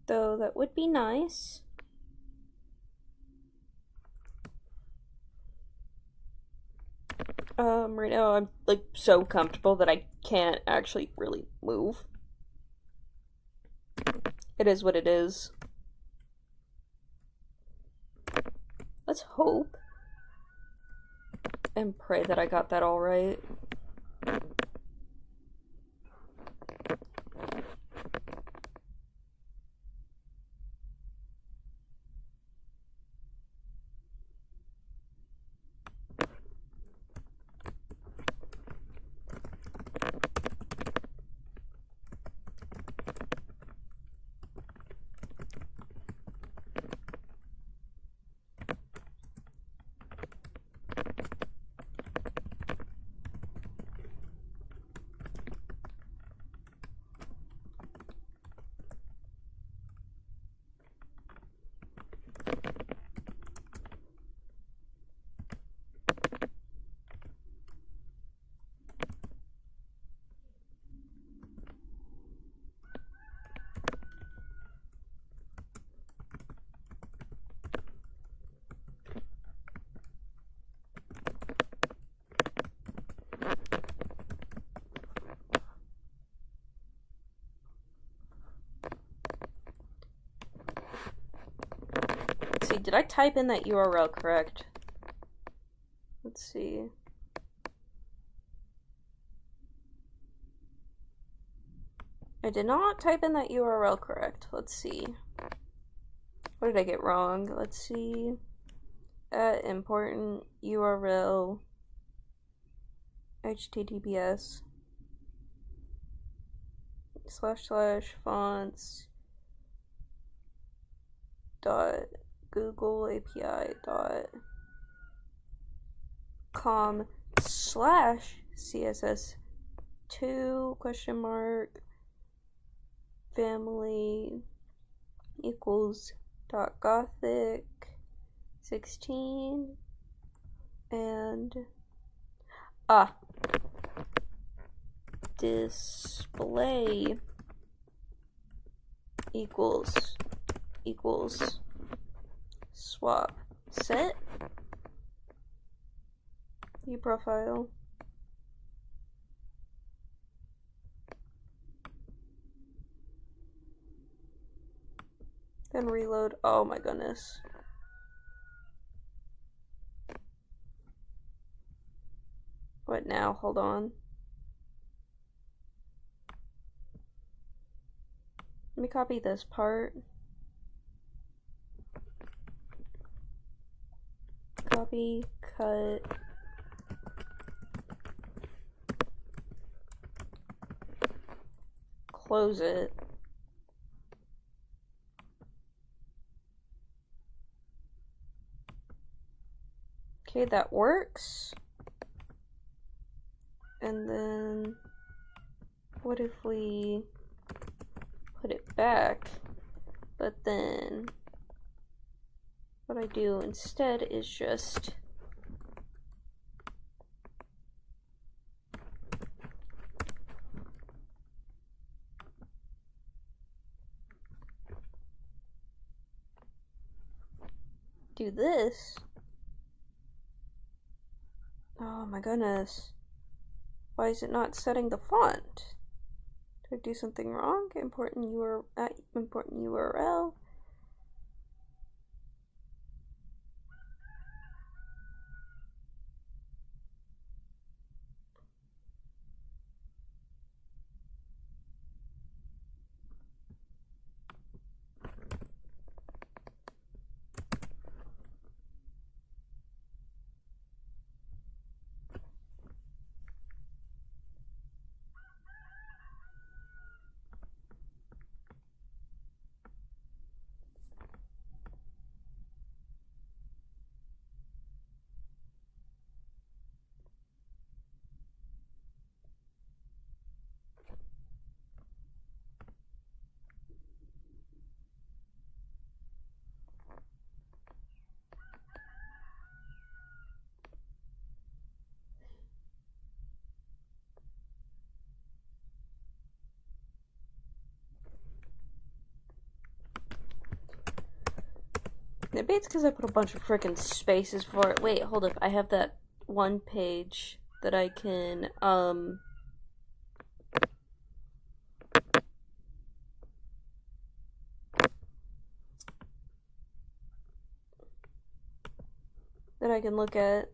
Though that would be nice. Right now I'm like so comfortable that I can't actually really move. It is what it is. Let's hope and pray that I got that all right. Let's see, did I type in that URL correct? Let's see. I did not type in that URL correct. Let's see. What did I get wrong? Let's see. At important URL https / fonts dot google api dot com / css2 question mark family equals dot gothic 16 and display equals swap set view profile then reload. Oh my goodness. What now? Hold on. Let me copy this part. Copy, cut. Close it. Okay, that works. And then what if we put it back, but then what I do instead is just do this. Oh my goodness. Why is it not setting the font? Did I do something wrong? Important URL. Maybe it's because I put a bunch of freaking spaces for it. Wait, hold up. I have that one page that I can, look at.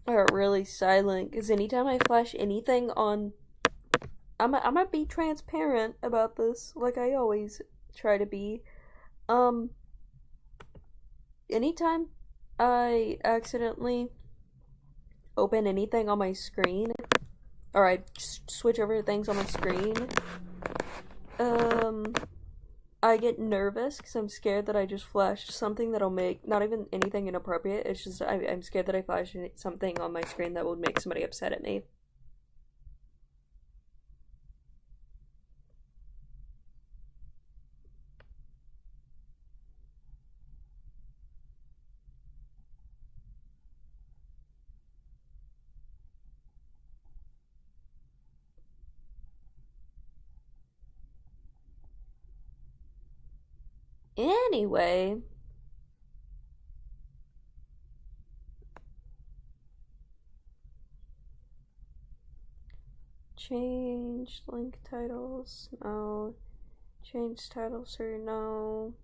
I got really silent because anytime I flash anything on, I'm gonna be transparent about this, like I always try to be. Um, anytime I accidentally open anything on my screen, or I switch over to things on my screen, um, I get nervous because I'm scared that I just flashed something that'll make, not even anything inappropriate, it's just I'm scared that I flashed something on my screen that would make somebody upset at me. Anyway, change link titles, no. Change title, sir, no.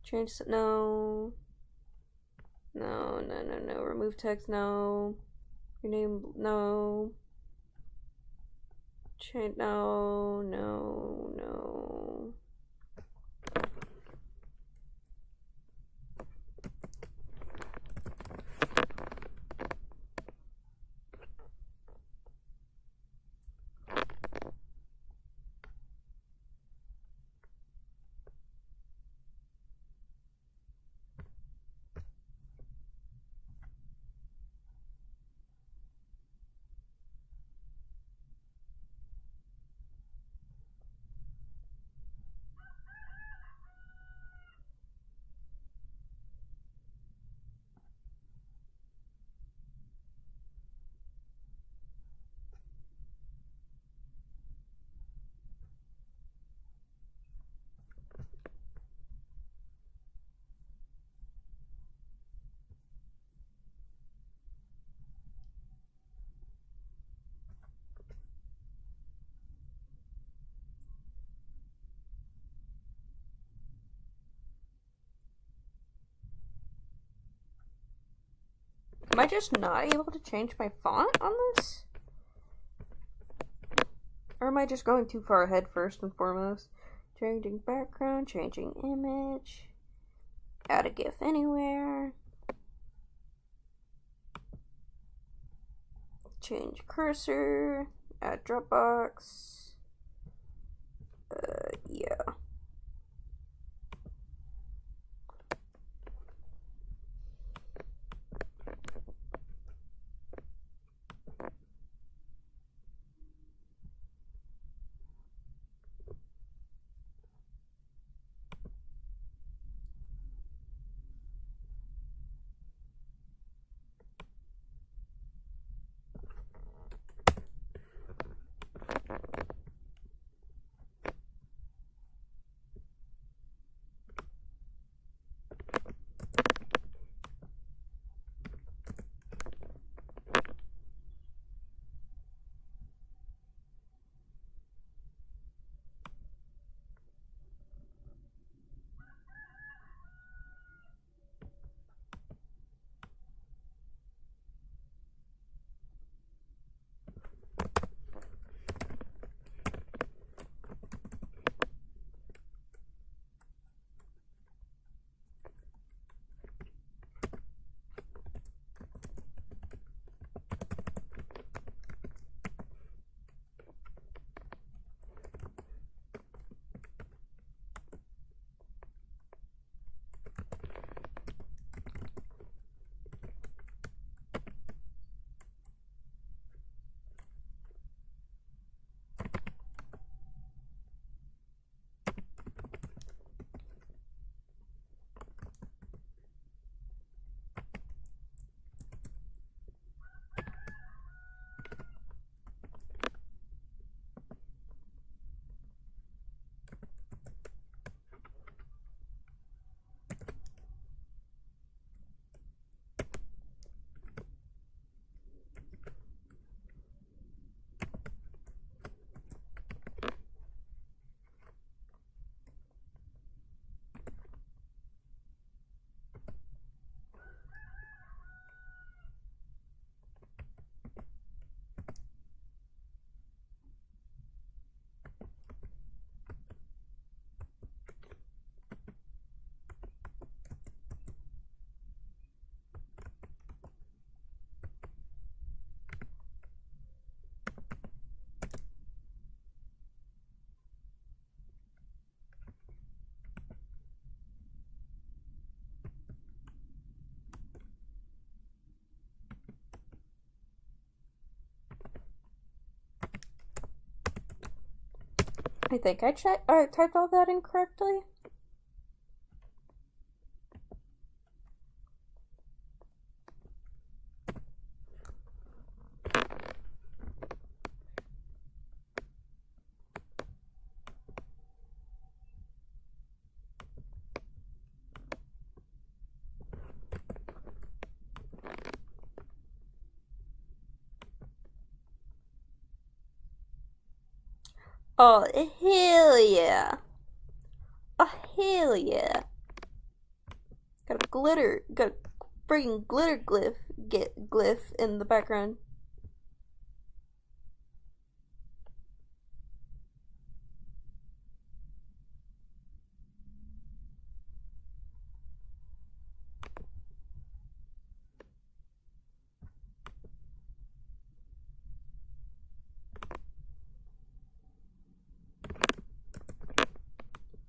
Change, no. No, no, no, no. Remove text, no. Rename, no. Change, no, no, no. Am I just not able to change my font on this? Or am I just going too far ahead first and foremost? Changing background, changing image, add a GIF anywhere, change cursor, add Dropbox, yeah. I think I typed all that incorrectly. Oh, hell yeah. Oh, hell yeah. Got a freaking glitter glyph in the background.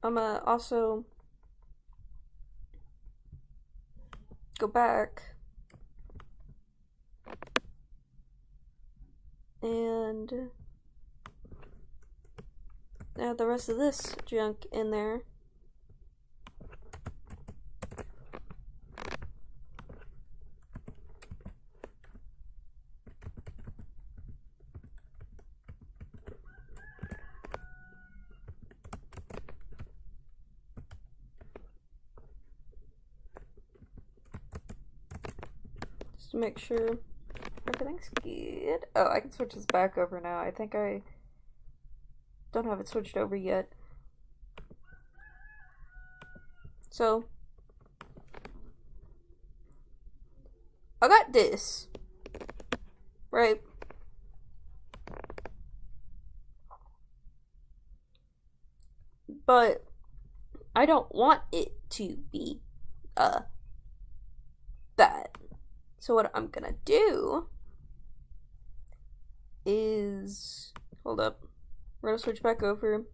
I'm gonna also go back and add the rest of this junk in there. To make sure everything's good. Oh, I can switch this back over now. I think I don't have it switched over yet. So, I got this. Right? But I don't want it to be that. So what I'm gonna do is, hold up, we're gonna switch back over.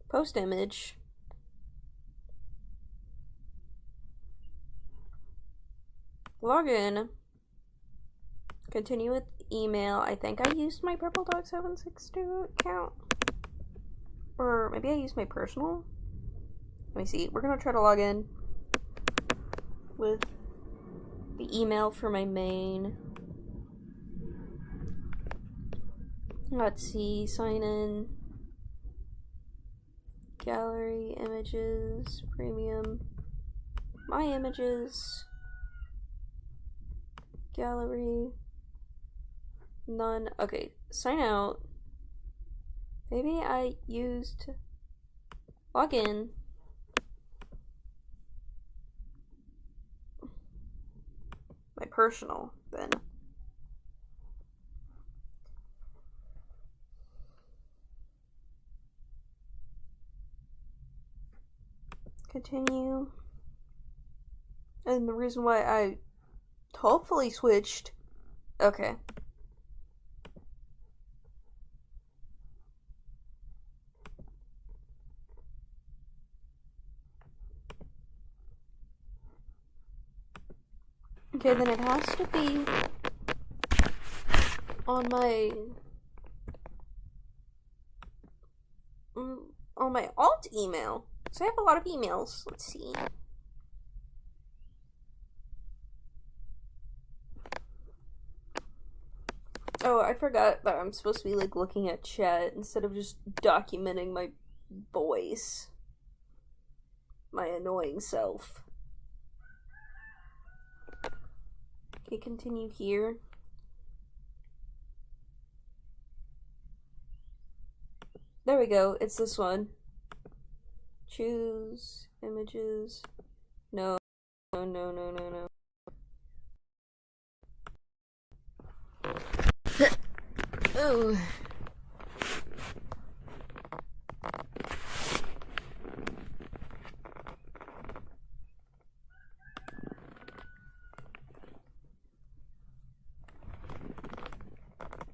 Post image. Login. Continue with email. I think I used my purpledog762 account. Or maybe I used my personal. Let me see. We're gonna try to log in with the email for my main. Let's see. Sign in. Gallery, images, premium, my images, gallery, none. Okay, sign out. Maybe I used login. My personal, then. Continue. And the reason why I hopefully switched. Okay. Okay, then it has to be on my alt email. So I have a lot of emails. Let's see. Oh, I forgot that I'm supposed to be like looking at chat instead of just documenting my voice. My annoying self. Okay, continue here. There we go. It's this one. Choose images. No. No. Oh.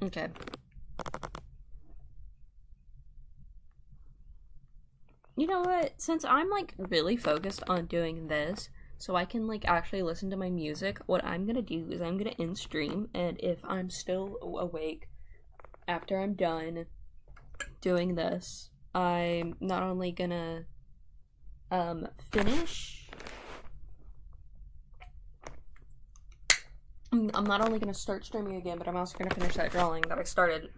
Okay. You know what? Since I'm like really focused on doing this, so I can like actually listen to my music, what I'm gonna do is I'm gonna end stream, and if I'm still awake after I'm done doing this, I'm not only gonna finish. I'm not only gonna start streaming again, but I'm also gonna finish that drawing that I started